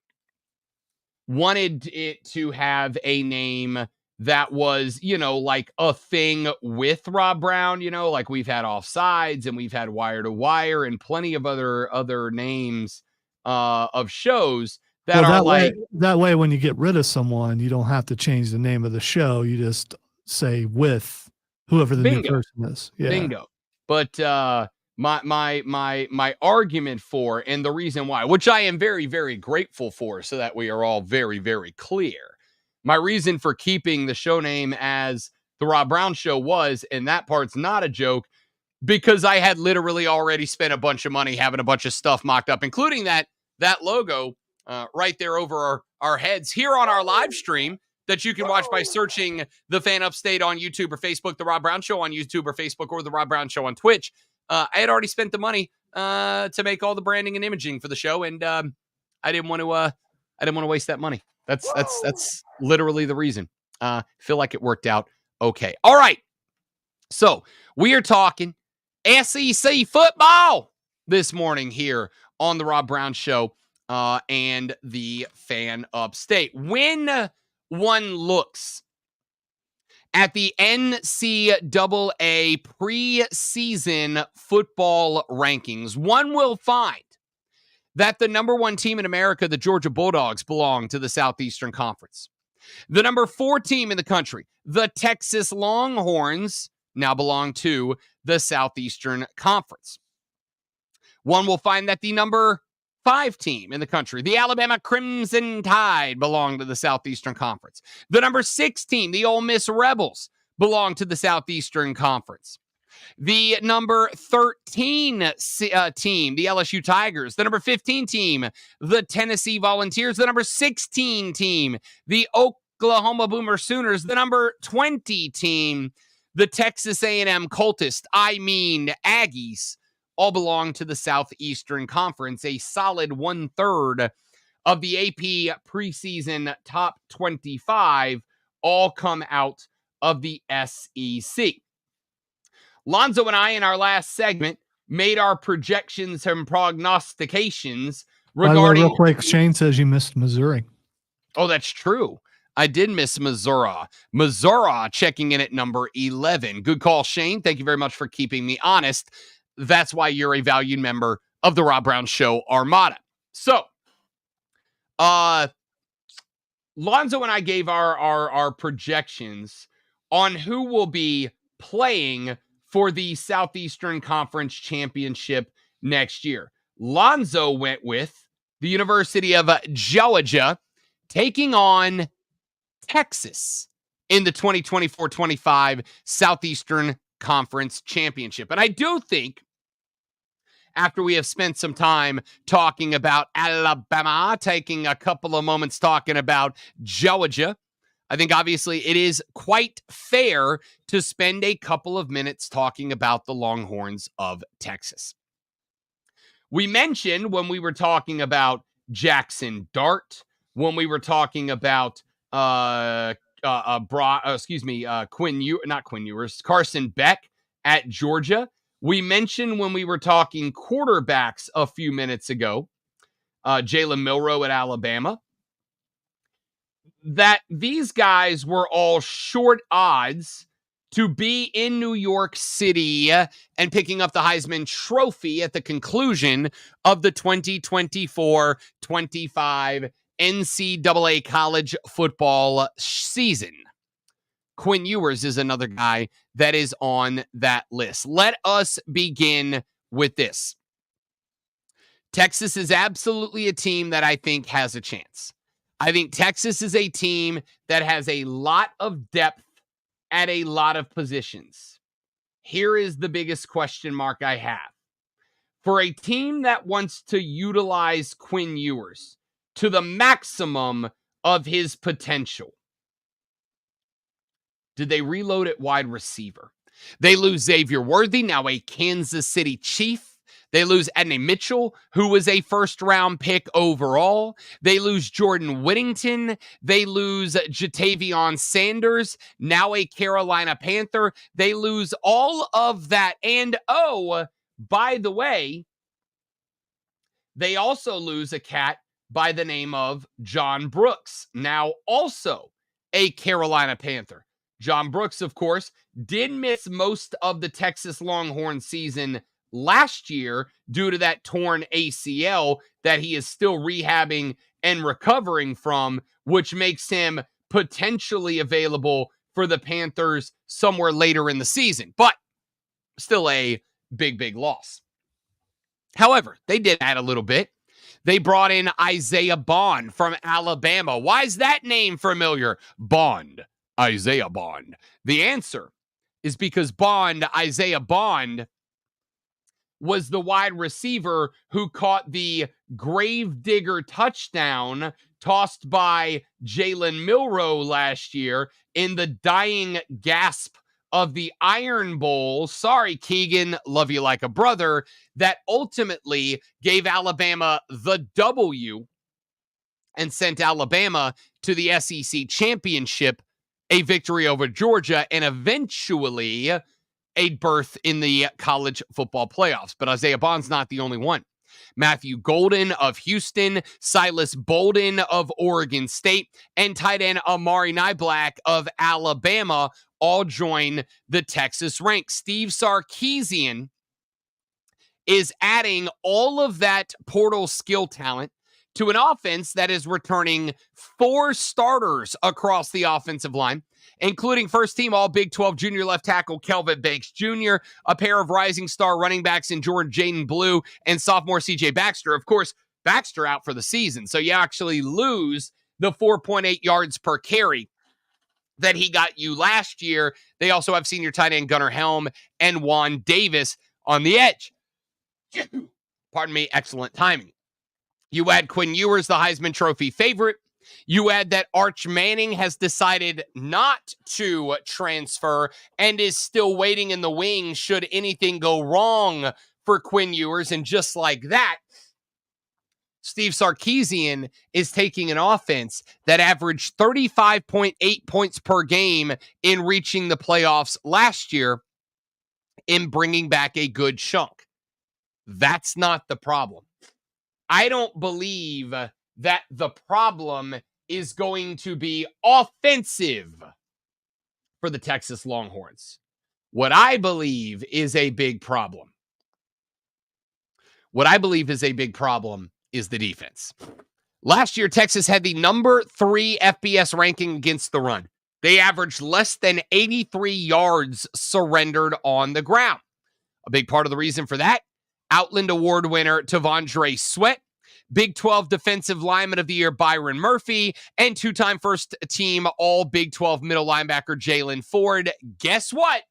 wanted it to have a name that was, like a thing with Rob Brown, like we've had Offsides and we've had Wire to Wire and plenty of other names of shows that are like that way. When you get rid of someone, you don't have to change the name of the show. You just say with whoever the new person is. Yeah. Bingo. But my argument for, and the reason why, which I am very, very grateful for, so that we are all very, very clear. My reason for keeping the show name as the Rob Brown Show was, and that part's not a joke, because I had literally already spent a bunch of money having a bunch of stuff mocked up, including that logo right there over our heads here on our live stream that you can watch by searching the Fan Upstate on YouTube or Facebook, the Rob Brown Show on YouTube or Facebook, or the Rob Brown Show on Twitch. I had already spent the money to make all the branding and imaging for the show, and I didn't want to waste that money. That's literally the reason. Feel like it worked out okay. All right. So we are talking SEC football. this morning here on the Rob Brown Show and the Fan Upstate. When one looks at the NCAA preseason football rankings, one will find that the number one team in America, the Georgia Bulldogs, belong to the Southeastern Conference. The number 4 team in the country, the Texas Longhorns, now belong to the Southeastern Conference. One will find that the number 5 team in the country, the Alabama Crimson Tide, belong to the Southeastern Conference. The number 6 team, the Ole Miss Rebels, belong to the Southeastern Conference. The number 13 team, the LSU Tigers. The number 15 team, the Tennessee Volunteers. The number 16 team, the Oklahoma Boomer Sooners. The number 20 team, the Texas A&M Cultists, Aggies, all belong to the Southeastern Conference. A solid 1/3 of the AP preseason top 25 all come out of the SEC. Lonzo and I, in our last segment, made our projections and prognostications regarding... By the way, real quick, Shane says you missed Missouri. Oh, that's true. I did miss Missouri. Missouri checking in at number 11. Good call, Shane. Thank you very much for keeping me honest. That's why you're a valued member of the Rob Brown Show Armada. So, Lonzo and I gave our projections on who will be playing for the Southeastern Conference Championship next year. Lonzo went with the University of Georgia taking on Texas in the 2024-25 Southeastern Conference Championship. And I do think, after we have spent some time talking about Alabama, taking a couple of moments talking about Georgia, I think obviously it is quite fair to spend a couple of minutes talking about the Longhorns of Texas. We mentioned when we were talking about Jackson Dart, when we were talking about Carson Beck at Georgia. We mentioned when we were talking quarterbacks a few minutes ago, Jalen Milroe at Alabama, that these guys were all short odds to be in New York City and picking up the Heisman Trophy at the conclusion of the 2024-25 NCAA college football season. Quinn Ewers is another guy that is on that list. Let us begin with this. Texas is absolutely a team that I think has a chance. I think Texas is a team that has a lot of depth at a lot of positions. Here is the biggest question mark I have. For a team that wants to utilize Quinn Ewers to the maximum of his potential, did they reload at wide receiver? They lose Xavier Worthy, now a Kansas City Chief. They lose Adonai Mitchell, who was a first-round pick overall. They lose Jordan Whittington. They lose Jatavion Sanders, now a Carolina Panther. They lose all of that. And, oh, by the way, they also lose a cat by the name of John Brooks, now also a Carolina Panther. John Brooks, of course, did miss most of the Texas Longhorn season last year due to that torn ACL that he is still rehabbing and recovering from, which makes him potentially available for the Panthers somewhere later in the season, but still a big loss. However, they did add a little bit. They brought in Isaiah Bond from Alabama. Why is that name familiar? Bond, Isaiah Bond. The answer is because Isaiah Bond, was the wide receiver who caught the Gravedigger touchdown tossed by Jalen Milroe last year in the dying gasp of the Iron Bowl. Sorry, Keegan, love you like a brother. That ultimately gave Alabama the W and sent Alabama to the SEC championship, a victory over Georgia, and eventually a berth in the college football playoffs. But Isaiah Bond's not the only one. Matthew Golden of Houston, Silas Bolden of Oregon State, and tight end Amari Niblack of Alabama all join the Texas ranks. Steve Sarkisian is adding all of that portal skill talent to an offense that is returning 4 starters across the offensive line, including first-team All-Big 12 junior left tackle Kelvin Banks Jr., a pair of rising star running backs in Jordan Jaden Blue and sophomore C.J. Baxter. Of course, Baxter out for the season, so you actually lose the 4.8 yards per carry that he got you last year. They also have senior tight end Gunnar Helm and Juan Davis on the edge. Pardon me, excellent timing. You add Quinn Ewers, the Heisman Trophy favorite. You add that Arch Manning has decided not to transfer and is still waiting in the wings should anything go wrong for Quinn Ewers. And just like that, Steve Sarkisian is taking an offense that averaged 35.8 points per game in reaching the playoffs last year and bringing back a good chunk. That's not the problem. I don't believe that the problem is going to be offensive for the Texas Longhorns. What I believe is a big problem. Is the defense. Last year, Texas had the number 3 FBS ranking against the run. They averaged less than 83 yards surrendered on the ground. A big part of the reason for that, Outland Award winner Tavondre Sweat, Big 12 Defensive Lineman of the Year Byron Murphy, and 2-time first-team All-Big 12 middle linebacker Jalen Ford. Guess what?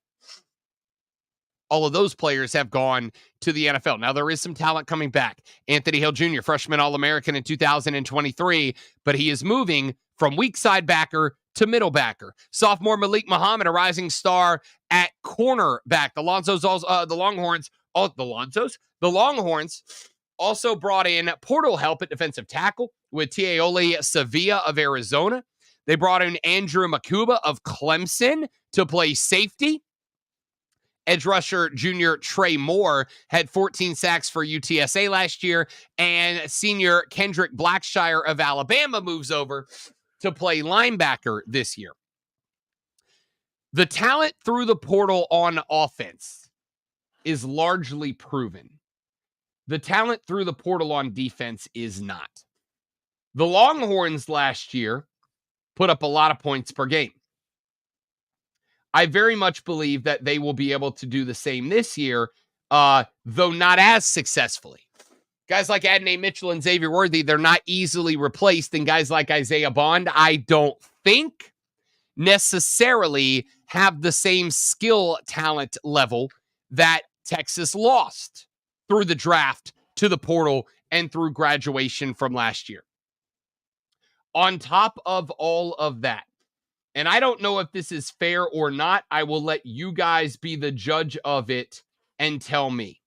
All of those players have gone to the NFL. Now, there is some talent coming back. Anthony Hill Jr., freshman All-American in 2023, but he is moving from weak side backer to middle backer. Sophomore Malik Muhammad, a rising star at cornerback. The Longhorns also brought in portal help at defensive tackle with Teoli Sevilla of Arizona. They brought in Andrew Makuba of Clemson to play safety. Edge rusher junior Trey Moore had 14 sacks for UTSA last year, and senior Kendrick Blackshire of Alabama moves over to play linebacker this year. The talent through the portal on offense is largely proven. The talent through the portal on defense is not. The Longhorns last year put up a lot of points per game. I very much believe that they will be able to do the same this year, though not as successfully. Guys like Adonai Mitchell and Xavier Worthy, they're not easily replaced. And guys like Isaiah Bond, I don't think necessarily have the same skill talent level that Texas lost through the draft to the portal and through graduation from last year. On top of all of that, and I don't know if this is fair or not, I will let you guys be the judge of it and tell me.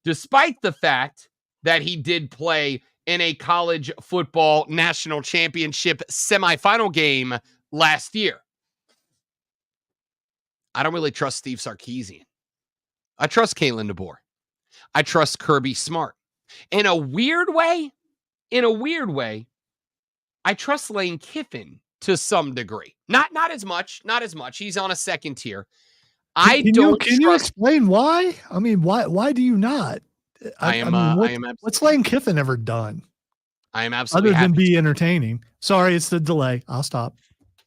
Despite the fact that he did play in a college football national championship semifinal game last year, I don't really trust Steve Sarkisian. I trust Kalen DeBoer. I trust Kirby Smart. In a weird way, I trust Lane Kiffin to some degree. Not as much. He's on a second tier. Can you explain why? I mean, why do you not? What's Lane Kiffin ever done? I am absolutely other than happy be entertaining. Sorry, it's the delay. I'll stop.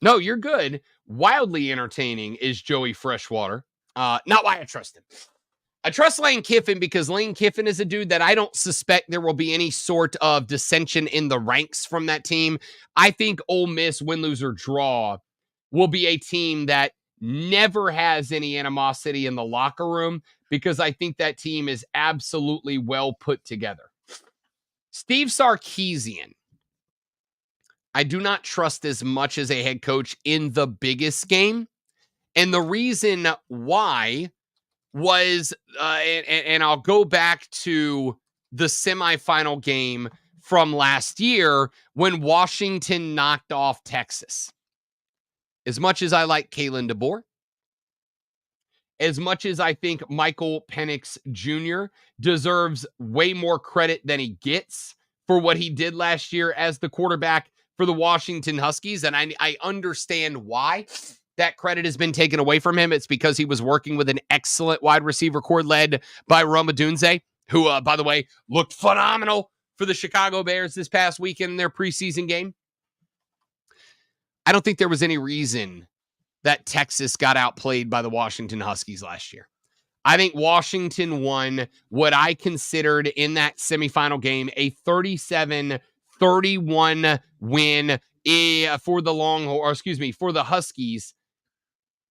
No, you're good. Wildly entertaining is Joey Freshwater. Not why I trust him. I trust Lane Kiffin because Lane Kiffin is a dude that I don't suspect there will be any sort of dissension in the ranks from that team. I think Ole Miss, win, lose, or draw, will be a team that never has any animosity in the locker room because I think that team is absolutely well put together. Steve Sarkisian, I do not trust as much as a head coach in the biggest game. And the reason why was, and I'll go back to the semifinal game from last year when Washington knocked off Texas. As much as I like Kalen DeBoer, as much as I think Michael Penix Jr. deserves way more credit than he gets for what he did last year as the quarterback for the Washington Huskies, and I understand why that credit has been taken away from him. It's because he was working with an excellent wide receiver core led by Rome Odunze, who, by the way, looked phenomenal for the Chicago Bears this past weekend in their preseason game. I don't think there was any reason that Texas got outplayed by the Washington Huskies last year. I think Washington won what I considered in that semifinal game a 37-31 win for the Huskies.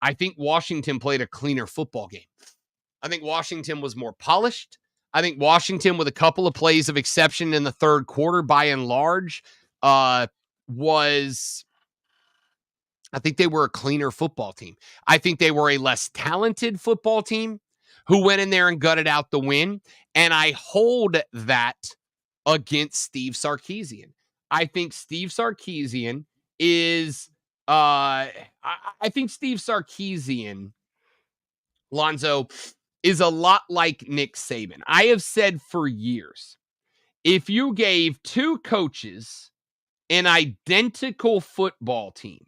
I think Washington played a cleaner football game. I think Washington was more polished. I think Washington, with a couple of plays of exception in the third quarter, by and large, I think they were a cleaner football team. I think they were a less talented football team who went in there and gutted out the win. And I hold that against Steve Sarkisian. I think Steve Sarkisian is, I think Steve Sarkisian, Lonzo, is a lot like Nick Saban. I have said for years, if you gave two coaches an identical football team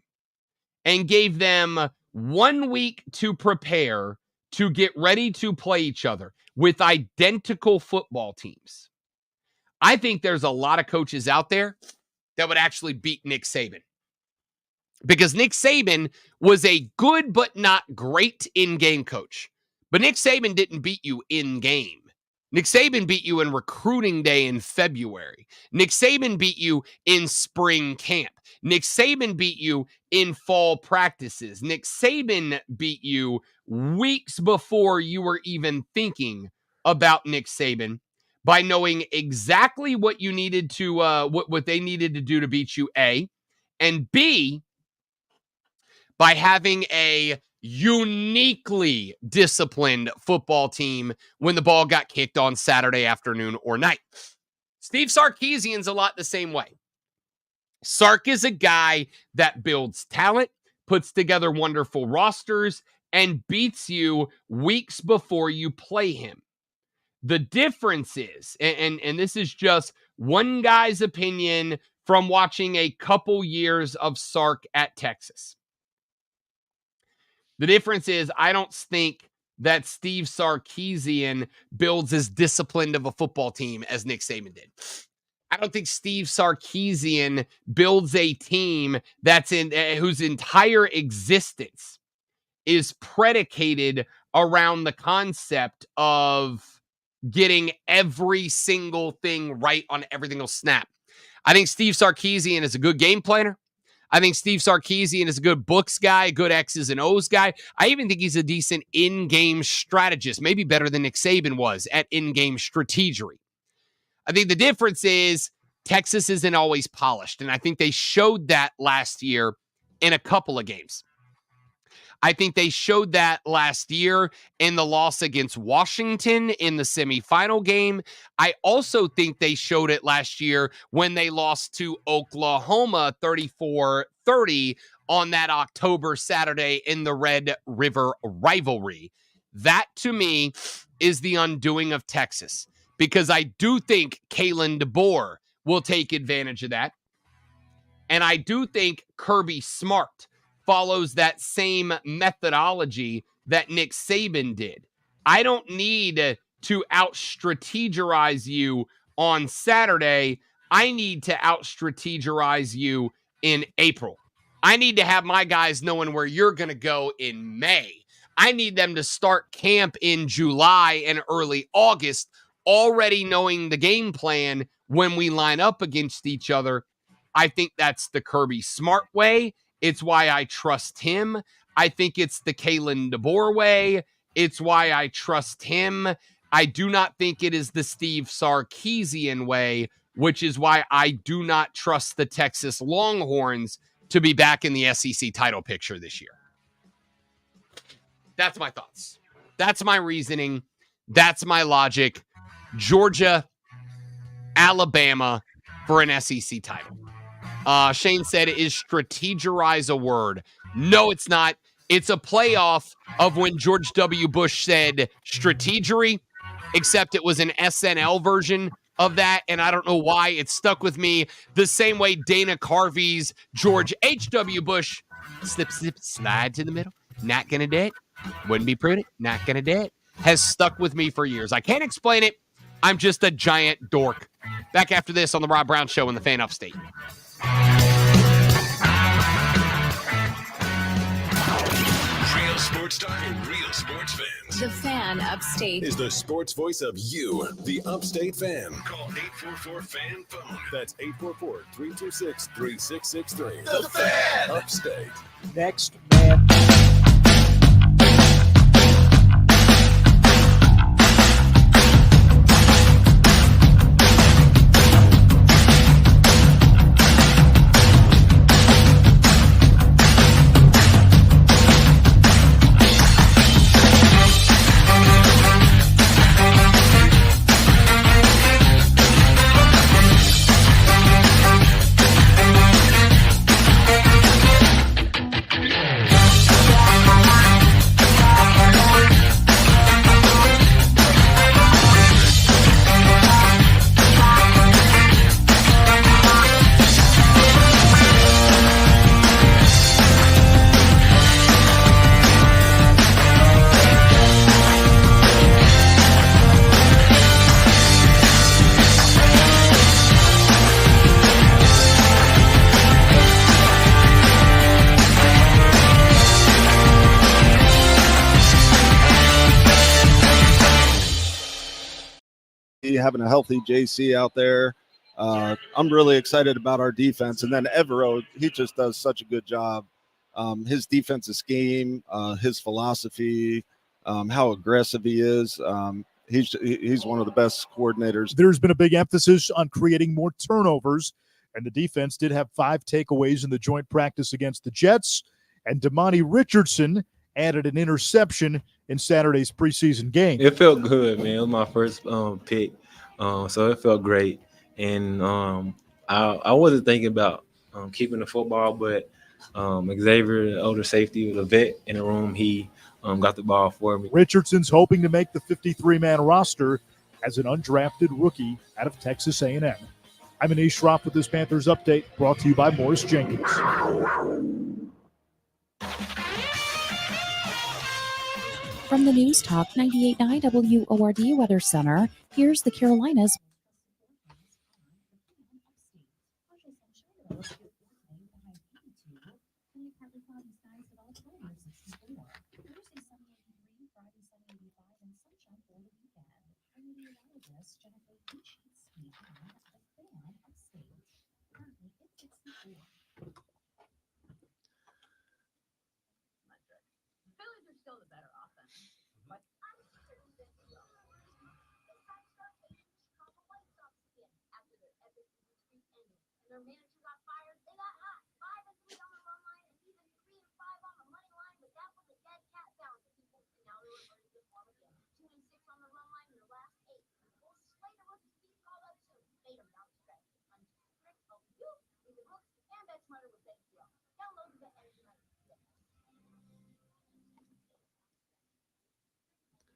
and gave them 1 week to prepare to get ready to play each other with identical football teams, I think there's a lot of coaches out there that would actually beat Nick Saban. Because Nick Saban was a good but not great in-game coach. But Nick Saban didn't beat you in-game. Nick Saban beat you in recruiting day in February. Nick Saban beat you in spring camp. Nick Saban beat you in fall practices. Nick Saban beat you weeks before you were even thinking about Nick Saban by knowing exactly what you needed to, what they needed to do to beat you, A, and B, by having a uniquely disciplined football team when the ball got kicked on Saturday afternoon or night. Steve Sarkisian's a lot the same way. Sark is a guy that builds talent, puts together wonderful rosters, and beats you weeks before you play him. The difference is, and this is just one guy's opinion from watching a couple years of Sark at Texas. The difference is, I don't think that Steve Sarkisian builds as disciplined of a football team as Nick Saban did. I don't think Steve Sarkisian builds a team that's whose entire existence is predicated around the concept of getting every single thing right on every single snap. I think Steve Sarkisian is a good game planner. I think Steve Sarkisian is a good books guy, a good X's and O's guy. I even think he's a decent in-game strategist, maybe better than Nick Saban was at in-game strategery. I think the difference is Texas isn't always polished, and I think they showed that last year in a couple of games. I think they showed that last year in the loss against Washington in the semifinal game. I also think they showed it last year when they lost to Oklahoma 34-30 on that October Saturday in the Red River rivalry. That, to me, is the undoing of Texas, because I do think Kalen DeBoer will take advantage of that. And I do think Kirby Smart follows that same methodology that Nick Saban did. I don't need to out-strategize you on Saturday. I need to out-strategize you in April. I need to have my guys knowing where you're going to go in May. I need them to start camp in July and early August, already knowing the game plan when we line up against each other. I think that's the Kirby Smart way. It's why I trust him. I think it's the Kalen DeBoer way. It's why I trust him. I do not think it is the Steve Sarkisian way, which is why I do not trust the Texas Longhorns to be back in the SEC title picture this year. That's my thoughts. That's my reasoning. That's my logic. Georgia, Alabama for an SEC title. Shane said, is strategize a word? No, it's not. It's a playoff of when George W. Bush said strategery, except it was an SNL version of that, and I don't know why it stuck with me the same way Dana Carvey's George H.W. Bush slip, slide to the middle, not gonna do it, wouldn't be prudent, not gonna do it, has stuck with me for years. I can't explain it. I'm just a giant dork. Back after this on the Rob Brown Show in the Fan Upstate. Real sports talk and real sports fans. The Fan Upstate Is the sports voice of you, the Upstate fan. Call 844-FAN-PHONE. That's 844-326-3663. The Fan Upstate. Next man. having a healthy JC out there. I'm really excited about our defense. And then Evero, he just does such a good job. His defensive scheme, his philosophy, how aggressive he is. He's one of the best coordinators. There's been a big emphasis on creating more turnovers, and the defense did have 5 takeaways in the joint practice against the Jets. And Damani Richardson added an interception in Saturday's preseason game. It felt good, man. It was my first pick, so it felt great. And I wasn't thinking about keeping the football, but Xavier, the older safety, was a vet in the room. He got the ball for me. Richardson's hoping to make the 53-man roster as an undrafted rookie out of Texas A&M. I'm Anish Shroff with this Panthers update, brought to you by Morris Jenkins. From the News Talk 98.9 WORD Weather Center, here's the Carolinas.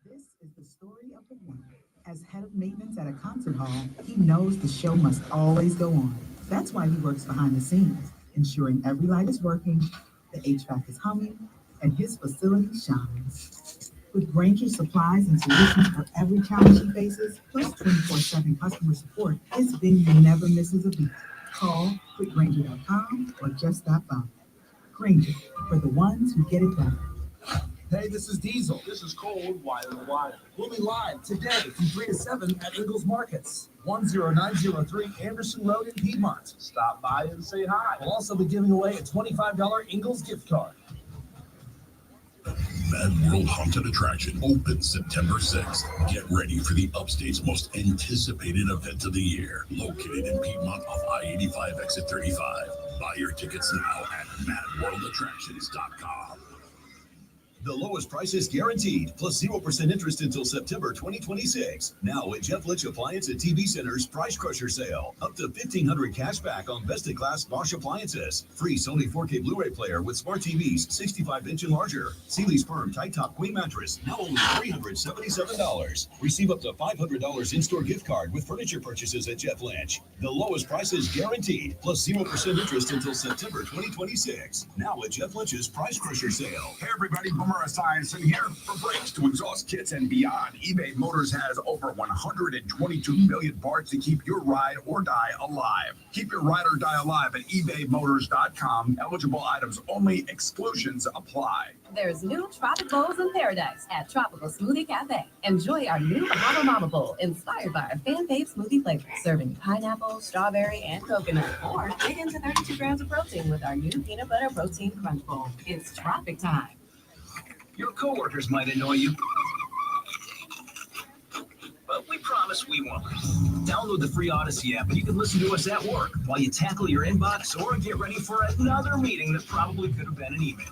This is the story of the one. As head of maintenance at a concert hall, he knows the show must always go on. That's why he works behind the scenes, ensuring every light is working, the HVAC is humming, and his facility shines. With Granger's supplies and solutions for every challenge he faces, plus 24/7 customer support, his venue never misses a beat. Call quickgranger.com or just stop by. Granger, for the ones who get it done. Hey, this is Diesel. This is Cole, Wire the Wire. We'll be live today from 3 to 7 at Ingles Markets, 10903 Anderson Road in Piedmont. Stop by and say hi. We'll also be giving away a $25 Ingles gift card. Mad World Haunted Attraction opens September 6th. Get ready for the Upstate's most anticipated event of the year. Located in Piedmont off I-85 exit 35. Buy your tickets now at madworldattractions.com. The lowest price is guaranteed, plus 0% interest until September 2026. Now at Jeff Litch Appliance and TV Center's Price Crusher Sale. Up to $1,500 cash back on best-in-class Bosch appliances. Free Sony 4K Blu-ray player with smart TVs, 65-inch and larger. Sealy's Firm Tight Top Queen Mattress, now only $377. Receive up to $500 in-store gift card with furniture purchases at Jeff Lynch. The lowest price is guaranteed, plus 0% interest until September 2026. Now at Jeff Lynch's Price Crusher Sale. Hey everybody, Boomer Esiason here. For brakes to exhaust kits and beyond, eBay Motors has over 122 million parts to keep your ride or die alive. Keep your ride or die alive at ebaymotors.com. Eligible items only, exclusions apply. There's new Tropicals in paradise at Tropical Smoothie Cafe. Enjoy our new Bahama Mama Bowl, inspired by our fan fave smoothie flavors, serving pineapple, strawberry, and coconut. Or dig into 32 grams of protein with our new peanut butter protein crunch bowl. It's tropic time. Your coworkers might annoy you, but we promise we won't. Download the free Odyssey app and you can listen to us at work while you tackle your inbox or get ready for another meeting that probably could have been an email.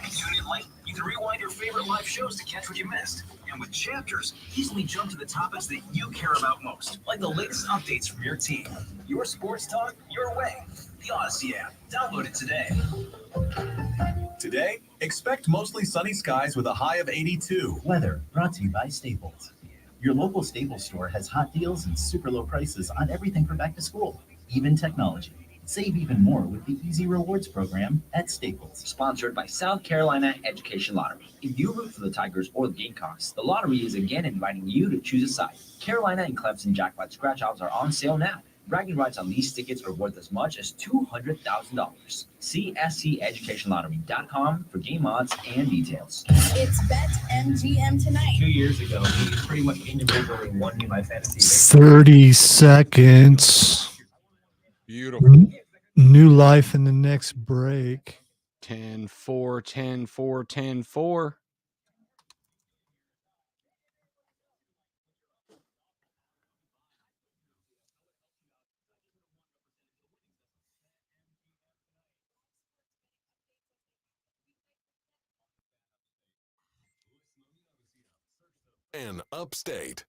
Tune in late. You can rewind your favorite live shows to catch what you missed. And with Chapters, easily jump to the topics that you care about most, like the latest updates from your team. Your sports talk, your way. The Odyssey app. Download it today. Today, expect mostly sunny skies with a high of 82. Weather brought to you by Staples. Your local Staples store has hot deals and super low prices on everything for back to school, even technology. Save even more with the Easy Rewards program at Staples. Sponsored by South Carolina Education Lottery. If you root for the Tigers or the Gamecocks, the lottery is again inviting you to choose a side. Carolina and Clemson Jackpot scratch-offs are on sale now. Bragging rights on these tickets are worth as much as $200,000. See SCEducationlottery.com for game odds and details. It's BetMGM tonight. 2 years ago, he pretty much individually won me my fantasy. 30 seconds. Beautiful. New life in the next break. 10-4, 10-4, 10-4. And upstate.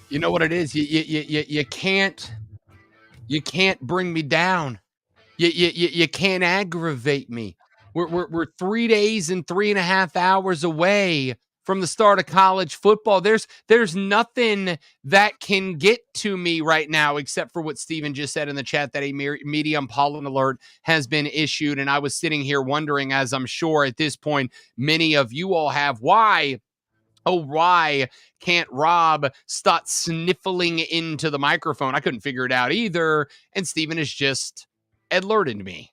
You know what it is? You can't bring me down. You can't aggravate me. We're 3 days and 3.5 hours away from the start of college football. There's nothing that can get to me right now except for what Steven just said in the chat, that a medium pollen alert has been issued. And I was sitting here wondering, as I'm sure at this point many of you all have, why can't Rob stop sniffling into the microphone? I couldn't figure it out either. And Steven has just alerted me.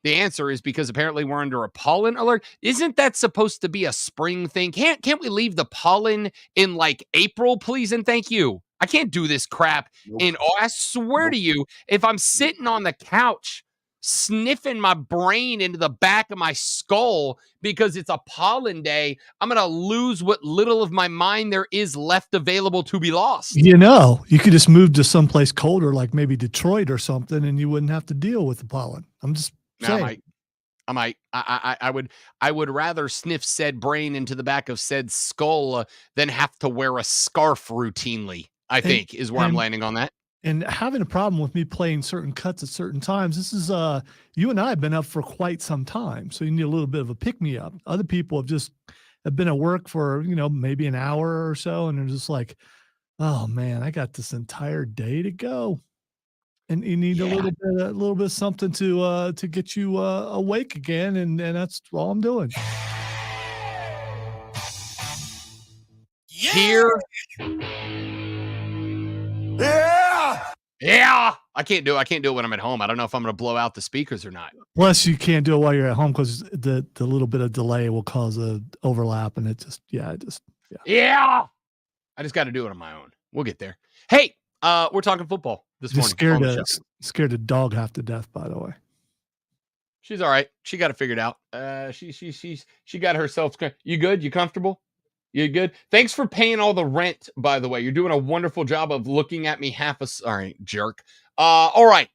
The answer is because apparently we're under a pollen alert. Isn't that supposed to be a spring thing? Can't we leave the pollen in like April, please and thank you? I can't do this crap in I swear to you, if I'm sitting on the couch sniffing my brain into the back of my skull because it's a pollen day, I'm going to lose what little of my mind there is left available to be lost. You know, you could just move to someplace colder, like maybe Detroit or something, and you wouldn't have to deal with the pollen. I'm just saying. I would rather sniff said brain into the back of said skull than have to wear a scarf routinely, I think is where I'm landing on that. And having a problem with me playing certain cuts at certain times. This is you and I have been up for quite some time, so you need a little bit of a pick-me-up. Other people have been at work for, maybe an hour or so, and they're just like, oh man, I got this entire day to go. And you need a little bit of something to get you awake again, and that's all I'm doing. Here. Yeah. I can't do it when I'm at home. I don't know if I'm going to blow out the speakers or not. Plus, you can't do it while you're at home because the little bit of delay will cause a overlap, and I just got to do it on my own. We'll get there. Hey, we're talking football this morning. Scared a dog half to death, by the way. She's all right. She got it figured out. She got herself. You good? You comfortable? You good? Thanks for paying all the rent, by the way. You're doing a wonderful job of looking at me sorry, jerk. All right.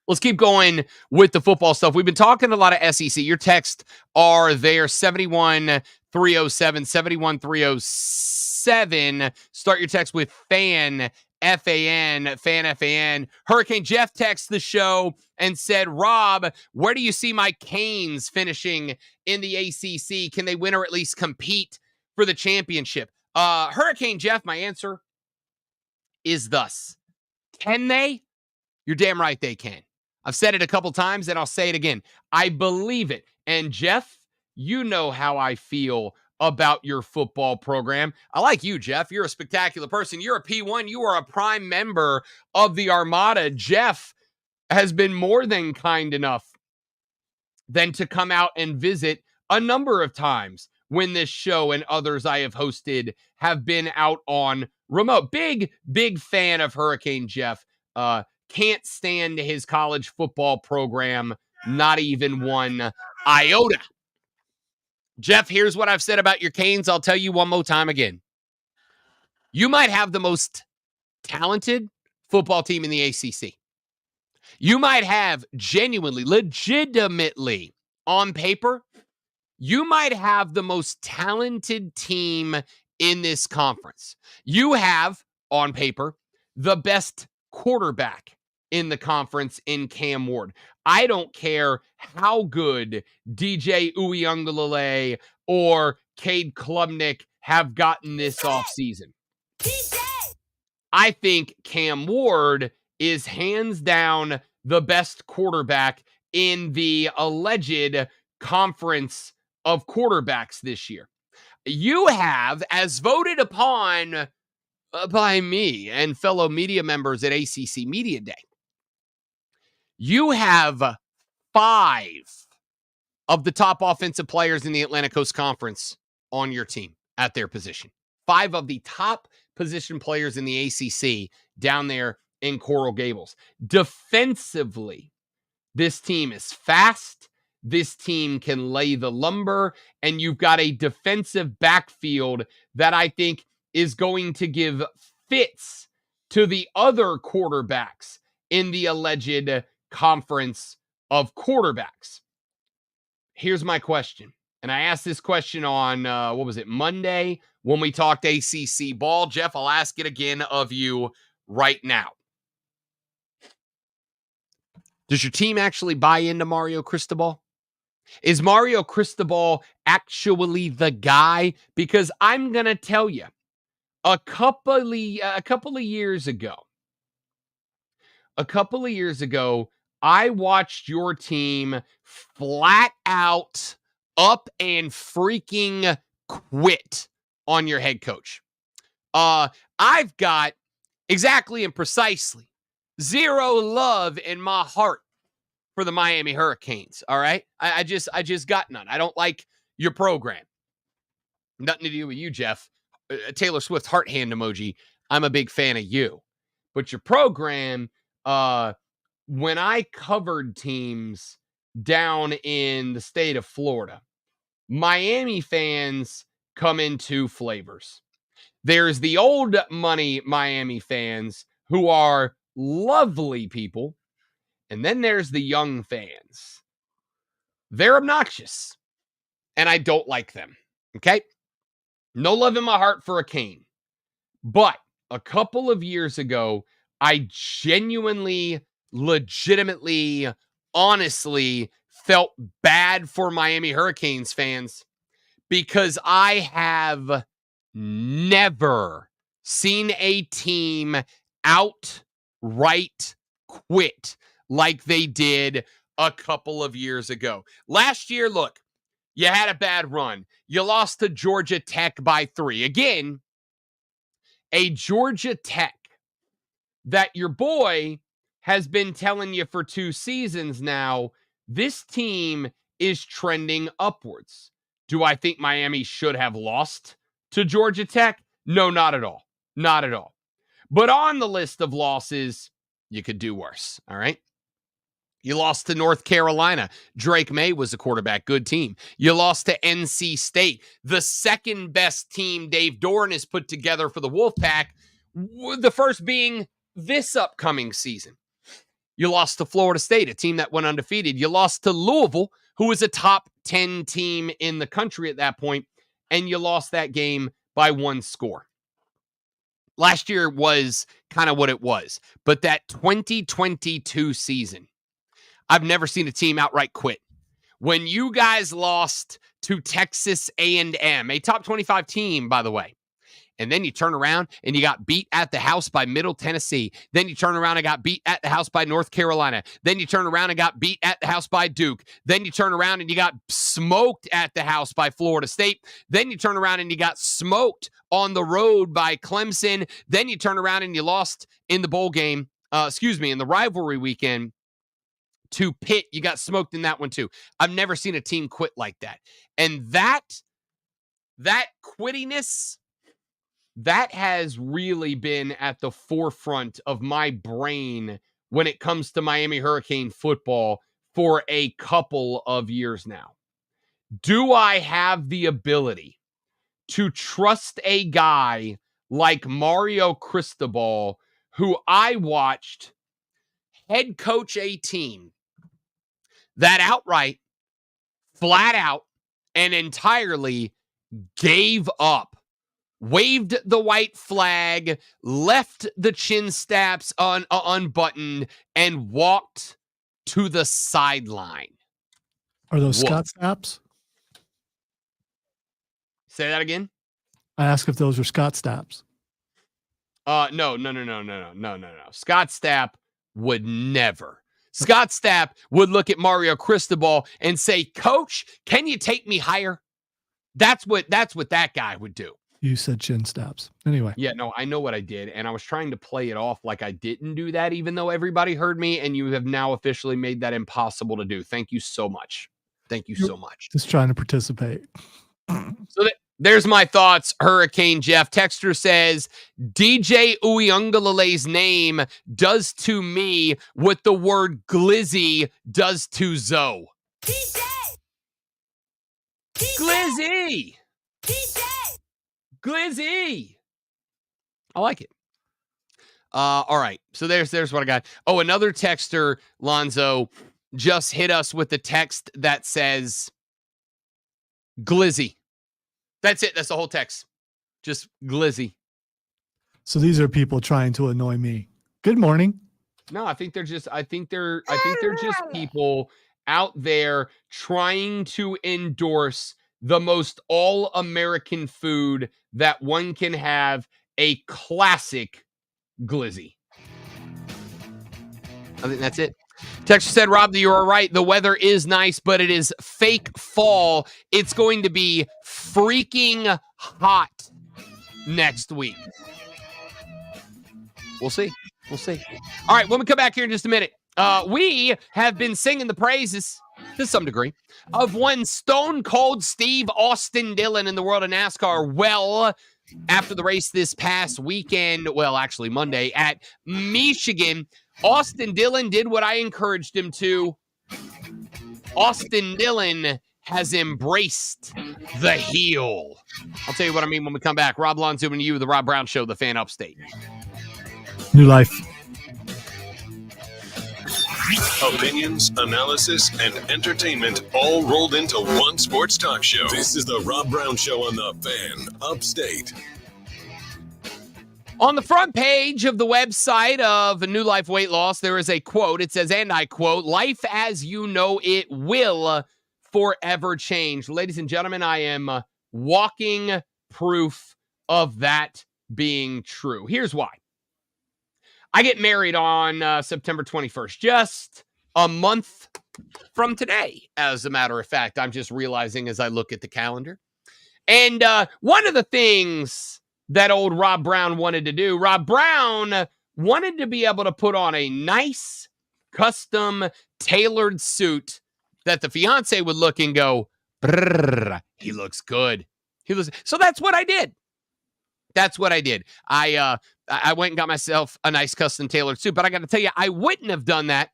Let's keep going with the football stuff. We've been talking a lot of SEC. Your texts are there, 71307, 71307. Start your text with FAN, F-A-N, FAN, F-A-N. Hurricane Jeff texted the show and said, Rob, where do you see my Canes finishing in the ACC? Can they win or at least compete for the championship? Hurricane Jeff, my answer is thus. Can they? You're damn right they can. I've said it a couple times, and I'll say it again. I believe it. And Jeff, you know how I feel about your football program. I like you, Jeff. You're a spectacular person. You're a P1. You are a prime member of the Armada. Jeff has been more than kind enough than to come out and visit a number of times when this show and others I have hosted have been out on remote. Big fan of Hurricane Jeff. Can't stand his college football program, not even one iota. Jeff, here's what I've said about your Canes. I'll tell you one more time again. You might have the most talented football team in the ACC. You might have genuinely, legitimately, on paper, you might have the most talented team in this conference. You have, on paper, the best quarterback in the conference in Cam Ward. I don't care how good DJ Uiagalelei or Cade Klubnik have gotten this offseason. I think Cam Ward is hands down the best quarterback in the alleged conference of quarterbacks this year. You have, as voted upon by me and fellow media members at ACC Media Day, you have 5 of the top offensive players in the Atlantic Coast Conference on your team at their position. 5 of the top position players in the ACC down there in Coral Gables. Defensively, this team is fast. This team can lay the lumber, and you've got a defensive backfield that I think is going to give fits to the other quarterbacks in the alleged conference of quarterbacks. Here's my question. And I asked this question on, Monday when we talked ACC ball. Jeff, I'll ask it again of you right now. Does your team actually buy into Mario Cristobal? Is Mario Cristobal actually the guy? Because I'm going to tell you, a couple of years ago, I watched your team flat out up and freaking quit on your head coach. I've got exactly and precisely 0 love in my heart for the Miami Hurricanes. All right. I just got none. I don't like your program. Nothing to do with you, Jeff. Taylor Swift heart hand emoji. I'm a big fan of you. But your program, when I covered teams down in the state of Florida, Miami fans come in 2 flavors. There's the old money Miami fans who are lovely people. And then there's the young fans. They're obnoxious. And I don't like them. Okay? No love in my heart for a Cane. But a couple of years ago, I genuinely, legitimately, honestly felt bad for Miami Hurricanes fans because I have never seen a team outright quit like they did a couple of years ago. Last year, look, you had a bad run. You lost to Georgia Tech by 3. Again, a Georgia Tech that your boy has been telling you for 2 seasons now, this team is trending upwards. Do I think Miami should have lost to Georgia Tech? No, not at all. Not at all. But on the list of losses, you could do worse, all right? You lost to North Carolina. Drake May was the quarterback. Good team. You lost to NC State, the second best team Dave Doran has put together for the Wolfpack, the first being this upcoming season. You lost to Florida State, a team that went undefeated. You lost to Louisville, who was a top 10 team in the country at that point, and you lost that game by 1 score. Last year was kind of what it was, but that 2022 season, I've never seen a team outright quit. When you guys lost to Texas A&M, a top 25 team, by the way, and then you turn around and you got beat at the house by Middle Tennessee. Then you turn around and got beat at the house by North Carolina. Then you turn around and got beat at the house by Duke. Then you turn around and you got smoked at the house by Florida State. Then you turn around and you got smoked on the road by Clemson. Then you turn around and you lost in the bowl game, in the rivalry weekend to Pitt. You got smoked in that one too. I've never seen a team quit like that. And that quittiness, that has really been at the forefront of my brain when it comes to Miami Hurricane football for a couple of years now. Do I have the ability to trust a guy like Mario Cristobal, who I watched head coach a team that outright, flat out, and entirely gave up, waved the white flag, left the chin straps unbuttoned, and walked to the sideline? Are those Scott Staps? Say that again? I asked if those were Scott Staps. No. Scott Stapp would never. Scott Stapp would look at Mario Cristobal and say, "Coach, can you take me higher?" That's what that guy would do. You said chin staps. Anyway. Yeah, no, I know what I did, and I was trying to play it off like I didn't do that, even though everybody heard me, and you have now officially made that impossible to do. Thank you so much. Thank you so much. Just trying to participate. So there's my thoughts, Hurricane Jeff. Texter says, DJ Uyunglele's name does to me what the word glizzy does to Zoe. Glizzy! Glizzy! I like it. All right. So there's what I got. Oh, another texter, Lonzo, just hit us with the text that says glizzy. That's it. That's the whole text. Just glizzy. So these are people trying to annoy me. Good morning. No, I think they're just people out there trying to endorse the most all-American food that one can have, a classic glizzy. I think that's it. Texture said, Rob, you are right. The weather is nice, but it is fake fall. It's going to be freaking hot next week. We'll see. We'll see. All right, when we come back here in just a minute, we have been singing the praises, to some degree, of one Stone Cold Steve Austin Dillon in the world of NASCAR. Well, after the race this past weekend, well, actually Monday at Michigan, Austin Dillon did what I encouraged him to. Austin Dillon has embraced the heel. I'll tell you what I mean when we come back. Rob Lonzo and you, the Rob Brown Show, the Fan Upstate. New life. Opinions, analysis, and entertainment all rolled into one sports talk show. This is the Rob Brown Show on the Fan Upstate. On the front page of the website of New Life Weight Loss, there is a quote. It says, and I quote, "Life as you know it will forever change." Ladies and gentlemen, I am walking proof of that being true. Here's why. I get married on September 21st, just a month from today, as a matter of fact. I'm just realizing as I look at the calendar. And one of the things that old Rob Brown wanted to do, Rob Brown wanted to be able to put on a nice, custom, tailored suit that the fiance would look and go, he looks good. So that's what I did. That's what I did. I went and got myself a nice custom tailored suit, but I got to tell you, I wouldn't have done that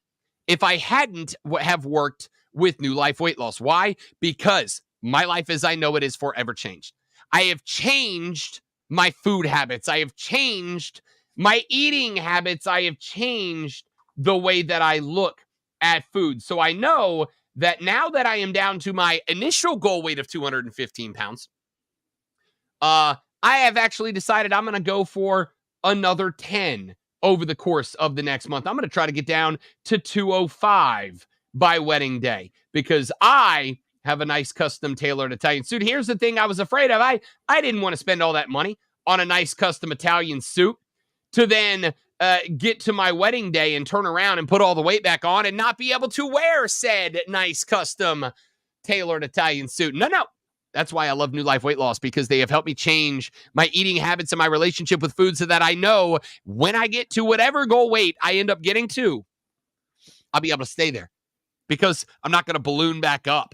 if I hadn't have worked with New Life Weight Loss. Why? Because my life as I know it is forever changed. I have changed my food habits. I have changed my eating habits. I have changed the way that I look at food. So I know that now that I am down to my initial goal weight of 215 pounds, I have actually decided I'm going to go for another 10 over the course of the next month. I'm going to try to get down to 205 by wedding day because I have a nice custom tailored Italian suit. Here's the thing I was afraid of. I didn't want to spend all that money on a nice custom Italian suit to then get to my wedding day and turn around and put all the weight back on and not be able to wear said nice custom tailored Italian suit. No. That's why I love New Life Weight Loss, because they have helped me change my eating habits and my relationship with food so that I know when I get to whatever goal weight I end up getting to, I'll be able to stay there because I'm not going to balloon back up.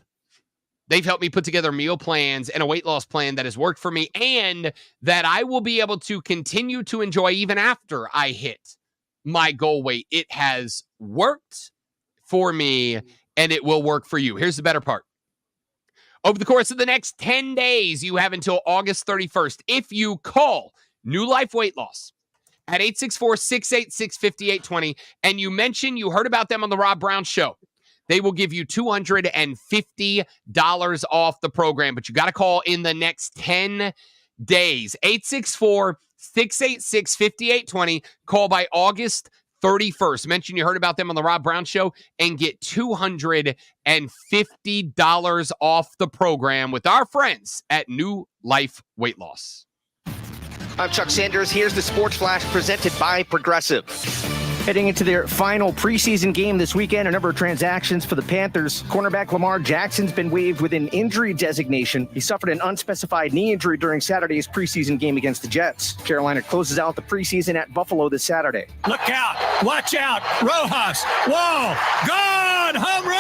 They've helped me put together meal plans and a weight loss plan that has worked for me and that I will be able to continue to enjoy even after I hit my goal weight. It has worked for me and it will work for you. Here's the better part. Over the course of the next 10 days, you have until August 31st. If you call New Life Weight Loss at 864-686-5820 and you mention you heard about them on the Rob Brown Show, they will give you $250 off the program. But you got to call in the next 10 days. 864-686-5820. Call by August 31st. Mention you heard about them on the Rob Brown Show and get $250 off the program with our friends at New Life Weight Loss. I'm Chuck Sanders. Here's the Sports Flash presented by Progressive. Heading into their final preseason game this weekend, a number of transactions for the Panthers. Cornerback Lamar Jackson's been waived with an injury designation. He suffered an unspecified knee injury during Saturday's preseason game against the Jets. Carolina closes out the preseason at Buffalo this Saturday. Look out! Watch out! Rojas! Whoa! Gone! Home run!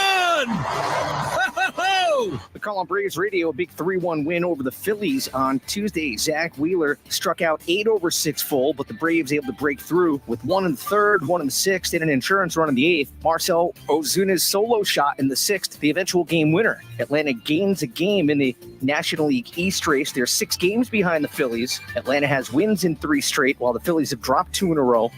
The Colin Braves radio a big 3-1 win over the Phillies on Tuesday. Zach Wheeler struck out 8 over 6 full, but the Braves able to break through with 1 in the 3rd, 1 in the 6th, and an insurance run in the 8th. Marcell Ozuna's solo shot in the 6th, the eventual game winner. Atlanta gains a game in the National League East race. They're 6 games behind the Phillies. Atlanta has wins in 3 straight, while the Phillies have dropped 2 in a row.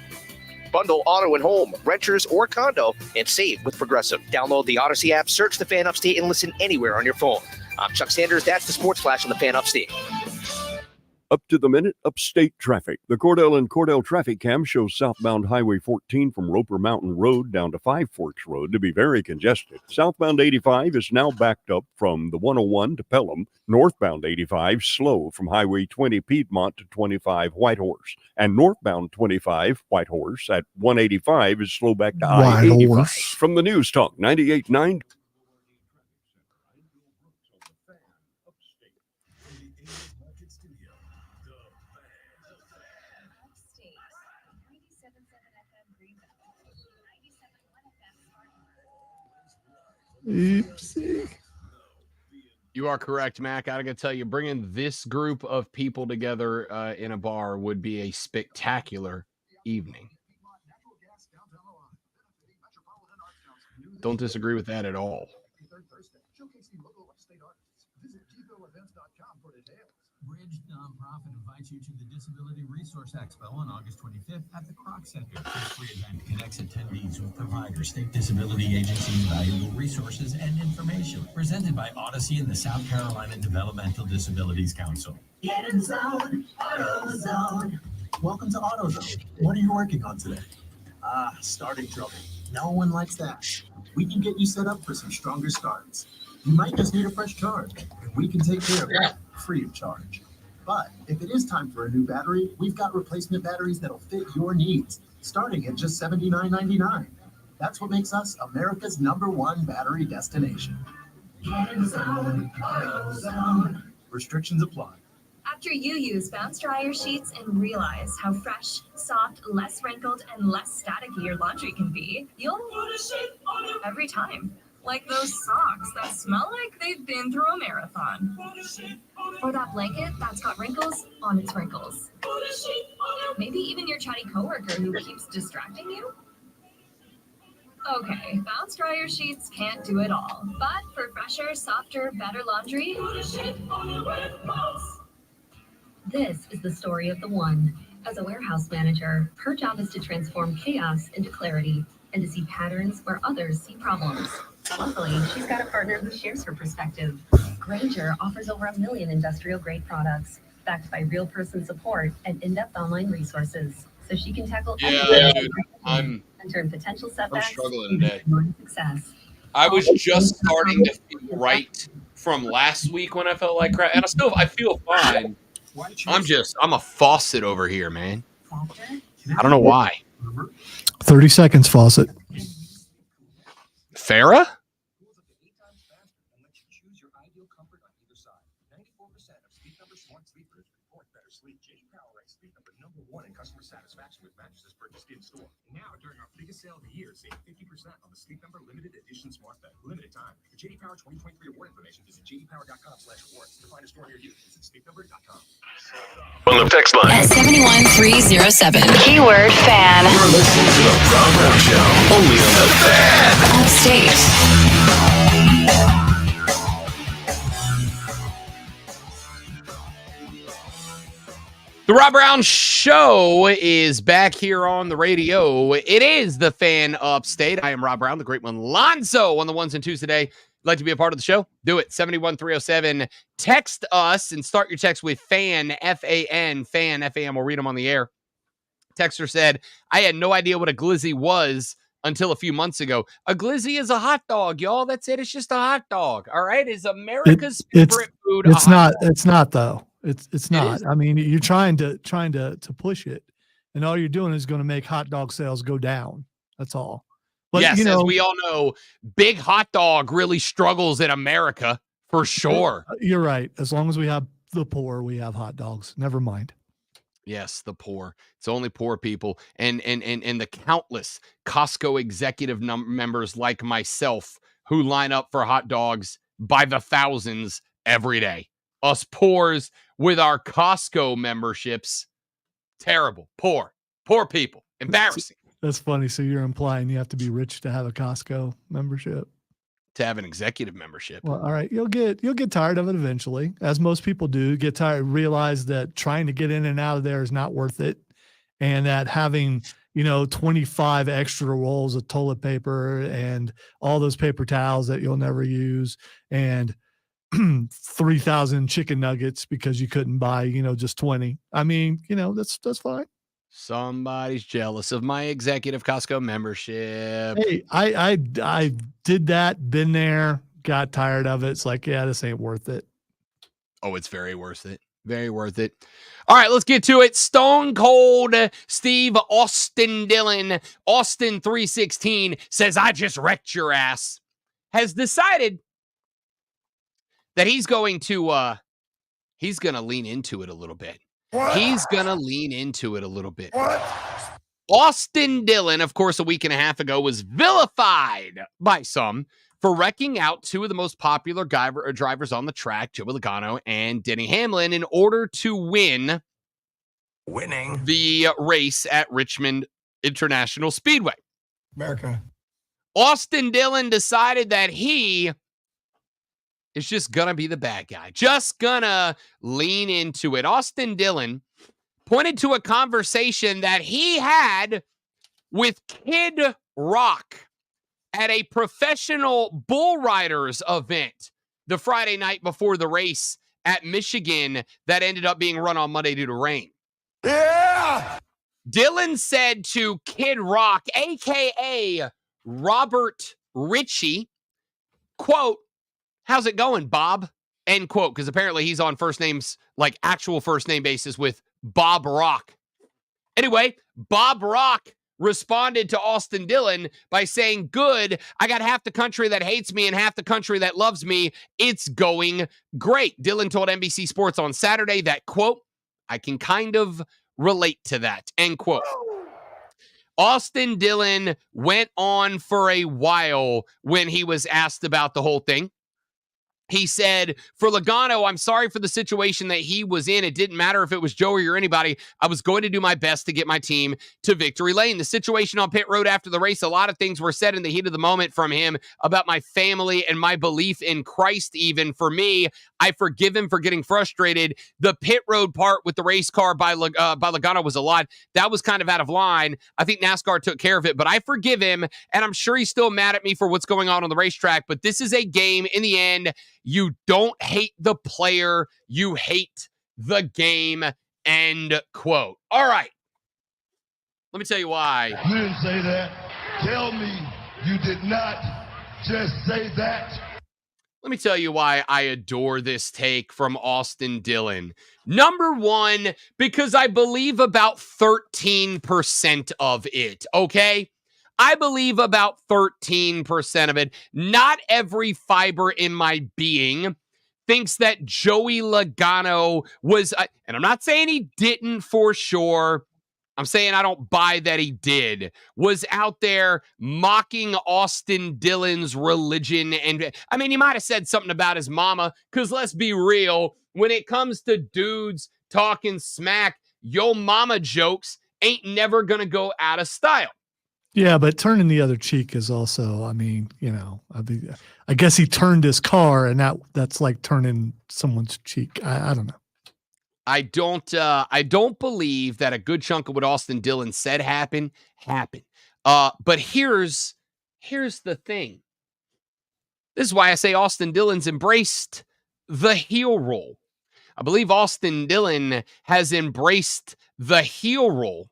Bundle auto and home, renters or condo, and save with Progressive. Download the Odyssey app, search the Fan Upstate, and listen anywhere on your phone. I'm Chuck Sanders. That's the Sports Flash on the Fan Upstate. Up to the minute, upstate traffic. The Cordell and Cordell traffic cam shows southbound Highway 14 from Roper Mountain Road down to Five Forks Road to be very congested. Southbound 85 is now backed up from the 101 to Pelham. Northbound 85 slow from Highway 20 Piedmont to 25 Whitehorse. And northbound 25 Whitehorse at 185 is slow back to I-85. From the News Talk 98.9. Oopsie. You are correct, Mac. I gotta tell you, bringing this group of people together in a bar would be a spectacular evening. Don't disagree with that at all. Bridge Nonprofit invites you to the Disability Resource Expo on August 25th at the Kroc Center. This free event connects attendees with providers, state disability agencies, valuable resources, and information. Presented by Odyssey and the South Carolina Developmental Disabilities Council. Get in zone, AutoZone. Welcome to AutoZone. What are you working on today? Starting trouble. No one likes that. We can get you set up for some stronger starts. You might just need a fresh charge, and we can take care of that free of charge. But if it is time for a new battery, we've got replacement batteries that'll fit your needs, starting at just $79.99. That's what makes us America's #1 battery destination. Get in zone, AutoZone. Restrictions apply. After you use Bounce Dryer sheets and realize how fresh, soft, less wrinkled, and less staticky your laundry can be, you'll put a sheet on it every time. Like those socks that smell like they've been through a marathon. Or that blanket that's got wrinkles on its wrinkles. Maybe even your chatty coworker who keeps distracting you. Okay, Bounce Dryer Sheets can't do it all. But for fresher, softer, better laundry, this is the story of the one. As a warehouse manager, her job is to transform chaos into clarity and to see patterns where others see problems. Luckily, she's got a partner who shares her perspective. Grainger offers over 1 million industrial-grade products, backed by real person support and in-depth online resources, so she can tackle anything and turn potential setbacks struggling into today. genuine success. I was just starting to feel right from last week when I felt like crap, and I feel fine. I'm a faucet over here, man. I don't know why. 30 seconds, faucet. Farrah? Customer satisfaction with mattresses purchased in store. Now, during our biggest sale of the year, save 50% on the Sleep Number Limited Edition Smart Bed. Limited time. For JD Power 2023 award information, visit jdpower.com/awards. To find a store near you, visit sleepnumber.com. On the text line. At 71307. Keyword fan. You're listening to the Rob Brown Show. Only on the Fan. Upstate. The Rob Brown Show is back here on the radio. It is the Fan Upstate. I am Rob Brown, the great one, Lonzo, on the ones and twos today. Like to be a part of the show? Do it. 71307. Text us and start your text with FAN, F-A-N, FAN, F-A-N. We'll read them on the air. Texter said, I had no idea what a glizzy was until a few months ago. A glizzy is a hot dog, y'all. That's it. It's just a hot dog. All right. It's America's favorite food. It's not. It's not though. It's not. is. I mean, you're trying to push it, and all you're doing is going to make hot dog sales go down. That's all. But yes, you know, as we all know, big hot dog really struggles in America for sure. You're right. As long as we have the poor, we have hot dogs. Never mind. Yes, the poor. It's only poor people and the countless Costco executive members like myself who line up for hot dogs by the thousands every day. Us poors with our Costco memberships. Terrible. Poor people. Embarrassing. That's funny. So you're implying you have to be rich to have a Costco membership? To have an executive membership. Well, all right. You'll get tired of it eventually, as most people do. Get tired, realize that trying to get in and out of there is not worth it, and that having 25 extra rolls of toilet paper and all those paper towels that you'll never use, and 3,000 chicken nuggets because you couldn't buy just 20. I mean, that's fine. Somebody's jealous of my executive Costco membership. Hey, I did that, been there, got tired of it. It's like, yeah, this ain't worth it. Oh, it's very worth it. Very worth it. All right, let's get to it. Stone Cold Steve Austin Dillon, Austin 316 says, I just wrecked your ass, has decided that he's going to lean into it a little bit. What? He's going to lean into it a little bit. What? Austin Dillon, of course, a week and a half ago was vilified by some for wrecking out two of the most popular drivers on the track, Joey Logano and Denny Hamlin, in order to winning the race at Richmond International Speedway. America. Austin Dillon decided that he is just going to be the bad guy, just going to lean into it. Austin Dillon pointed to a conversation that he had with Kid Rock at a professional bull riders event the Friday night before the race at Michigan that ended up being run on Monday due to rain. Yeah! Dillon said to Kid Rock, a.k.a. Robert Ritchie, quote, how's it going, Bob? End quote, because apparently he's on first names, like actual first name basis with Bob Rock. Anyway, Bob Rock responded to Austin Dillon by saying, good, I got half the country that hates me and half the country that loves me. It's going great. Dillon told NBC Sports on Saturday that, quote, I can kind of relate to that, end quote. Austin Dillon went on for a while when he was asked about the whole thing. He said, for Logano, I'm sorry for the situation that he was in. It didn't matter if it was Joey or anybody. I was going to do my best to get my team to victory lane. The situation on pit road after the race, a lot of things were said in the heat of the moment from him about my family and my belief in Christ even. For me, I forgive him for getting frustrated. The pit road part with the race car by Logano was a lot. That was kind of out of line. I think NASCAR took care of it, but I forgive him, and I'm sure he's still mad at me for what's going on the racetrack. But this is a game in the end. You don't hate the player, you hate the game, end quote. All right. Let me tell you why. You didn't say that. Tell me you did not just say that. Let me tell you why I adore this take from Austin Dillon. Number one, because I believe about 13% of it, okay? I believe about 13% of it. Not every fiber in my being thinks that Joey Logano was, and I'm not saying he didn't for sure. I'm saying I don't buy that he did, was out there mocking Austin Dillon's religion. And I mean, he might have said something about his mama, because let's be real, when it comes to dudes talking smack, yo mama jokes ain't never going to go out of style. Yeah, but turning the other cheek is also, I mean, I guess he turned his car, and that's like turning someone's cheek. I don't know. I don't believe that a good chunk of what Austin Dillon said happened. But here's the thing. This is why I say Austin Dillon's embraced the heel role. I believe Austin Dillon has embraced the heel role.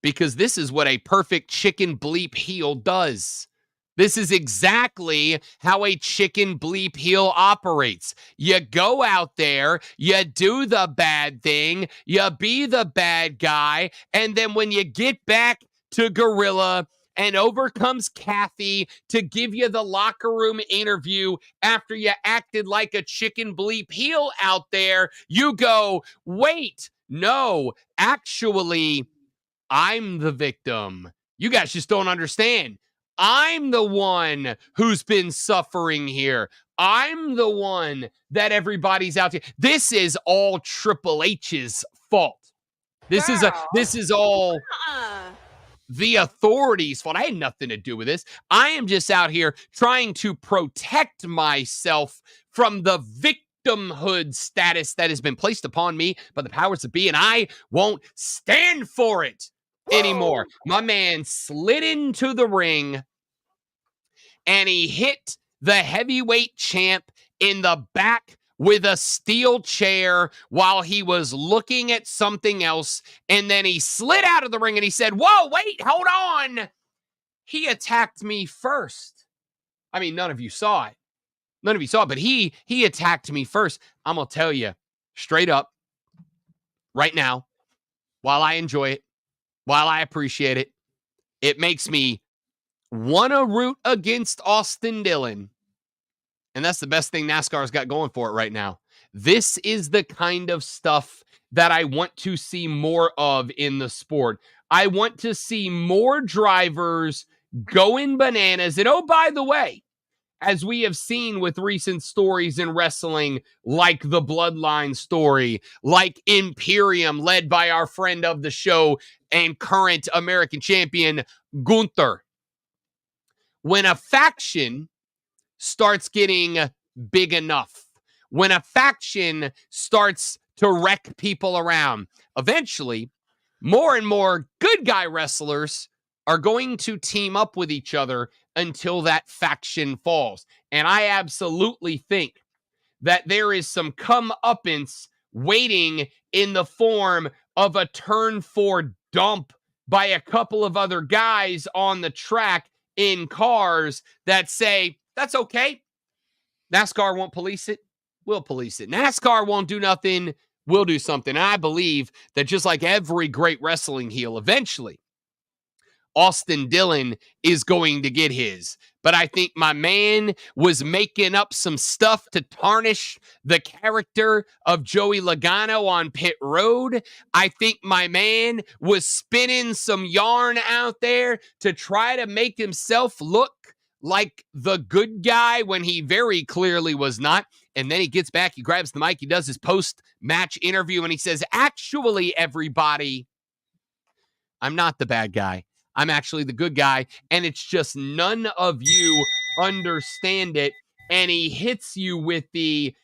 Because this is what a perfect chicken bleep heel does. This is exactly how a chicken bleep heel operates. You go out there, you do the bad thing, you be the bad guy, and then when you get back to Gorilla and over comes Kathy to give you the locker room interview after you acted like a chicken bleep heel out there, you go, wait, no, actually, I'm the victim. You guys just don't understand. I'm the one who's been suffering here. I'm the one that everybody's out here. This is all Triple H's fault. This is all the authorities' fault. I had nothing to do with this. I am just out here trying to protect myself from the victimhood status that has been placed upon me by the powers that be, and I won't stand for it anymore. My man slid into the ring and he hit the heavyweight champ in the back with a steel chair while he was looking at something else. And then he slid out of the ring and he said, whoa, wait, hold on. He attacked me first. I mean, none of you saw it. But he attacked me first. I'm going to tell you straight up right now, while I enjoy it, while I appreciate it, it makes me want to root against Austin Dillon. And that's the best thing NASCAR's got going for it right now. This is the kind of stuff that I want to see more of in the sport. I want to see more drivers going bananas. And oh, by the way, as we have seen with recent stories in wrestling, like the Bloodline story, like Imperium, led by our friend of the show and current American champion, Gunther. When a faction starts getting big enough, when a faction starts to wreck people around, eventually, more and more good guy wrestlers are going to team up with each other until that faction falls. And I absolutely think that there is some comeuppance waiting in the form of a turn 4 dump by a couple of other guys on the track in cars that say, that's okay. NASCAR won't police it. We'll police it. NASCAR won't do nothing. We'll do something. And I believe that just like every great wrestling heel, eventually, Austin Dillon is going to get his. But I think my man was making up some stuff to tarnish the character of Joey Logano on pit road. I think my man was spinning some yarn out there to try to make himself look like the good guy when he very clearly was not. And then he gets back, he grabs the mic, he does his post-match interview, and he says, actually, everybody, I'm not the bad guy. I'm actually the good guy, and it's just none of you understand it. And he hits you with the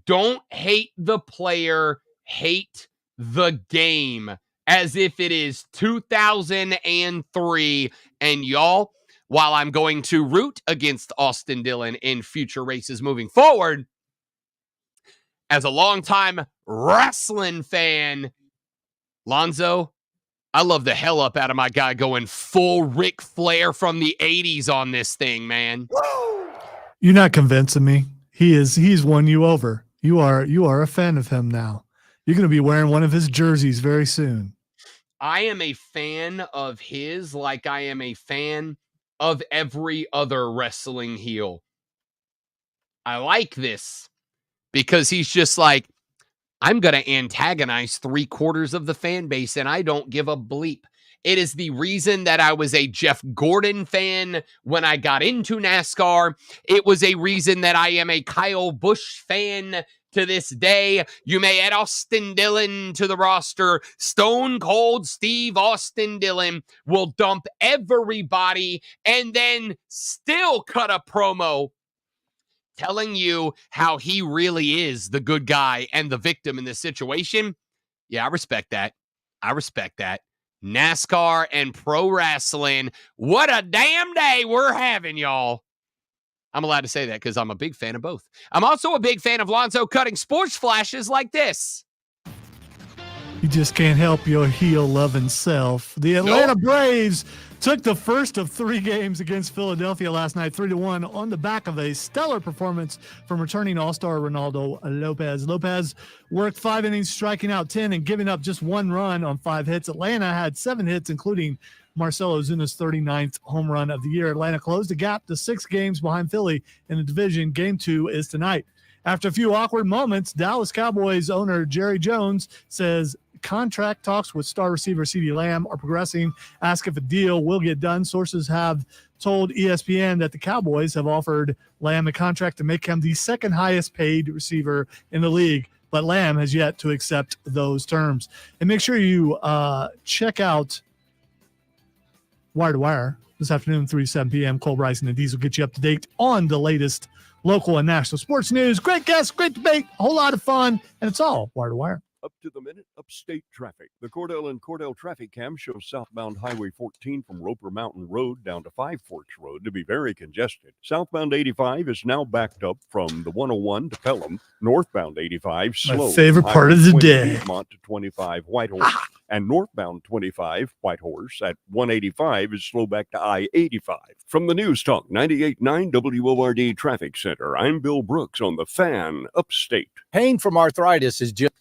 don't hate the player, hate the game, as if it is 2003. And y'all, while I'm going to root against Austin Dillon in future races moving forward, as a longtime wrestling fan, Lonzo, I love the hell up out of my guy going full Ric Flair from the 80s on this thing, man. You're not convincing me. He's won you over. You are a fan of him now. You're going to be wearing one of his jerseys very soon. I am a fan of his like I am a fan of every other wrestling heel. I like this because he's just like, I'm going to antagonize 3/4 of the fan base, and I don't give a bleep. It is the reason that I was a Jeff Gordon fan when I got into NASCAR. It was a reason that I am a Kyle Busch fan to this day. You may add Austin Dillon to the roster. Stone Cold Steve Austin Dillon will dump everybody and then still cut a promo telling you how he really is the good guy and the victim in this situation. Yeah, I respect that. I respect that. NASCAR and pro wrestling. What a damn day we're having, y'all. I'm allowed to say that because I'm a big fan of both. I'm also a big fan of Lonzo cutting sports flashes like this. You just can't help your heel-loving self. The Atlanta Braves took the first of 3 games against Philadelphia last night, 3-1, on the back of a stellar performance from returning All-Star Ronaldo Lopez. Lopez worked 5 innings, striking out 10 and giving up just 1 run on 5 hits. Atlanta had 7 hits, including Marcell Ozuna's 39th home run of the year. Atlanta closed the gap to 6 games behind Philly in the division. Game 2 is tonight. After a few awkward moments, Dallas Cowboys owner Jerry Jones says contract talks with star receiver CeeDee Lamb are progressing. Ask if a deal will get done. Sources have told ESPN that the Cowboys have offered Lamb a contract to make him the 2nd highest paid receiver in the league, but Lamb has yet to accept those terms. And make sure you check out Wire to Wire this afternoon, 3 to 7 p.m. Cole Bryson and Diesel get you up to date on the latest local and national sports news. Great guests, great debate, a whole lot of fun, and it's all Wire to Wire. Up to the minute, upstate traffic. The Cordell and Cordell traffic cam shows southbound Highway 14 from Roper Mountain Road down to Five Forks Road to be very congested. Southbound 85 is now backed up from the 101 to Pelham. Northbound 85 slow. My favorite part of the day. Piedmont to 25 Whitehorse. And northbound 25 Whitehorse at 185 is slow back to I-85. From the News Talk 98.9 WORD Traffic Center, I'm Bill Brooks on the Fan Upstate. Pain from arthritis is just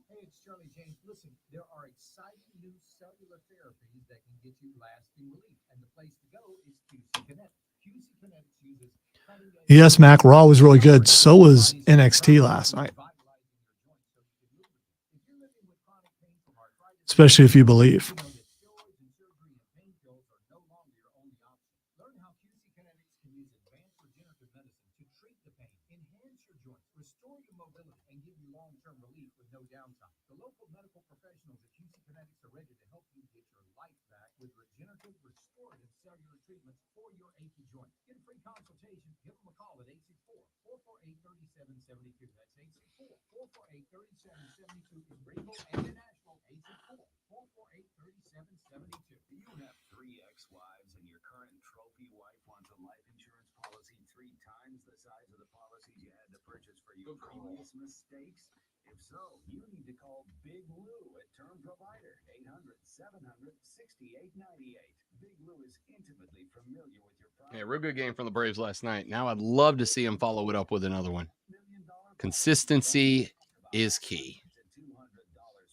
Hey, it's Charlie James. Listen, there are exciting new cellular therapies that can get you lasting relief, and the place to go is QC Kinetics. QC Kinetics uses Yes, Mac, Raw was really good. So was NXT last night. Especially if you believe. Consultation, give them a call at 864-448-3772. That's 864-448-3772 in Greenville and in Nashville. 864-448-3772. Do you have 3 ex-wives and your current trophy wife wants a life insurance policy 3 times the size of the policies you had to purchase for your previous mistakes? If so, you need to call Big Lou at Term Provider, 800-700-6898. Big Lou is intimately familiar with your problem. Yeah, real good game from the Braves last night. Now I'd love to see him follow it up with another one. Consistency is key. $200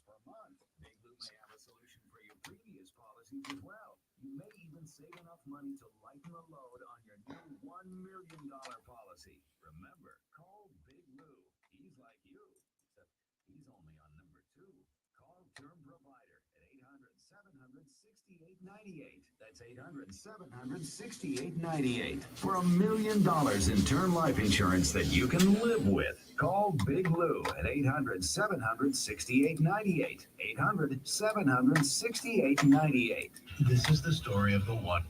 per month. Big Lou may have a solution for your previous policies as well. You may even save enough money to lighten the load on your new $1 million policy. Remember, call Big Lou. He's like you. He's only on number 2. Call Term Provider at 800-700-6898. That's 800-700-6898 for $1 million in term life insurance that you can live with. Call Big Lou at 800-700-6898. 800-700-6898. This is the story of the one.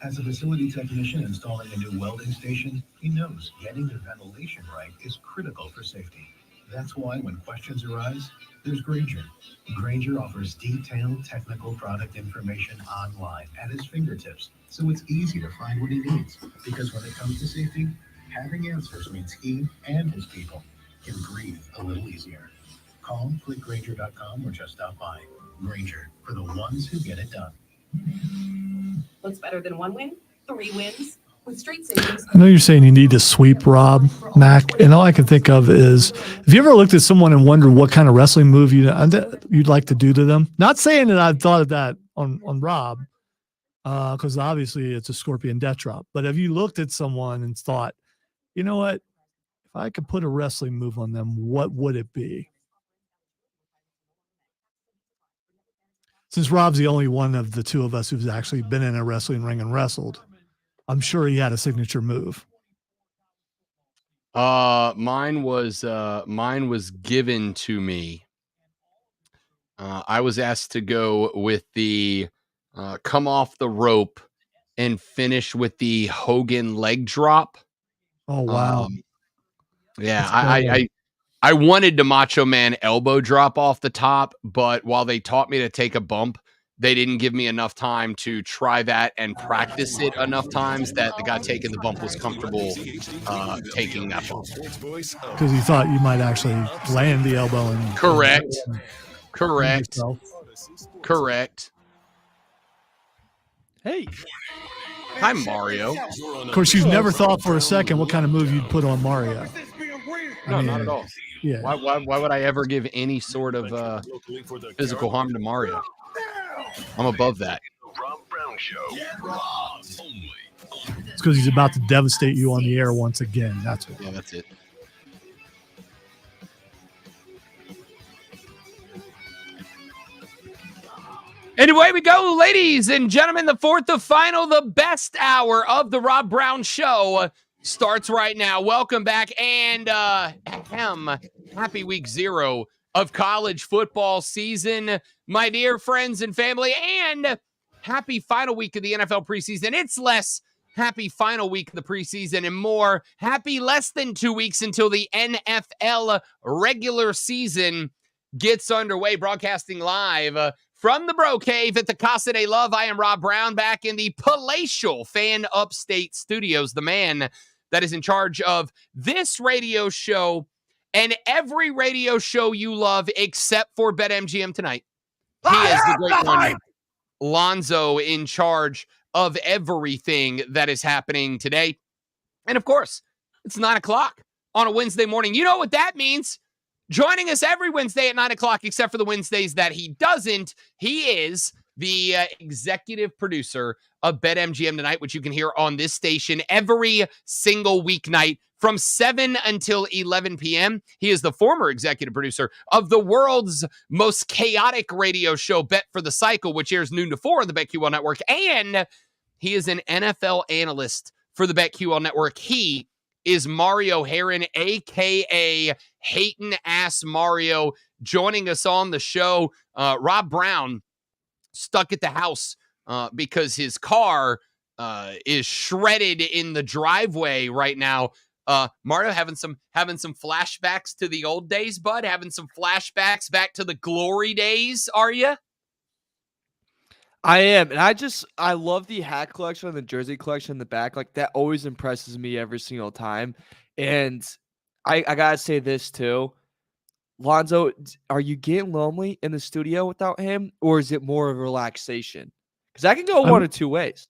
As a facility technician installing a new welding station, he knows getting the ventilation right is critical for safety. That's why when questions arise, there's Grainger. Grainger offers detailed technical product information online at his fingertips, so it's easy to find what he needs. Because when it comes to safety, having answers means he and his people can breathe a little easier. Call, click Grainger.com, or just stop by. Grainger, for the ones who get it done. What's better than 1 win? 3 wins. With straight savings. I know you're saying you need to sweep Rob Mac, and all I can think of is, have you ever looked at someone and wondered what kind of wrestling move you'd like to do to them? Not saying that I've thought of that on Rob, because obviously it's a Scorpion Death Drop. But have you looked at someone and thought, you know what? If I could put a wrestling move on them, what would it be? Since Rob's the only one of the two of us who's actually been in a wrestling ring and wrestled, I'm sure he had a signature move. Mine was given to me. I was asked to go with the come off the rope and finish with the Hogan leg drop. Oh wow! Yeah, I wanted the Macho Man elbow drop off the top, but while they taught me to take a bump, they didn't give me enough time to try that and practice it enough times that the guy taking the bump was comfortable taking that bump. Because he thought you might actually land the elbow and correct. Hey. Hi, Mario. Of course, you've never thought for a second what kind of move you'd put on Mario. No, not at all. Yeah. Why would I ever give any sort of physical harm to Mario? I'm above that. It's because he's about to devastate you on the air once again. That's what. Yeah, that's it. Anyway, we go, ladies and gentlemen. The fourth, the final, the best hour of the Rob Brown Show starts right now. Welcome back, and happy week 0 of college football season, my dear friends and family, and happy final week of the NFL preseason. It's less happy final week of the preseason and more happy less than 2 weeks until the NFL regular season gets underway. Broadcasting live from the Bro Cave at the Casa de Love. I am Rob Brown, back in the palatial Fan Upstate Studios, the man that is in charge of this radio show and every radio show you love except for BetMGM tonight. He is the great one, Lonzo, in charge of everything that is happening today. And of course, it's 9 o'clock on a Wednesday morning. You know what that means. Joining us every Wednesday at 9 o'clock, except for the Wednesdays that he doesn't. He is the executive producer of BetMGM Tonight, which you can hear on this station every single weeknight from 7 until 11 p.m. He is the former executive producer of the world's most chaotic radio show, Bet for the Cycle, which airs noon to 4 on the BetQL Network. And he is an NFL analyst for the BetQL Network. He is Mario Heron, a.k.a. Hatin' Mario, joining us on the show. Rob Brown stuck at the house because his car is shredded in the driveway right now. Mario, having some flashbacks to the old days, bud? Having some flashbacks back to the glory days, are you? I am, and I love the hat collection and the jersey collection in the back. Like, that always impresses me every single time. And I gotta say this too, Lonzo, are you getting lonely in the studio without him, or is it more of a relaxation? Because that can go one of two ways.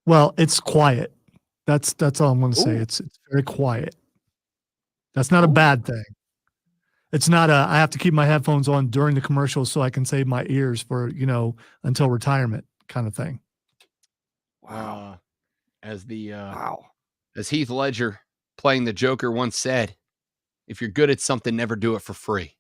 Well, it's quiet. That's all I'm going to say. It's very quiet. That's not a bad thing. It's not I have to keep my headphones on during the commercials so I can save my ears for, until retirement kind of thing. Wow. As Heath Ledger playing the Joker once said, if you're good at something, never do it for free.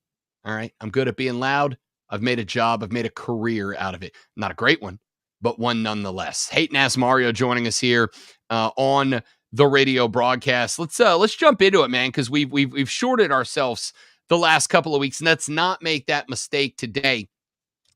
All right. I'm good at being loud. I've made a job. I've made a career out of it. Not a great one, but one nonetheless. Hayden Ask Mario joining us here on the radio broadcast. Let's jump into it, man, because we've shorted ourselves the last couple of weeks, and let's not make that mistake today.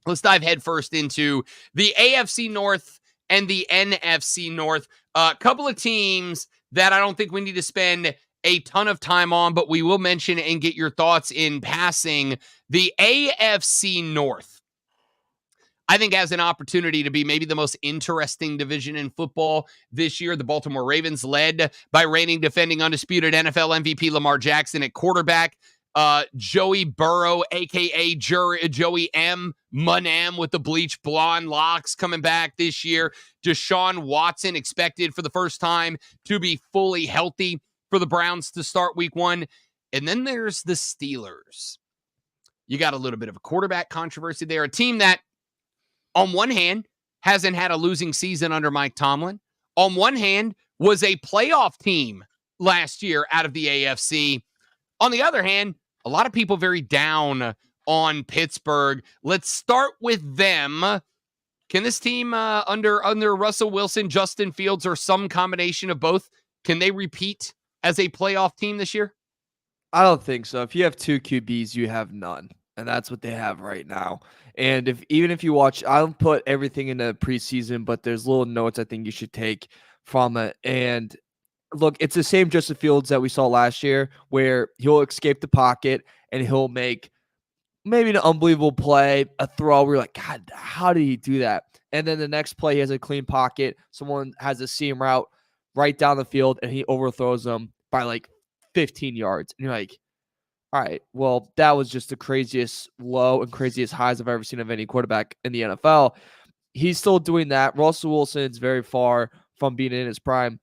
Let's dive headfirst into the AFC North and the NFC North. A couple of teams that I don't think we need to spend a ton of time on, but we will mention and get your thoughts in passing. The AFC North, I think, has an opportunity to be maybe the most interesting division in football this year. The Baltimore Ravens, led by reigning, defending, undisputed NFL MVP Lamar Jackson at quarterback. Joey Burrow, a.k.a. Joey M. Munam with the bleached blonde locks, coming back this year. Deshaun Watson expected for the first time to be fully healthy for the Browns to start week 1. And then there's the Steelers. You got a little bit of a quarterback controversy there. A team that, on one hand, hasn't had a losing season under Mike Tomlin. On one hand, was a playoff team last year out of the AFC. On the other hand, a lot of people very down on Pittsburgh. Let's start with them. Can this team under Russell Wilson, Justin Fields, or some combination of both, can they repeat as a playoff team this year? I don't think so. If you have 2 QBs, you have none. And that's what they have right now. And even if you watch, I don't put everything into preseason, but there's little notes I think you should take from it. And look, it's the same Justin Fields that we saw last year, where he'll escape the pocket and he'll make maybe an unbelievable play, a throw where you're like, God, how did he do that? And then the next play, he has a clean pocket. Someone has a seam route right down the field, and he overthrows them by like 15 yards. And you're like, all right, well, that was just the craziest low and craziest highs I've ever seen of any quarterback in the NFL. He's still doing that. Russell Wilson's very far from being in his prime.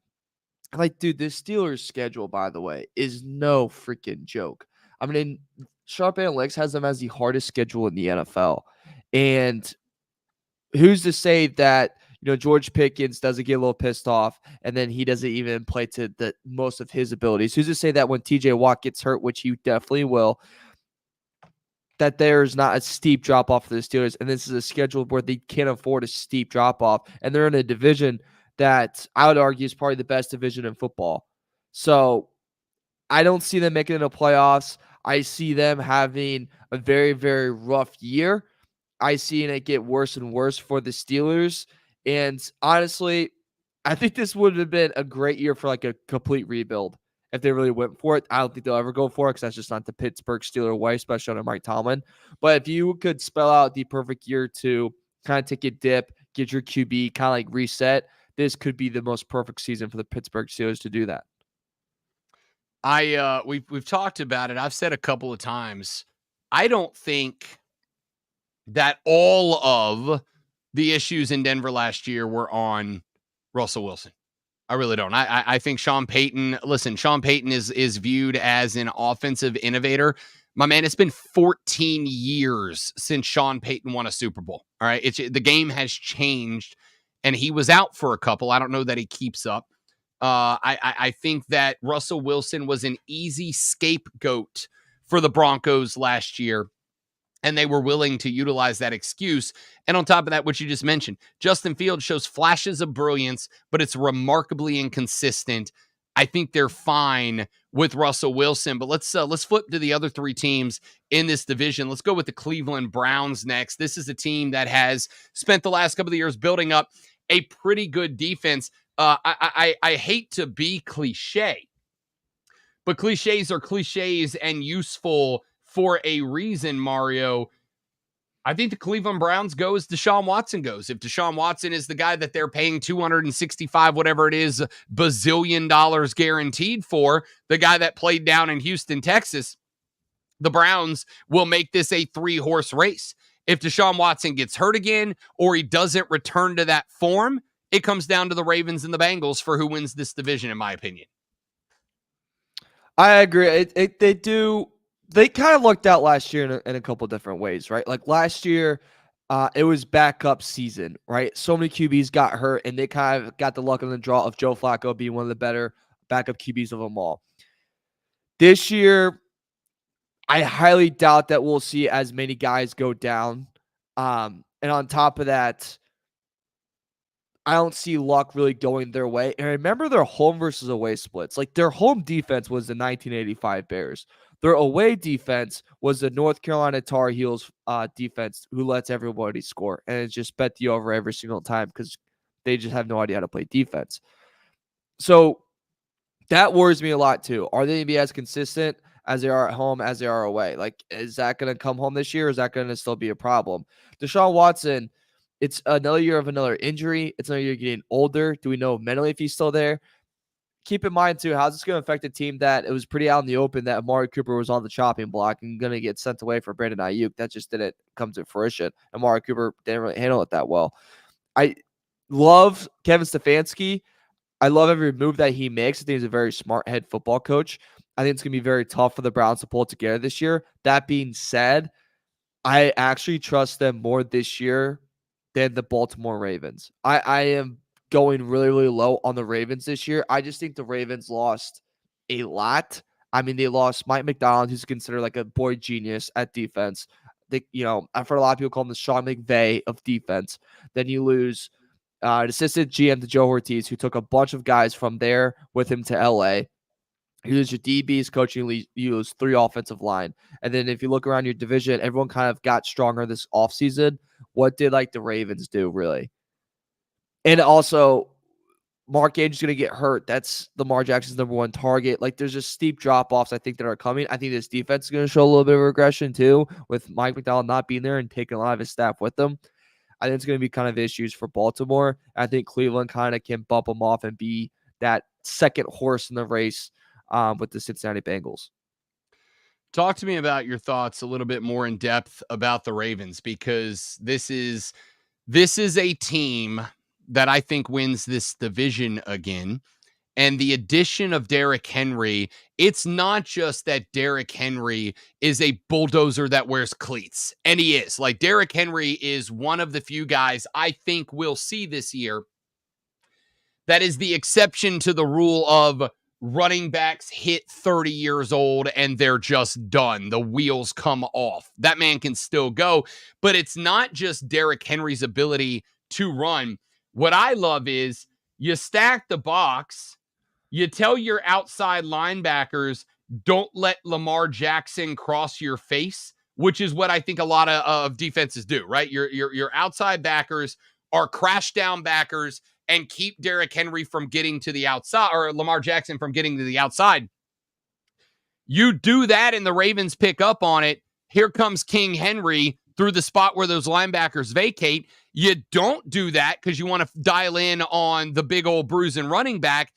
Like, dude, this Steelers schedule, by the way, is no freaking joke. I mean, Sharp Analytics has them as the hardest schedule in the NFL. And who's to say that, George Pickens doesn't get a little pissed off and then he doesn't even play to the most of his abilities? Who's to say that when TJ Watt gets hurt, which he definitely will, that there's not a steep drop off for the Steelers? And this is a schedule where they can't afford a steep drop off. And they're in a division that I would argue is probably the best division in football. So I don't see them making it to playoffs. I see them having a very, very rough year. I see it get worse and worse for the Steelers. And honestly, I think this would have been a great year for like a complete rebuild if they really went for it. I don't think they'll ever go for it because that's just not the Pittsburgh Steelers way, especially under Mike Tomlin. But if you could spell out the perfect year to kind of take a dip, get your QB kind of like reset, this could be the most perfect season for the Pittsburgh Steelers to do that. We've talked about it. I've said a couple of times, I don't think that all of the issues in Denver last year were on Russell Wilson. I really don't. I think Sean Payton is viewed as an offensive innovator. My man, it's been 14 years since Sean Payton won a Super Bowl. All right. The game has changed, and he was out for a couple. I don't know that he keeps up. I think that Russell Wilson was an easy scapegoat for the Broncos last year, and they were willing to utilize that excuse. And on top of that, what you just mentioned, Justin Fields shows flashes of brilliance, but it's remarkably inconsistent. I think they're fine with Russell Wilson, but let's flip to the other 3 teams in this division. Let's go with the Cleveland Browns next. This is a team that has spent the last couple of years building up a pretty good defense. I hate to be cliche, but cliches are cliches and useful for a reason, Mario. I think the Cleveland Browns go as Deshaun Watson goes. If Deshaun Watson is the guy that they're paying $265, whatever it is, bazillion dollars guaranteed for, the guy that played down in Houston, Texas, the Browns will make this a 3-horse race. If Deshaun Watson gets hurt again or he doesn't return to that form, it comes down to the Ravens and the Bengals for who wins this division, in my opinion. I agree. They kind of lucked out last year in a couple different ways, right? Like last year, it was backup season, right? So many QBs got hurt, and they kind of got the luck of the draw of Joe Flacco being one of the better backup QBs of them all. This year, I highly doubt that we'll see as many guys go down. And on top of that, I don't see luck really going their way. And remember their home versus away splits. Like their home defense was the 1985 Bears. Their away defense was the North Carolina Tar Heels defense who lets everybody score. And it's just bet the over every single time because they just have no idea how to play defense. So that worries me a lot too. Are they going to be as consistent as they are at home as they are away? Like, is that going to come home this year? Or is that going to still be a problem? Deshaun Watson, it's another year of another injury. It's another year getting older. Do we know mentally if he's still there? Keep in mind, too, how's this going to affect a team that it was pretty out in the open that Amari Cooper was on the chopping block and going to get sent away for Brandon Ayuk? That just didn't come to fruition. Amari Cooper didn't really handle it that well. I love Kevin Stefanski. I love every move that he makes. I think he's a very smart head football coach. I think it's going to be very tough for the Browns to pull it together this year. That being said, I actually trust them more this year than the Baltimore Ravens. I am going really, really low on the Ravens this year. I just think the Ravens lost a lot. I mean, they lost Mike McDonald, who's considered like a boy genius at defense. I've heard a lot of people call him the Sean McVay of defense. Then you lose an assistant GM to Joe Ortiz, who took a bunch of guys from there with him to LA. You lose your DBs coaching, you lose 3 offensive line. And then if you look around your division, everyone kind of got stronger this offseason. What did like the Ravens do, really? And also, Mark Andrews going to get hurt. That's Lamar Jackson's number 1 target. Like, there's just steep drop-offs, I think, that are coming. I think this defense is going to show a little bit of regression, too, with Mike McDonald not being there and taking a lot of his staff with them. I think it's going to be kind of issues for Baltimore. I think Cleveland kind of can bump them off and be that second horse in the race with the Cincinnati Bengals. Talk to me about your thoughts a little bit more in depth about the Ravens, because this is a team that I think wins this division again. And the addition of Derrick Henry, it's not just that Derrick Henry is a bulldozer that wears cleats. And he is. Like, Derrick Henry is one of the few guys I think we'll see this year that is the exception to the rule of running backs hit 30 years old and they're just done. The wheels come off. That man can still go. But it's not just Derrick Henry's ability to run. What I love is you stack the box, you tell your outside linebackers, don't let Lamar Jackson cross your face, which is what I think a lot of defenses do, right? Your outside backers are crash down backers and keep Derrick Henry from getting to the outside, or Lamar Jackson from getting to the outside. You do that and the Ravens pick up on it. Here comes King Henry through the spot where those linebackers vacate. You don't do that because you want to dial in on the big old bruising running back,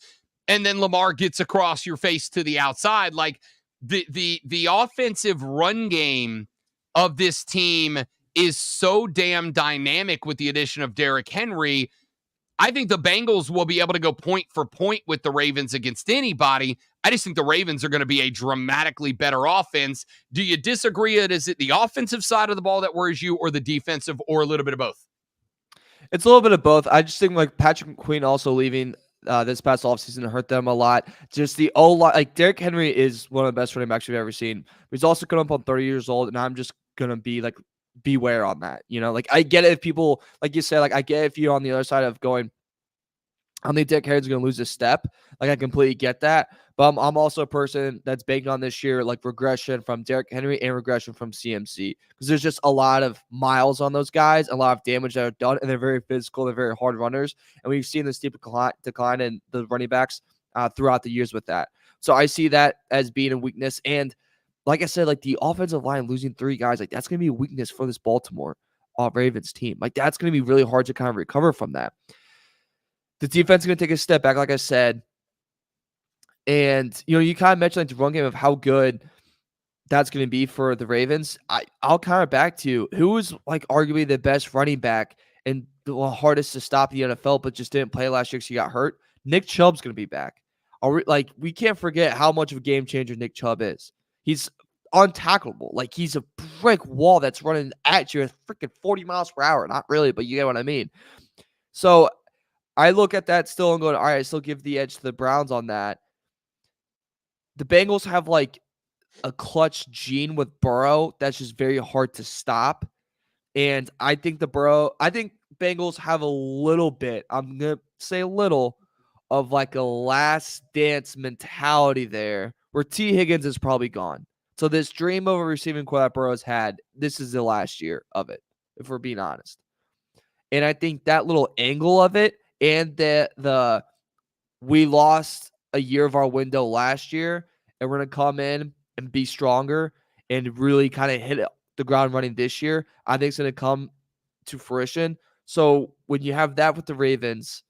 and then Lamar gets across your face to the outside. Like, the offensive run game of this team is so damn dynamic with the addition of Derrick Henry. I think the Bengals will be able to go point for point with the Ravens against anybody. I just think the Ravens are going to be a dramatically better offense. Do you disagree? Is it the offensive side of the ball that worries you, or the defensive, or a little bit of both? It's a little bit of both. I just think like Patrick McQueen also leaving this past offseason hurt them a lot. Just the O-line, like Derrick Henry is one of the best running backs we've ever seen. But he's also coming up on 30 years old, and I'm just going to be like, beware on that. You know, like I get it if people, like you said, like I get if you're on the other side of going, I don't think Derrick Henry's going to lose a step. Like, I completely get that. But I'm also a person that's banking on this year, like regression from Derrick Henry and regression from CMC. Because there's just a lot of miles on those guys, a lot of damage that are done, and they're very physical. They're very hard runners. And we've seen the steep decline in the running backs throughout the years with that. So I see that as being a weakness. And like I said, like the offensive line losing 3 guys, like that's going to be a weakness for this Baltimore Ravens team. Like, that's going to be really hard to kind of recover from that. The defense is going to take a step back, like I said. And, you know, you kind of mentioned like the run game of how good that's going to be for the Ravens. I'll kind of back to you. Who is like arguably the best running back and the hardest to stop the NFL, but just didn't play last year because he got hurt? Nick Chubb's going to be back. We can't forget how much of a game changer Nick Chubb is. He's untackleable. Like, he's a brick wall that's running at you at freaking 40 miles per hour. Not really, but you get what I mean. So I look at that still and go, all right, I still give the edge to the Browns on that. The Bengals have like a clutch gene with Burrow that's just very hard to stop. And I think Bengals have a little bit, I'm going to say a little, of like a last dance mentality there where T. Higgins is probably gone. So this dream of a receiving core that Burrow's had, this is the last year of it, if we're being honest. And I think that little angle of it and the we lost a year of our window last year and we're going to come in and be stronger and really kind of hit the ground running this year, I think it's going to come to fruition. So when you have that with the Ravens,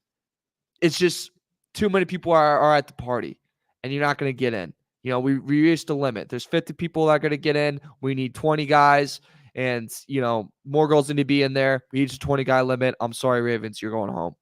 it's just too many people are at the party and you're not going to get in. You know, we reached the limit. There's 50 people that are going to get in. We need 20 guys and, you know, more girls need to be in there. We reached a 20-guy limit. I'm sorry, Ravens, you're going home.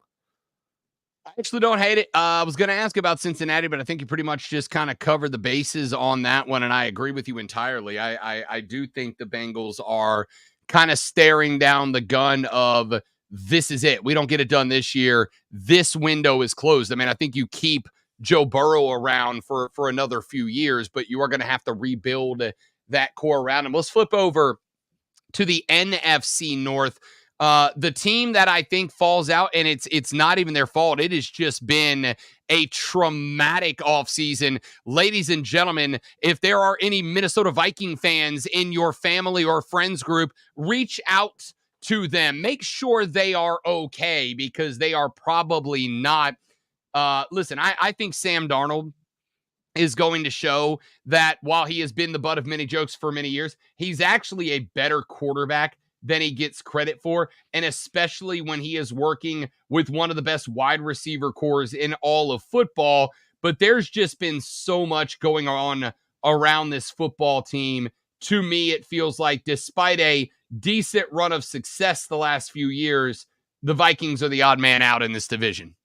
I actually don't hate it. I was going to ask about Cincinnati, but I think you pretty much just kind of covered the bases on that one, and I agree with you entirely. I do think the Bengals are kind of staring down the gun of this is it. We don't get it done this year. This window is closed. I mean, I think you keep Joe Burrow around for another few years, but you are going to have to rebuild that core around him. Let's flip over to the NFC North. The team that I think falls out, and it's not even their fault. It has just been a traumatic offseason. Ladies and gentlemen, if there are any Minnesota Viking fans in your family or friends group, reach out to them. Make sure they are okay because they are probably not. Listen, I think Sam Darnold is going to show that while he has been the butt of many jokes for many years, he's actually a better quarterback than he gets credit for, and especially when he is working with one of the best wide receiver cores in all of football. But there's just been so much going on around this football team. To me, it feels like despite a decent run of success the last few years, the Vikings are the odd man out in this division.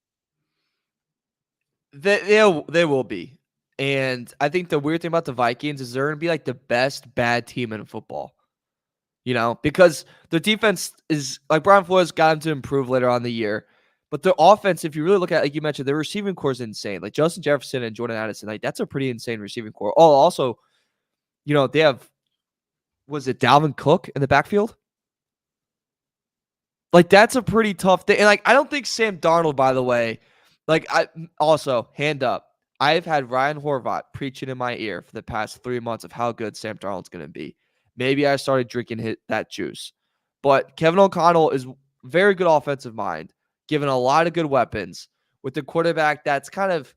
They will be. And I think the weird thing about the Vikings is they're going to be like the best bad team in football. You know, because their defense is like Brian Flores got them to improve later on in the year. But their offense, if you really look at, like you mentioned, their receiving core is insane. Like Justin Jefferson and Jordan Addison, like that's a pretty insane receiving core. Oh, also, you know, they have, was it Dalvin Cook in the backfield? Like that's a pretty tough thing. And like, I don't think Sam Darnold, by the way, like I also, hand up, I've had Ryan Horvath preaching in my ear for the past 3 months of how good Sam Darnold's going to be. Maybe I started drinking that juice. But Kevin O'Connell is very good offensive mind, given a lot of good weapons with the quarterback that's kind of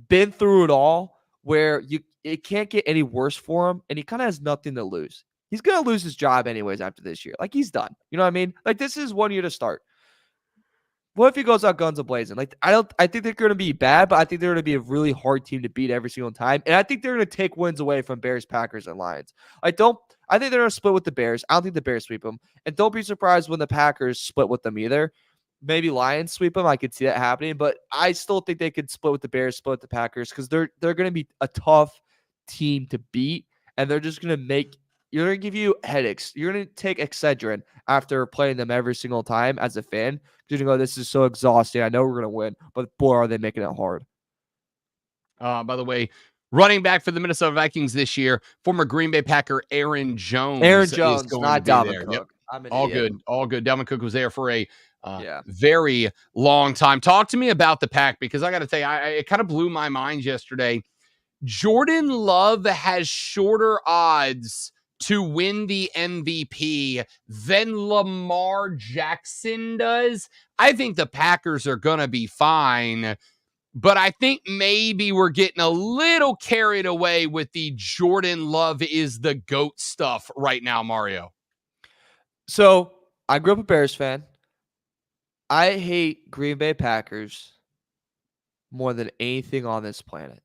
been through it all, where it can't get any worse for him, and he kind of has nothing to lose. He's going to lose his job anyways after this year. Like, he's done. You know what I mean? Like, this is 1 year to start. What if he goes out guns a-blazing? Like, I think they're going to be bad, but I think they're going to be a really hard team to beat every single time. And I think they're going to take wins away from Bears, Packers, and Lions. I think they're going to split with the Bears. I don't think the Bears sweep them. And don't be surprised when the Packers split with them either. Maybe Lions sweep them. I could see that happening. But I still think they could split with the Bears, split with the Packers, because they're going to be a tough team to beat. And they're just going to you're going to give you headaches. You're going to take Excedrin after playing them every single time as a fan. You're going to go, this is so exhausting. I know we're going to win, but boy, are they making it hard. By the way, running back for the Minnesota Vikings this year, former Green Bay Packer Aaron Jones. Not Dalvin Cook. Yep. I'm an all idiot. good. All good. Dalvin Cook was there for a very long time. Talk to me about the Pack, because I got to tell you, it kind of blew my mind yesterday. Jordan Love has shorter odds to win the MVP than Lamar Jackson does. I think the Packers are going to be fine, but I think maybe we're getting a little carried away with the Jordan Love is the GOAT stuff right now, Mario. So I grew up a Bears fan. I hate Green Bay Packers more than anything on this planet.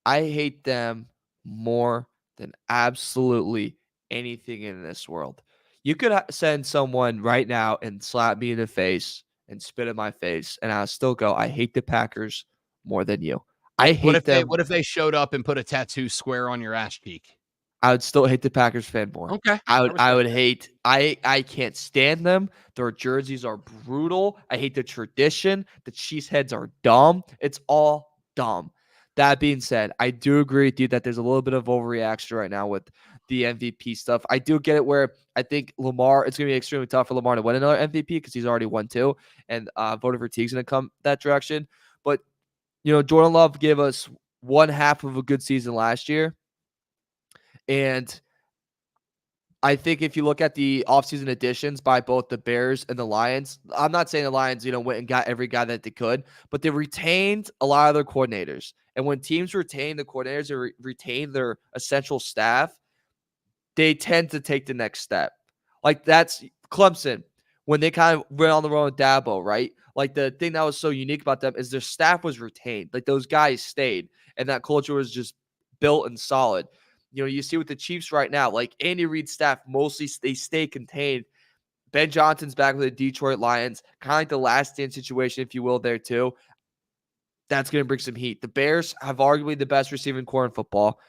I hate them more than absolutely anything in this world. You could send someone right now and slap me in the face and spit in my face, and I'll still go, I hate the Packers more than you. I hate them. What if they showed up and put a tattoo square on your ass cheek? I would still hate the Packers fan more. Okay. I would hate. I can't stand them. Their jerseys are brutal. I hate the tradition. The cheeseheads are dumb. It's all dumb. That being said, I do agree with you that there's a little bit of overreaction right now with the MVP stuff. I do get it where I think Lamar, it's going to be extremely tough for Lamar to win another MVP because he's already won 2, and voter fatigue's going to come that direction. But, Jordan Love gave us one half of a good season last year. And I think if you look at the offseason additions by both the Bears and the Lions, I'm not saying the Lions, went and got every guy that they could, but they retained a lot of their coordinators. And when teams retain the coordinators or retain their essential staff, they tend to take the next step. Like that's Clemson, when they kind of went on the road with Dabo, right? Like the thing that was so unique about them is their staff was retained. Like those guys stayed, and that culture was just built and solid. You see with the Chiefs right now, like Andy Reid's staff, mostly they stay contained. Ben Johnson's back with the Detroit Lions, kind of like the last stand situation, if you will, there too. That's going to bring some heat. The Bears have arguably the best receiving core in football.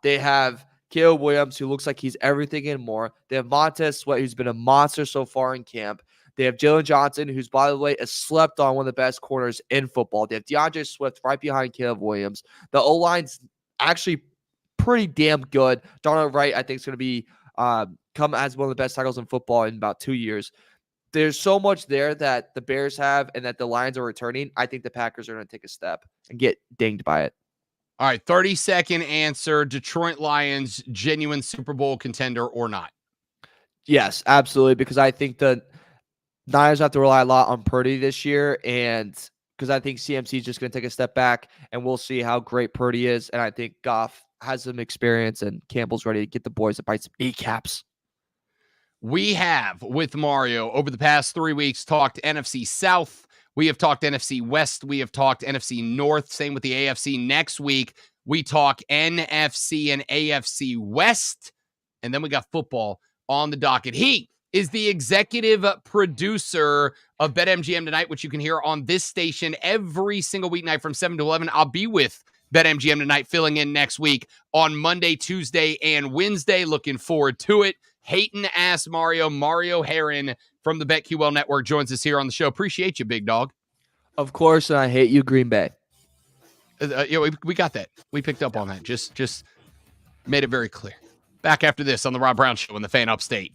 They have Caleb Williams, who looks like he's everything and more. They have Montez Sweat, who's been a monster so far in camp. They have Jalen Johnson, who's, by the way, is slept on, one of the best corners in football. They have DeAndre Swift right behind Caleb Williams. The O-line's actually pretty damn good. Darnell Wright, I think, is going to be come as one of the best tackles in football in about 2 years. There's so much there that the Bears have and that the Lions are returning. I think the Packers are going to take a step and get dinged by it. All right, 30-second answer. Detroit Lions, genuine Super Bowl contender or not? Yes, absolutely, because I think the Niners have to rely a lot on Purdy this year, and because I think CMC is just going to take a step back, and we'll see how great Purdy is, and I think Goff has some experience, and Campbell's ready to get the boys to bite some kneecaps. We have, with Mario, over the past 3 weeks, talked NFC South. We have talked NFC West. We have talked NFC North. Same with the AFC. Next week, we talk NFC and AFC West. And then we got football on the docket. He is the executive producer of BetMGM Tonight, which you can hear on this station every single weeknight from 7 to 11. I'll be with BetMGM Tonight, filling in next week on Monday, Tuesday, and Wednesday. Looking forward to it. Hayton asked Mario Herron from the BetQL Network joins us here on the show. Appreciate you, big dog. Of course, and I hate you, Green Bay. We got that. We picked up on that. Just made it very clear. Back after this on the Rob Brown Show in the Fan Upstate.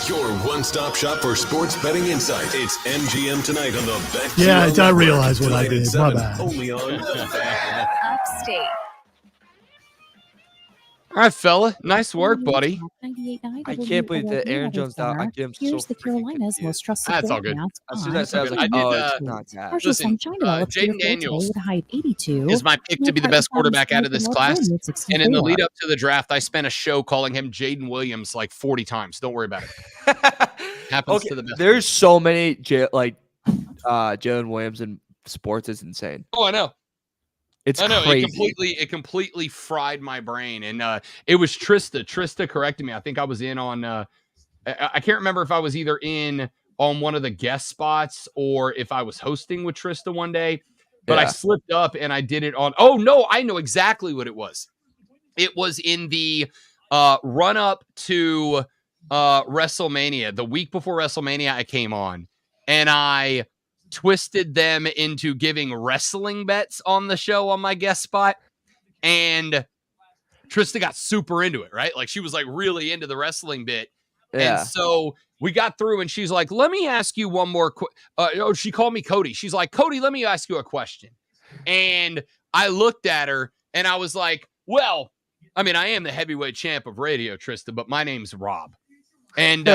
Your one-stop shop for sports betting insight. It's MGM Tonight on the BetQL Yeah, I Network. realized what I Tonight at did. My 7, bad. Only on the Fan. Upstate. All right, fella. Nice work, buddy. I can't believe that Aaron Jones down. I give him Here's so the Carolinas' most trusted That's all good. broadcast As soon as I said, I was I like, did, oh, it's not that. Partial Listen, sunshine develops Jaden beautiful Daniels today with a high of 82. is my pick to be the best quarterback out of this class. And in the 64. lead up to the draft, I spent a show calling him Jaden Williams like 40 times. Don't worry about it. Happens Okay, to the best. there's so many Jalen Williams in sports. It's insane. Oh, I know. It's I know. crazy. It completely fried my brain. And it was Trista. Trista corrected me. I think I was in on I can't remember if I was either in on one of the guest spots or if I was hosting with Trista one day. But I Yeah. slipped up and I did it on. Oh no, I know exactly what it was. It was in the run up to WrestleMania. The week before WrestleMania, I came on and I twisted them into giving wrestling bets on the show on my guest spot. And Trista got super into it, right? Like she was like really into the wrestling bit. Yeah. And so we got through and she's like, let me ask you one more. She called me Cody. She's like, Cody, let me ask you a question. And I looked at her and I was like, well, I mean, I am the heavyweight champ of radio, Trista, but my name's Rob. And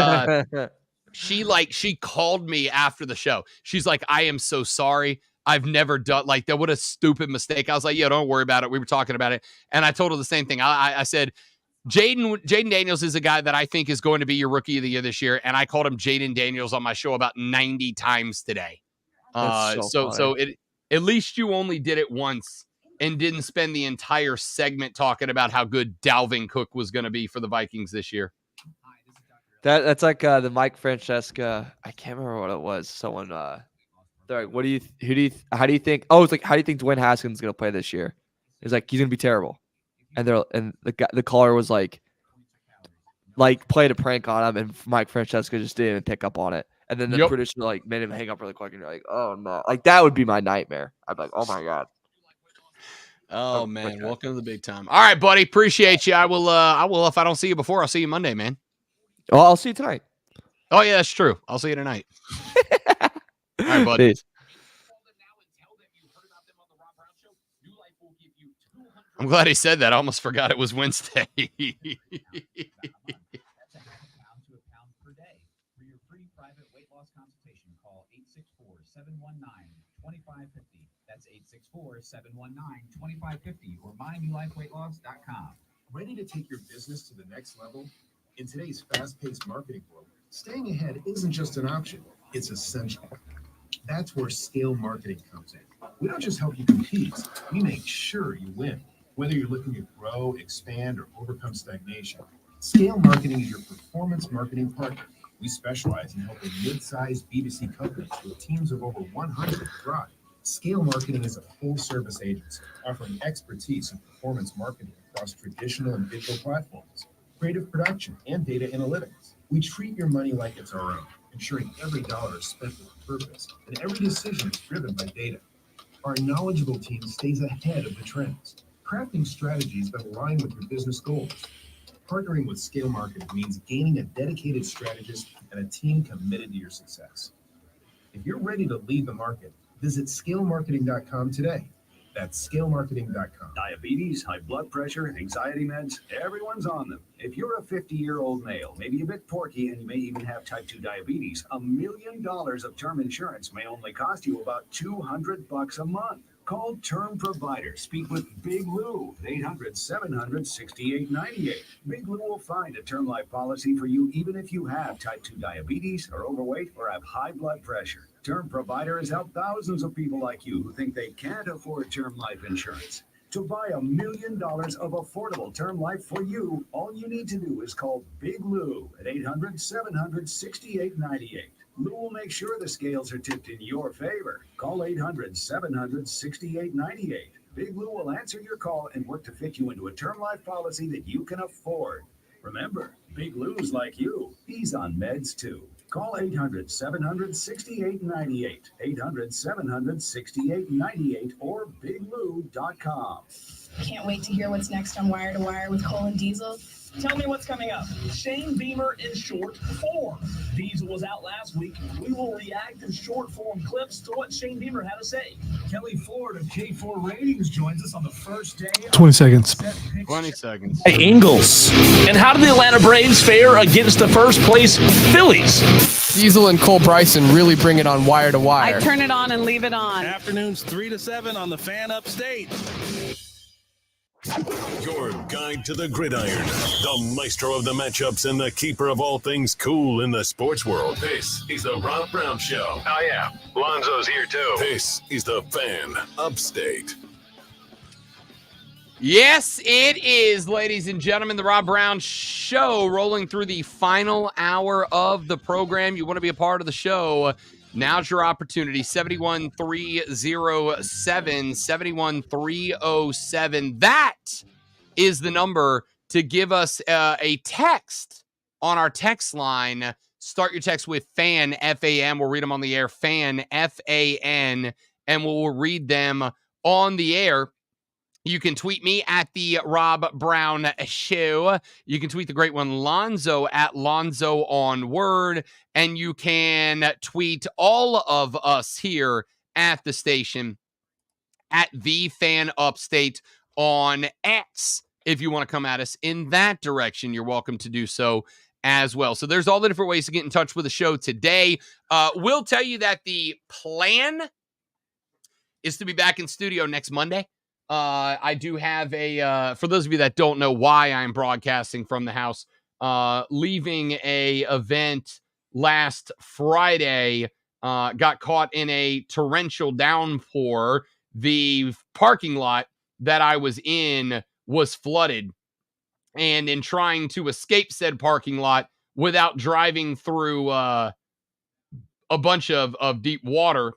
she called me after the show. She's like, I am so sorry. I've never done like that. What a stupid mistake. I was like, yeah, don't worry about it. We were talking about it. And I told her the same thing. I said, Jaden Daniels is a guy that I think is going to be your rookie of the year this year. And I called him Jaden Daniels on my show about 90 times today. So at least you only did it once and didn't spend the entire segment talking about how good Dalvin Cook was going to be for the Vikings this year. That's like the Mike Francesca. I can't remember what it was. Someone they're like, how do you think? Oh, it's like, how do you think Dwayne Haskins is gonna play this year? He's like, he's gonna be terrible. And the caller was like played a prank on him, and Mike Francesca just didn't even pick up on it. and then the producer like made him hang up really quick, and you're like, oh no, like that would be my nightmare. I'd be like, oh my god. Oh man, welcome to the big time. All right, buddy, appreciate you. I will. If I don't see you before, I'll see you Monday, man. Oh, I'll see you tonight. Oh yeah, that's true. I'll see you tonight. All right, buddy. Peace. I'm glad he said that. I almost forgot it was Wednesday. That's 864-719-2550 or mynewlifeweightloss.com. Ready to take your business to the next level? In today's fast-paced marketing world, staying ahead isn't just an option, it's essential. That's where scale marketing comes in. We don't just help you compete, we make sure you win. Whether you're looking to grow, expand, or overcome stagnation, Scale Marketing is your performance marketing partner. We specialize in helping mid-sized B2C companies with teams of over 100 thrive. Scale Marketing is a full-service agency offering expertise in performance marketing across traditional and digital platforms, creative production, and data analytics. We treat your money like it's our own, ensuring every dollar is spent with purpose and every decision is driven by data. Our knowledgeable team stays ahead of the trends, crafting strategies that align with your business goals. Partnering with Scale Marketing means gaining a dedicated strategist and a team committed to your success. If you're ready to lead the market, visit scalemarketing.com today. That's scalemarketing.com. Diabetes, high blood pressure, anxiety meds, everyone's on them. If you're a 50-year-old male, maybe a bit porky, and you may even have type 2 diabetes, $1 million of term insurance may only cost you about $200 a month. Call Term Provider. Speak with Big Lou at 800-700-6898. Big Lou will find a term life policy for you even if you have type 2 diabetes, are overweight, or have high blood pressure. Term Provider has helped thousands of people like you who think they can't afford term life insurance. To buy $1 million of affordable term life for you, all you need to do is call Big Lou at 800-700-6898. Lou will make sure the scales are tipped in your favor. Call 800-700-6898. Big Lou will answer your call and work to fit you into a term life policy that you can afford. Remember, Big Lou's like you. He's on meds too. Call 800-700-6898, 800-700-6898, or biglou.com. Can't wait to hear what's next on Wire to Wire with Cole and Diesel. Tell me what's coming up. Shane Beamer in short form. Diesel was out last week. We will react in short form clips to what Shane Beamer had to say. Kelly Ford of K4 Ratings joins us on the first day. 20 seconds. 20 seconds. Hey, Ingles. And how did the Atlanta Braves fare against the first place Phillies? Diesel and Cole Bryson really bring it on Wire to Wire. I turn it on and leave it on. Afternoons 3 to 7 on the Fan Upstate. Your guide to the gridiron, the maestro of the matchups and the keeper of all things cool in the sports world. This is the Rob Brown Show. Oh yeah, Lonzo's here too. This is the Fan Upstate. Yes, it is, ladies and gentlemen, the Rob Brown Show, rolling through the final hour of the program. You want to be a part of the show, now's your opportunity. 71307, 71307. That is the number to give us a text on our text line. Start your text with FAN, F-A-N. We'll read them on the air. FAN, F-A-N, and we'll read them on the air. You can tweet me at the Rob Brown Show. You can tweet the great one Lonzo at Lonzo on Word. And you can tweet all of us here at the station at the Fan Upstate on X. If you want to come at us in that direction, you're welcome to do so as well. So there's all the different ways to get in touch with the show today. We'll tell you that the plan is to be back in studio next Monday. I do have for those of you that don't know why I'm broadcasting from the house, leaving a event last Friday, got caught in a torrential downpour. The parking lot that I was in was flooded, and in trying to escape said parking lot without driving through a bunch of deep water,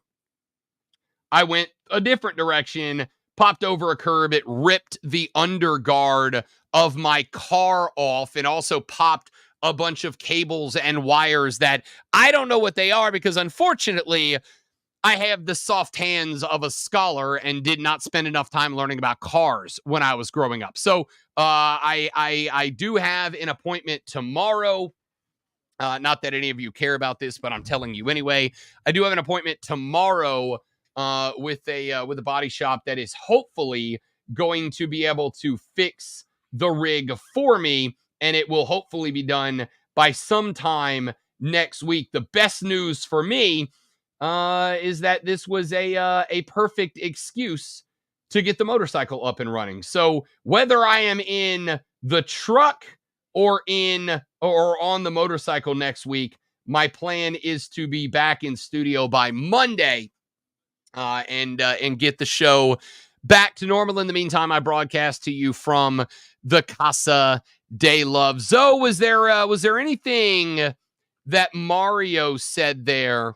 I went a different direction, popped over a curb. It ripped the underguard of my car off and also popped a bunch of cables and wires that I don't know what they are because unfortunately I have the soft hands of a scholar and did not spend enough time learning about cars when I was growing up. So I do have an appointment tomorrow. Not that any of you care about this, but I'm telling you anyway. I do have an appointment tomorrow with a body shop that is hopefully going to be able to fix the rig for me, and it will hopefully be done by sometime next week. The best news for me is that this was a perfect excuse to get the motorcycle up and running. So whether I am in the truck or on the motorcycle next week, my plan is to be back in studio by Monday and get the show back to normal. In the meantime, I broadcast to you from the Casa de Love. Zoe, was there anything that Mario said there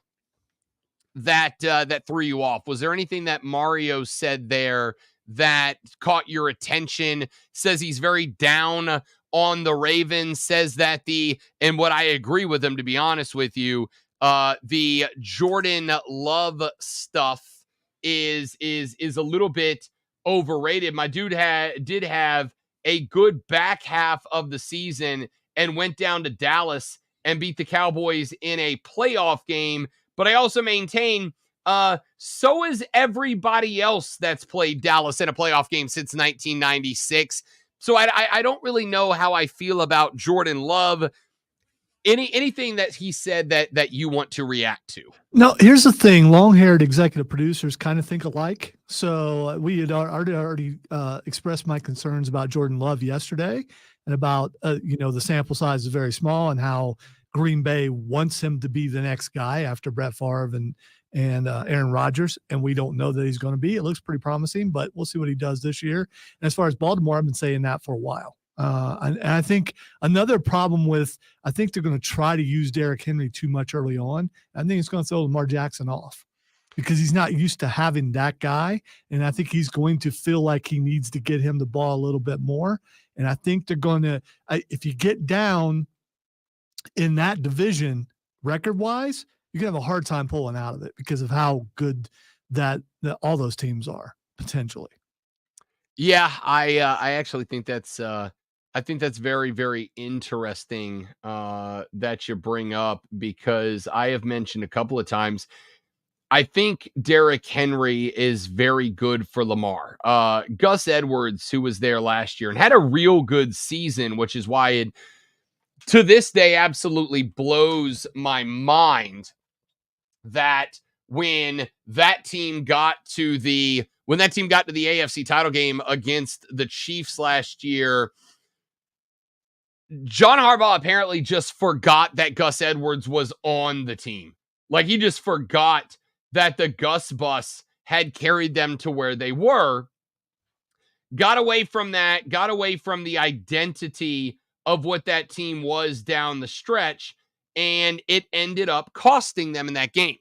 that threw you off? Was there anything that Mario said there that caught your attention? Says he's very down on the Ravens, says that and what I agree with him, to be honest with you, the Jordan Love stuff is a little bit overrated. My dude did have a good back half of the season and went down to Dallas and beat the Cowboys in a playoff game. But I also maintain so is everybody else that's played Dallas in a playoff game since 1996. So I don't really know how I feel about Jordan Love. Anything that he said that you want to react to? No, here's the thing. Long-haired executive producers kind of think alike. So we had already expressed my concerns about Jordan Love yesterday and about, the sample size is very small and how Green Bay wants him to be the next guy after Brett Favre and Aaron Rodgers, and we don't know that he's going to be. It looks pretty promising, but we'll see what he does this year. And as far as Baltimore, I've been saying that for a while. And I think another problem I think they're going to try to use Derrick Henry too much early on. I think it's going to throw Lamar Jackson off because he's not used to having that guy. And I think he's going to feel like he needs to get him the ball a little bit more. And I think they're going to, if you get down in that division record-wise, you're going to have a hard time pulling out of it because of how good that all those teams are potentially. Yeah, I actually think that's very, very interesting that you bring up, because I have mentioned a couple of times, I think Derrick Henry is very good for Lamar. Gus Edwards, who was there last year and had a real good season, which is why it, to this day, absolutely blows my mind that when that team got to the AFC title game against the Chiefs last year, John Harbaugh apparently just forgot that Gus Edwards was on the team. Like, he just forgot that the Gus bus had carried them to where they were. Got away from that, got away from the identity of what that team was down the stretch, and it ended up costing them in that game.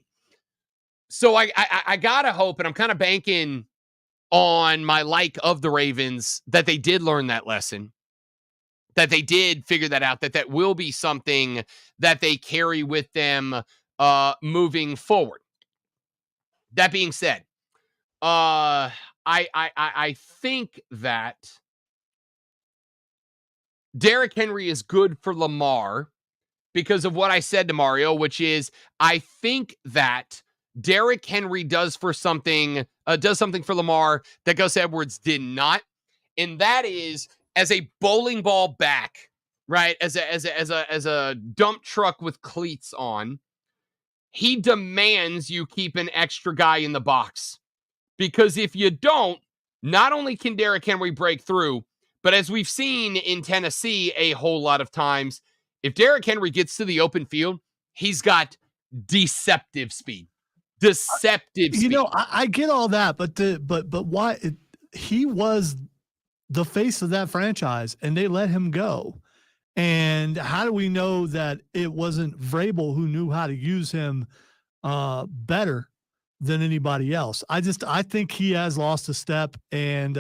So I gotta hope, and I'm kind of banking on my like of the Ravens, that they did learn that lesson, that they did figure that out, that will be something that they carry with them moving forward. That being said, I think that Derrick Henry is good for Lamar because of what I said to Mario, which is I think that Derrick Henry does something for Lamar that Gus Edwards did not, and that is as a bowling ball back, right? As a dump truck with cleats on, he demands you keep an extra guy in the box, because if you don't, not only can Derrick Henry break through, but as we've seen in Tennessee a whole lot of times, if Derrick Henry gets to the open field, he's got deceptive speed. Speed. I get all that, but why he was the face of that franchise and they let him go. And how do we know that it wasn't Vrabel who knew how to use him better than anybody else? I think he has lost a step. And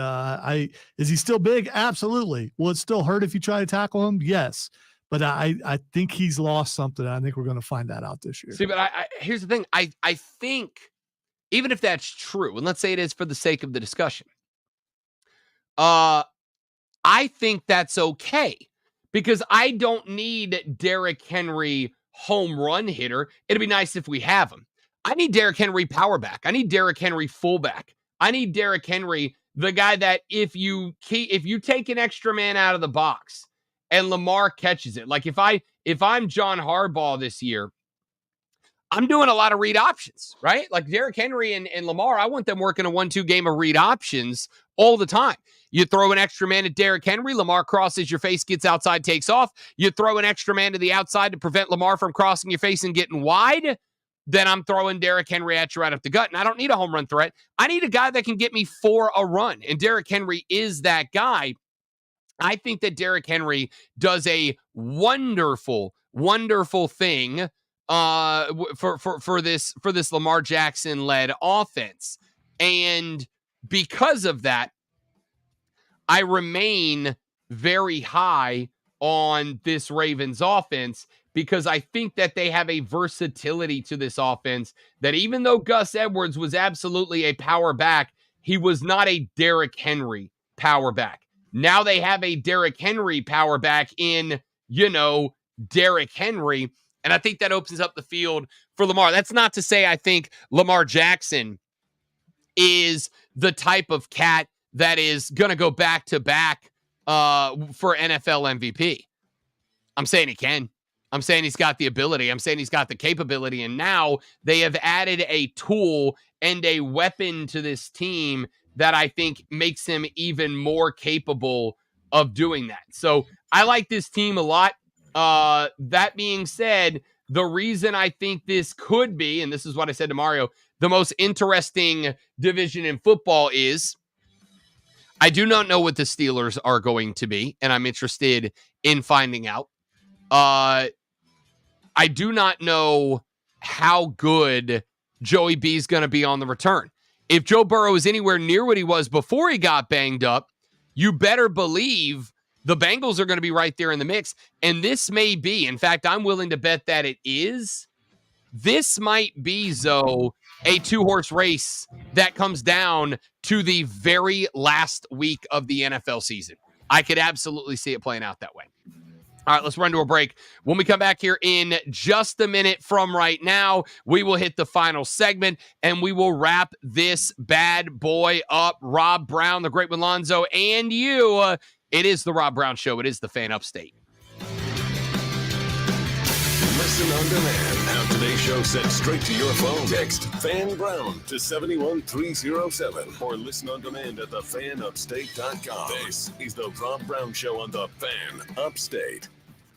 is he still big? Absolutely. Will it still hurt if you try to tackle him? Yes. but I think he's lost something. I think we're going to find that out this year. See, but here's the thing. I think even if that's true, and let's say it is for the sake of the discussion, I think that's okay because I don't need Derrick Henry home run hitter. It'd be nice if we have him. I need Derrick Henry power back. I need Derrick Henry fullback. I need Derrick Henry, the guy that if you take an extra man out of the box and Lamar catches it, like if I'm John Harbaugh this year, I'm doing a lot of read options, right? Like Derrick Henry and Lamar, I want them working a 1-2 game of read options all the time. You throw an extra man at Derrick Henry, Lamar crosses your face, gets outside, takes off. You throw an extra man to the outside to prevent Lamar from crossing your face and getting wide. Then I'm throwing Derrick Henry at you right up the gut. And I don't need a home run threat. I need a guy that can get me for a run. And Derrick Henry is that guy. I think that Derrick Henry does a wonderful, wonderful thing for this Lamar Jackson-led offense. And because of that, I remain very high on this Ravens offense because I think that they have a versatility to this offense that even though Gus Edwards was absolutely a power back, he was not a Derrick Henry power back. Now they have a Derrick Henry power back in, Derrick Henry, and I think that opens up the field for Lamar. That's not to say I think Lamar Jackson is the type of cat that is going to go back-to-back for NFL MVP. I'm saying he can. I'm saying he's got the ability. I'm saying he's got the capability. And now they have added a tool and a weapon to this team that I think makes him even more capable of doing that. So I like this team a lot. That being said, the reason I think this could be, and this is what I said to Mario, the most interesting division in football is I do not know what the Steelers are going to be, and I'm interested in finding out. I do not know how good Joey B is going to be on the return. If Joe Burrow is anywhere near what he was before he got banged up, you better believe the Bengals are going to be right there in the mix. And this may be, in fact, I'm willing to bet that it is. This might be, Zoe, a 2-horse race that comes down to the very last week of the NFL season. I could absolutely see it playing out that way. All right, let's run to a break. When we come back here in just a minute from right now, we will hit the final segment and we will wrap this bad boy up. Rob Brown, the great one, Lonzo, and you. It is the Rob Brown Show. It is the Fan Upstate. Listen on demand. Have today's show sent straight to your phone. Text Fan Brown to 71307 or listen on demand at thefanupstate.com. This is the Rob Brown Show on the Fan Upstate.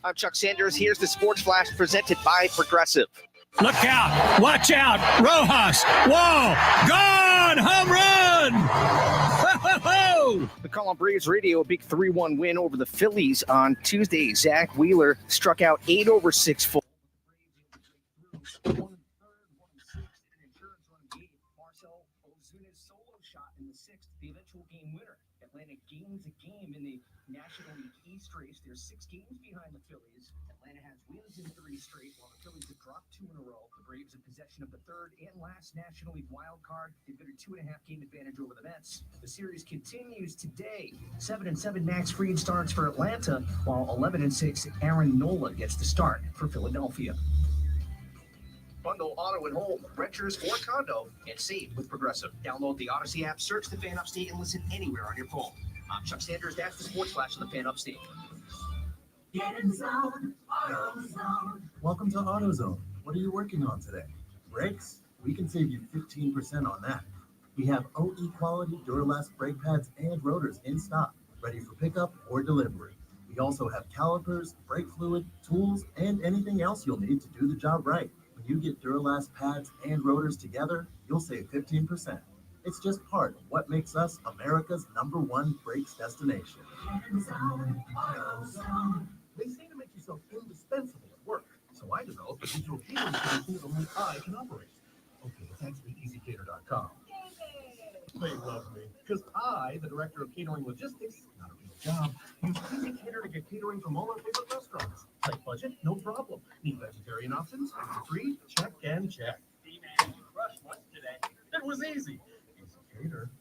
I'm Chuck Sanders. Here's the Sports Flash presented by Progressive. Look out. Watch out. Rojas. Whoa. Gone. Home run. Ho-ho-ho. The Call on Braves Radio, a big 3-1 win over the Phillies on Tuesday. Zach Wheeler struck out 8 over 6 full. Marcell Ozuna's solo shot in the 6th, the eventual game winner. Atlanta gains a game in the National League East race. They're 6 games behind the Phillies. Atlanta has wins in 3 straight, while the Phillies have dropped 2 in a row. The Braves in possession of the 3rd and last National League wild card. They've got a 2.5-game advantage over the Mets. The series continues today. 7-7 Max Fried starts for Atlanta, while 11-6 Aaron Nola gets the start for Philadelphia. Bundle auto and home, renters or condo, and save with Progressive. Download the Odyssey app, search the Fan Upstate, and listen anywhere on your phone. I'm Chuck Sanders. That's the Sports Flash of the Fan Upstate. Get in zone, AutoZone. Welcome to AutoZone. What are you working on today? Brakes? We can save you 15% on that. We have OE quality Duralast brake pads and rotors in stock, ready for pickup or delivery. We also have calipers, brake fluid, tools, and anything else you'll need to do the job right. When you get Duralast pads and rotors together, you'll save 15%. It's just part of what makes us America's #1 brakes destination. They say to make yourself indispensable at work, so I developed a digital catering solution that only I can operate. Okay, it's actually EasyCater.com. They love me, because I, the director of catering logistics, not a real job, use EasyCater to get catering from all our favorite restaurants. Tight budget? No problem. Need vegetarian options? Free? Check and check. Rush lunch today. It was easy. Easy Cater.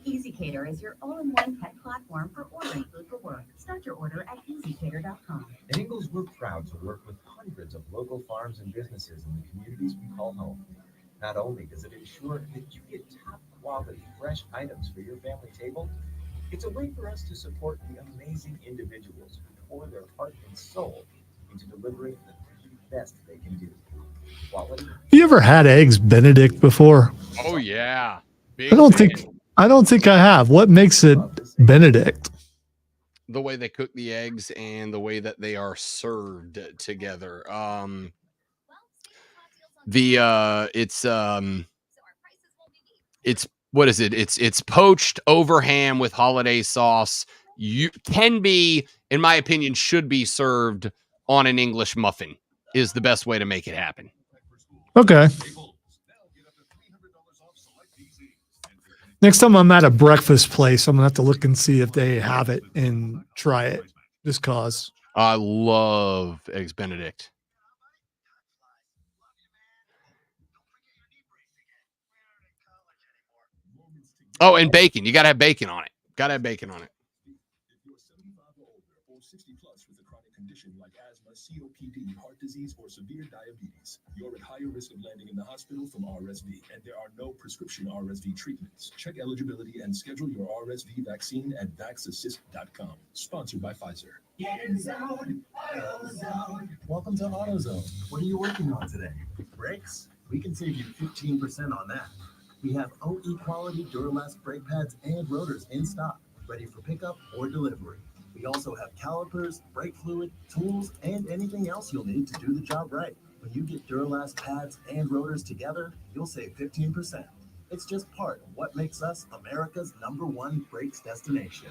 Easy Cater is your all-in-one pet platform for ordering food for work. Start your order at easycater.com. At Ingles, we're proud to work with hundreds of local farms and businesses in the communities we call home. Not only does it ensure that you get top quality, fresh items for your family table, it's a way for us to support the amazing individuals who pour their heart and soul into delivering the best they can do. Quality. You ever had eggs Benedict before? Oh yeah. I don't think I have. What makes it Benedict? The way they cook the eggs and the way that they are served together. It's what is it? It's poached over ham with holiday sauce. You can be, in my opinion, should be served on an English muffin is the best way to make it happen. Okay. Next time I'm at a breakfast place, I'm gonna have to look and see if they have it and try it. Just cause. I love eggs Benedict. Oh, and bacon. You gotta have bacon on it. Gotta have bacon on it. If you're 75 or older or 60 plus with a chronic condition like asthma, COPD, heart disease, or severe diabetes, you're at higher risk of landing in the hospital from RSV, and there are no prescription RSV treatments. Check eligibility and schedule your RSV vaccine at vaxassist.com. Sponsored by Pfizer. Get in zone, AutoZone. Welcome to AutoZone. What are you working on today? Brakes? We can save you 15% on that. We have OE quality Duralast brake pads and rotors in stock, ready for pickup or delivery. We also have calipers, brake fluid, tools, and anything else you'll need to do the job right. When you get Duralast pads and rotors together, you'll save 15%. It's just part of what makes us America's #1 brakes destination.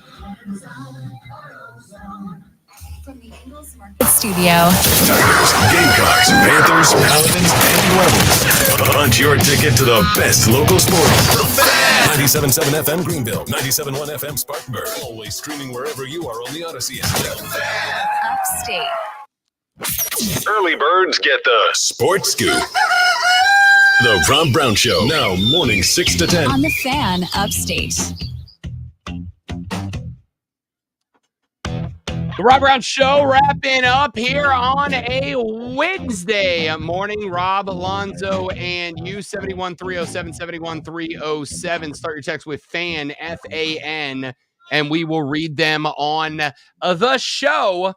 From the Ingles Market Studio. Tigers, Gamecocks, Panthers, Paladins, and Rebels. Punch your ticket to the best local sports. 97.7 FM Greenville, 97.1 FM Spartanburg. Always streaming wherever you are on the Odyssey app. Upstate. Early birds get the sports scoop. The Rob Brown Show, now morning 6 to 10. On the Fan, Upstate. The Rob Brown Show wrapping up here on a Wednesday morning. Rob, Alonzo, and you, 71307, 71307. Start your text with FAN, F-A-N, and we will read them on the show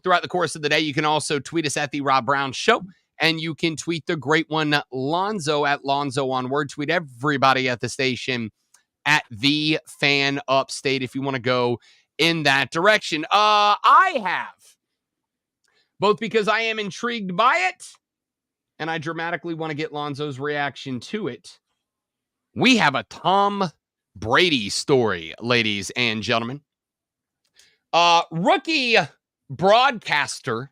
throughout the course of the day. You can also tweet us at The Rob Brown Show, and you can tweet the great one, Lonzo, at Lonzo on Word. Tweet everybody at the station at The Fan Upstate if you want to go in that direction. I have, both because I am intrigued by it and I dramatically want to get Lonzo's reaction to it. We have a Tom Brady story, ladies and gentlemen. Rookie broadcaster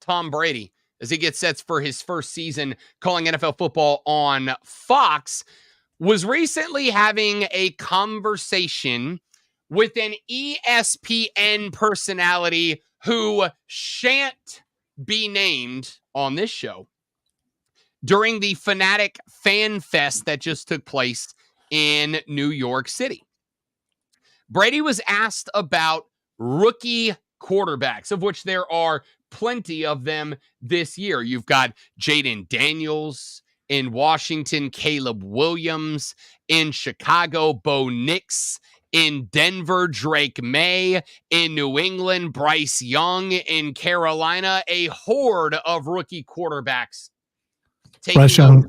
Tom Brady, as he gets set for his first season calling NFL football on Fox, was recently having a conversation with an ESPN personality who shan't be named on this show during the Fanatic Fan Fest that just took place in New York City. Brady was asked about rookie quarterbacks, of which there are plenty of them this year. You've got Jaden Daniels in Washington, Caleb Williams in Chicago, Bo Nix in Denver, Drake May in New England, Bryce Young in Carolina, a horde of rookie quarterbacks. Bryce Young,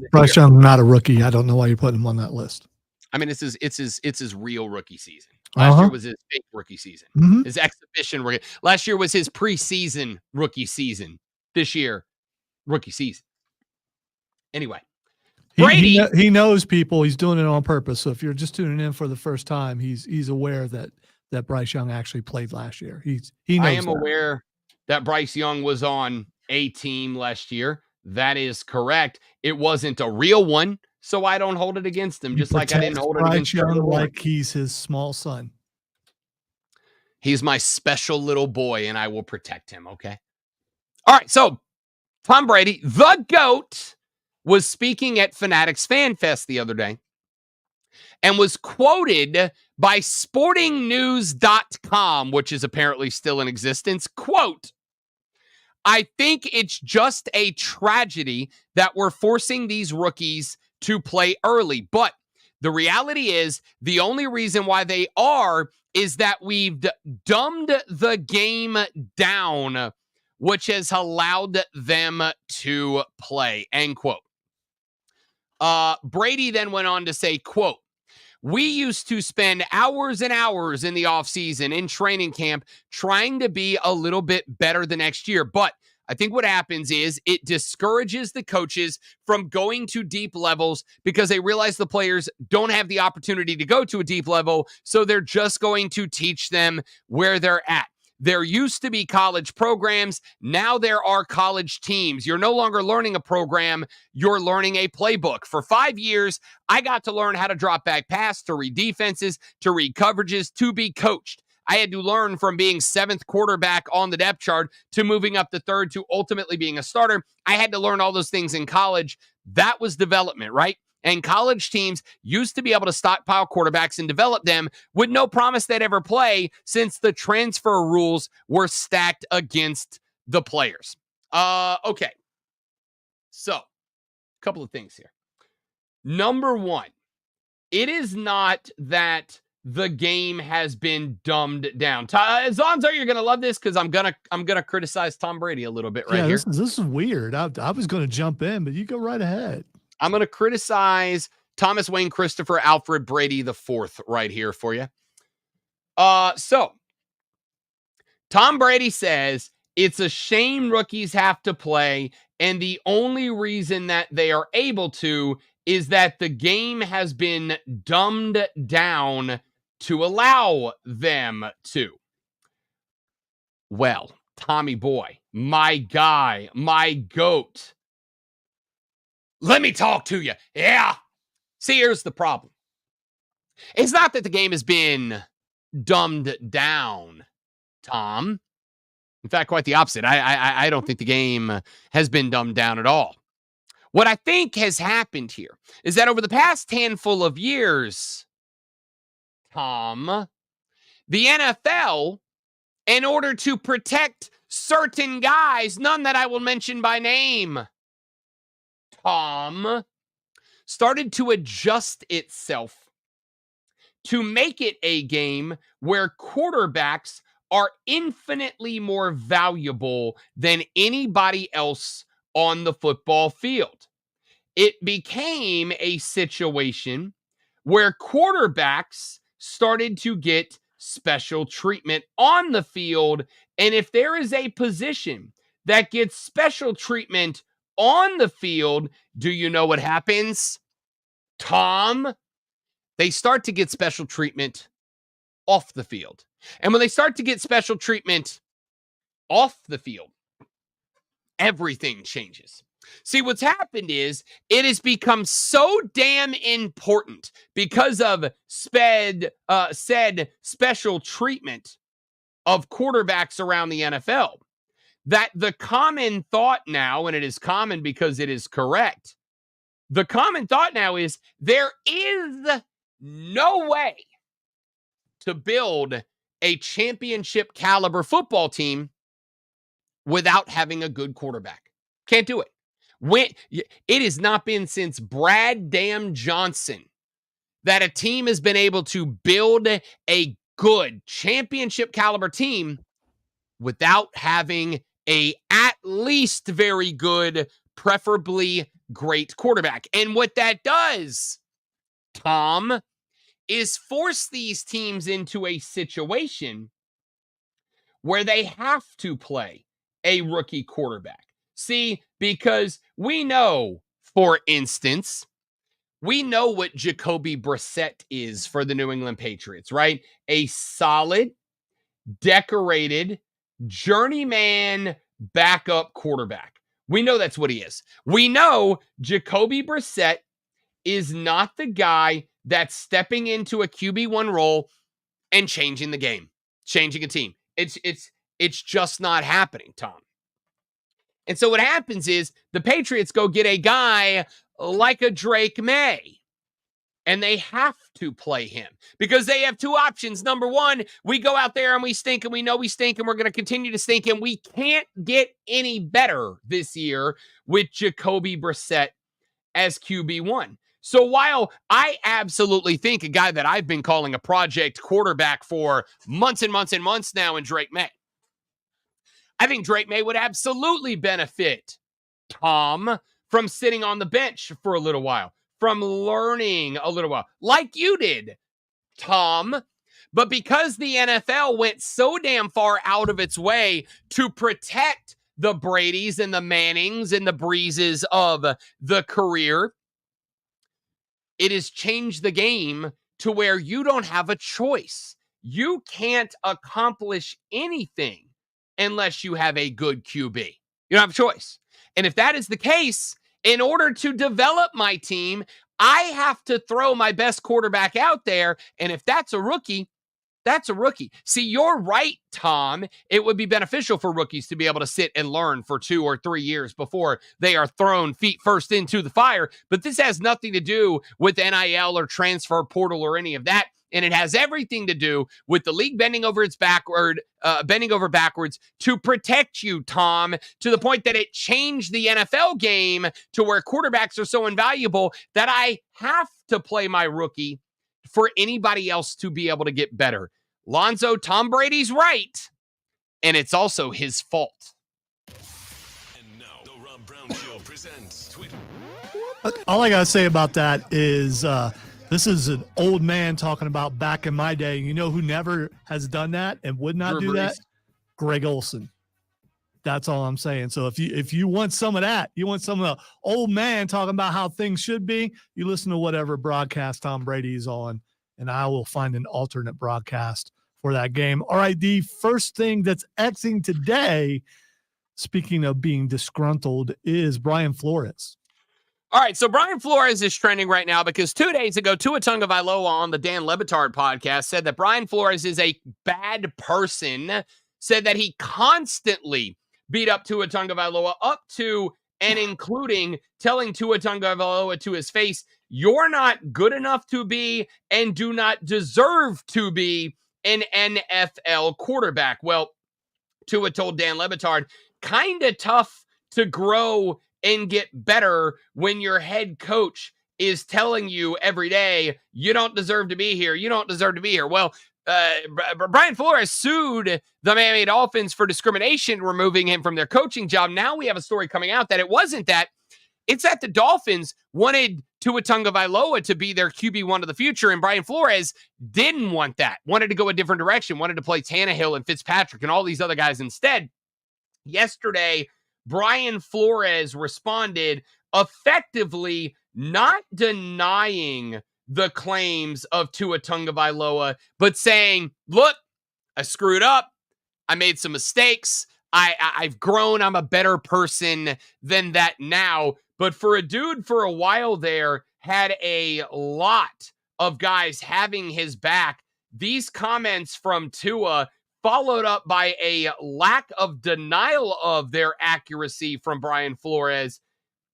not a rookie. I don't know why you put him on that list. I mean, it's his real rookie season. Last year was his fake rookie season. His exhibition rookie. Last year was his preseason rookie season. This year, rookie season. Anyway, Brady, he knows people. He's doing it on purpose. So if you're just tuning in for the first time, he's aware that Bryce Young actually played last year. He knows. I am aware that Bryce Young was on a team last year. That is correct. It wasn't a real one, so I don't hold it against him. Just like I didn't hold it against Young, like he's his small son. He's my special little boy, and I will protect him. Okay. All right, so Tom Brady, the GOAT, was speaking at Fanatics Fan Fest the other day and was quoted by sportingnews.com, which is apparently still in existence. Quote, I think it's just a tragedy that we're forcing these rookies to play early. But the reality is the only reason why they are is that we've dumbed the game down, which has allowed them to play, end quote. Brady then went on to say, quote, we used to spend hours and hours in the offseason, in training camp, trying to be a little bit better the next year. But I think what happens is it discourages the coaches from going to deep levels because they realize the players don't have the opportunity to go to a deep level, so they're just going to teach them where they're at. There used to be college programs. Now there are college teams. You're no longer learning a program. You're learning a playbook. For 5 years, I got to learn how to drop back pass, to read defenses, to read coverages, to be coached. I had to learn from being 7th quarterback on the depth chart to moving up to 3rd to ultimately being a starter. I had to learn all those things in college. That was development, right? And college teams used to be able to stockpile quarterbacks and develop them with no promise they'd ever play since the transfer rules were stacked against the players. Okay. So, a couple of things here. Number one, it is not that the game has been dumbed down. Zonzo, you're gonna love this because I'm gonna criticize Tom Brady a little bit right here. This is weird. I was going to jump in, but you go right ahead. I'm going to criticize Thomas Wayne Christopher Alfred Brady IV right here for you. So Tom Brady says it's a shame rookies have to play, and the only reason that they are able to is that the game has been dumbed down to allow them to. Well, Tommy boy, my guy, my GOAT, let me talk to you. Yeah. See, here's the problem. It's not that the game has been dumbed down, Tom. In fact, quite the opposite. I don't think the game has been dumbed down at all. What I think has happened here is that over the past handful of years, Tom, the NFL, in order to protect certain guys, none that I will mention by name, Tom, started to adjust itself to make it a game where quarterbacks are infinitely more valuable than anybody else on the football field. It became a situation where quarterbacks started to get special treatment on the field. And if there is a position that gets special treatment on the field, do you know what happens, Tom? They start to get special treatment off the field. And when they start to get special treatment off the field, everything changes. See, what's happened is it has become so damn important because of said special treatment of quarterbacks around the NFL that the common thought now, and it is common because it is correct, the common thought now is there is no way to build a championship caliber football team without having a good quarterback. Can't do it. It has not been since Brad Damn Johnson that a team has been able to build a good championship caliber team without having a at least very good, preferably great quarterback. And what that does, Tom, is force these teams into a situation where they have to play a rookie quarterback. See, because we know, for instance, we know what Jacoby Brissett is for the New England Patriots, right? A solid, decorated, journeyman backup quarterback. We know that's what he is. We know Jacoby Brissett is not the guy that's stepping into a QB1 role and changing the game, changing a team. It's just not happening, Tom. And so what happens is the Patriots go get a guy like a Drake May. And they have to play him because they have two options. Number one, we go out there and we stink, and we know we stink, and we're going to continue to stink, and we can't get any better this year with Jacoby Brissett as QB1. So while I absolutely think a guy that I've been calling a project quarterback for months and months and months now in Drake May, I think Drake May would absolutely benefit Tom from sitting on the bench for a little while, from learning a little while, like you did, Tom. But because the NFL went so damn far out of its way to protect the Bradys and the Mannings and the Breezes of the career, it has changed the game to where you don't have a choice. You can't accomplish anything unless you have a good QB. You don't have a choice. And if that is the case, in order to develop my team, I have to throw my best quarterback out there. And if that's a rookie, that's a rookie. See, you're right, Tom. It would be beneficial for rookies to be able to sit and learn for 2 or 3 years before they are thrown feet first into the fire. But this has nothing to do with NIL or transfer portal or any of that. And it has everything to do with the league bending over backwards to protect you, Tom, to the point that it changed the NFL game to where quarterbacks are so invaluable that I have to play my rookie for anybody else to be able to get better. Lonzo, Tom Brady's right, and it's also his fault. And now, the Rob Brown Show presents Twitter. All I got to say about that is this is an old man talking about back in my day. You know who never has done that and would not do that? Greg Olson. That's all I'm saying. So if you want some of that, you want some of the old man talking about how things should be, you listen to whatever broadcast Tom Brady is on, and I will find an alternate broadcast for that game. All right, the first thing that's Xing today, speaking of being disgruntled, is Brian Flores. All right, so Brian Flores is trending right now because 2 days ago, Tua Tagovailoa on the Dan Le Batard podcast said that Brian Flores is a bad person, said that he constantly beat up Tua Tagovailoa up to and including telling Tua Tagovailoa to his face, you're not good enough to be and do not deserve to be an NFL quarterback. Well, Tua told Dan Le Batard, kind of tough to grow and get better when your head coach is telling you every day, you don't deserve to be here. You don't deserve to be here. Well, Brian Flores sued the Miami Dolphins for discrimination, removing him from their coaching job. Now we have a story coming out that it wasn't that. It's that the Dolphins wanted Tua Tagovailoa to be their QB1 of the future, and Brian Flores didn't want that, wanted to go a different direction, wanted to play Tannehill and Fitzpatrick and all these other guys instead. Yesterday, Brian Flores responded effectively not denying the claims of Tua Tagovailoa, but saying, look, I screwed up. I made some mistakes. I've grown. I'm a better person than that now. But for a dude for a while there had a lot of guys having his back, these comments from Tua followed up by a lack of denial of their accuracy from Brian Flores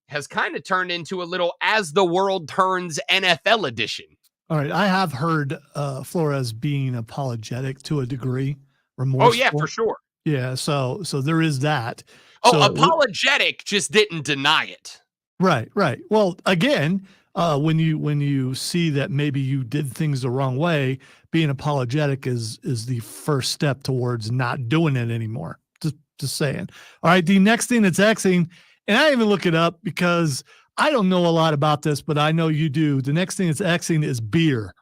has kind of turned into a little As the World Turns NFL edition. All right. I have heard Flores being apologetic to a degree. Remorseful. Oh, yeah, for sure. Yeah. So there is that. Oh, so, apologetic, just didn't deny it. Right. Well, again, when you see that maybe you did things the wrong way, being apologetic is the first step towards not doing it anymore. Just saying. All right. The next thing that's Xing, and I didn't even look it up because I don't know a lot about this, but I know you do. The next thing that's Xing is beer.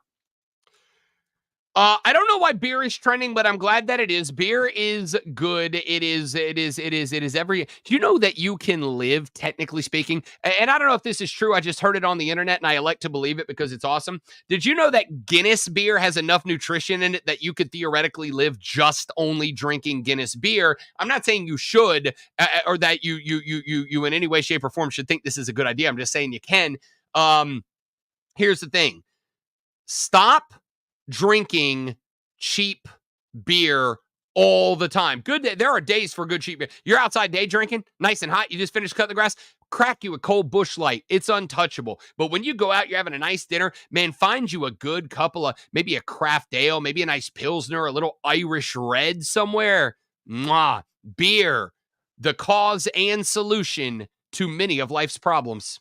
I don't know why beer is trending, but I'm glad that it is. Beer is good. It is every. Do you know that you can live, technically speaking? And I don't know if this is true. I just heard it on the internet and I elect to believe it because it's awesome. Did you know that Guinness beer has enough nutrition in it that you could theoretically live just only drinking Guinness beer? I'm not saying you should, or that you in any way, shape, or form should think this is a good idea. I'm just saying you can. Here's the thing. Stop drinking cheap beer all the time. Good day. There are days for good cheap beer. You're outside day drinking, nice and hot. You just finished cutting the grass. Crack you a cold Busch Light. It's untouchable. But when you go out, you're having a nice dinner, man, find you a good couple of, maybe a craft ale, maybe a nice Pilsner, a little Irish red somewhere. Mwah. Beer, the cause and solution to many of life's problems.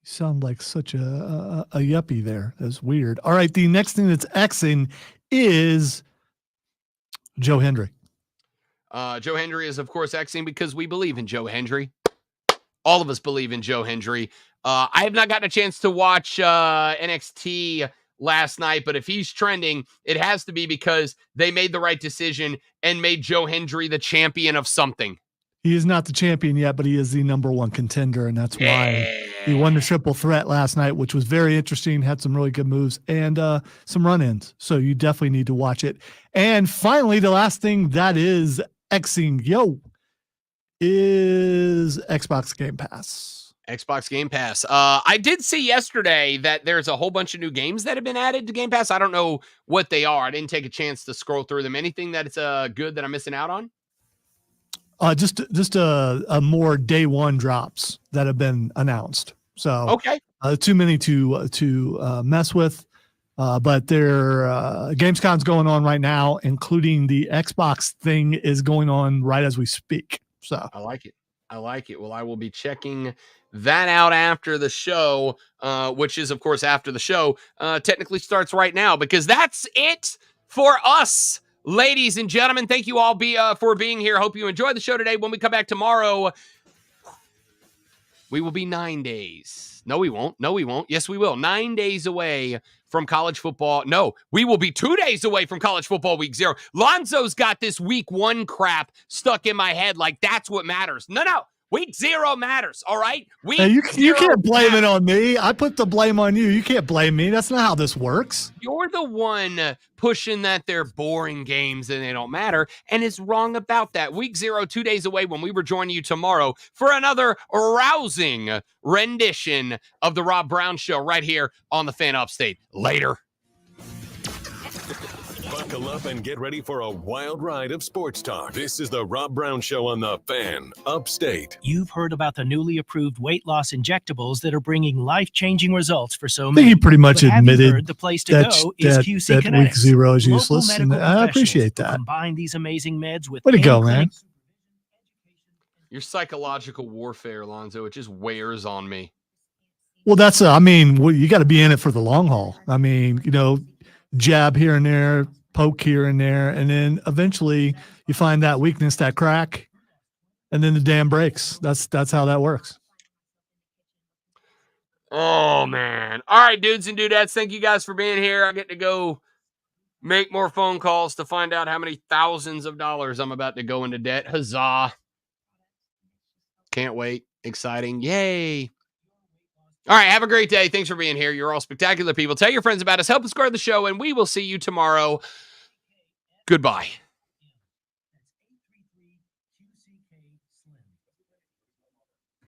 You sound like such a yuppie there. That's weird. All right, the next thing that's Xing is Joe Hendry. Joe Hendry is, of course, Xing because we believe in Joe Hendry. All of us believe in Joe Hendry. I have not gotten a chance to watch NXT last night, but if he's trending, it has to be because they made the right decision and made Joe Hendry the champion of something. He is not the champion yet, but he is the number one contender, and that's why he won the triple threat last night, which was very interesting, had some really good moves and some run-ins. So you definitely need to watch it. And finally, the last thing that is Xing is Xbox Game Pass. Xbox Game Pass. I did see yesterday that there's a whole bunch of new games that have been added to Game Pass. I don't know what they are. I didn't take a chance to scroll through them. Anything that's good that I'm missing out on? Just a more day one drops that have been announced. So okay, too many to mess with. But there Gamescom's going on right now, including the Xbox thing is going on right as we speak. So I like it. Well, I will be checking that out after the show, which is, of course, after the show technically starts right now, because that's it for us. Ladies and gentlemen, thank you all for being here. Hope you enjoyed the show today. When we come back tomorrow, we will be 9 days. No, we won't. Yes, we will. 9 days away from college football. No, we will be 2 days away from college football week 0. Lonzo's got this week 1 crap stuck in my head like that's what matters. No. Week 0 matters, all right? You can't blame it on me. I put the blame on you. You can't blame me. That's not how this works. You're the one pushing that they're boring games and they don't matter, and is wrong about that. Week 0, 2 days away when we rejoin you tomorrow for another rousing rendition of the Rob Brown Show right here on the Fan Upstate. Later. Buckle up and get ready for a wild ride of sports talk. This is the Rob Brown Show on the Fan Upstate. You've heard about the newly approved weight loss injectables that are bringing life-changing results for so I many. think he pretty much admitted the place to that go is QC week Kinetics. 0 is Local useless, and medical I appreciate professionals that. who combine these amazing meds with Way to go, in-clinic man. Your psychological warfare, Lonzo, it just wears on me. Well, that's you got to be in it for the long haul. I mean, jab here and there, poke here and there, and then eventually you find that weakness, that crack, and then the dam breaks. That's how that works. Oh, man. All right, dudes and dudettes, thank you guys for being here. I get to go make more phone calls to find out how many thousands of dollars I'm about to go into debt. Huzzah. Can't wait. Exciting. Yay. All right, have a great day. Thanks for being here. You're all spectacular people. Tell your friends about us. Help us grow the show, and we will see you tomorrow. Goodbye.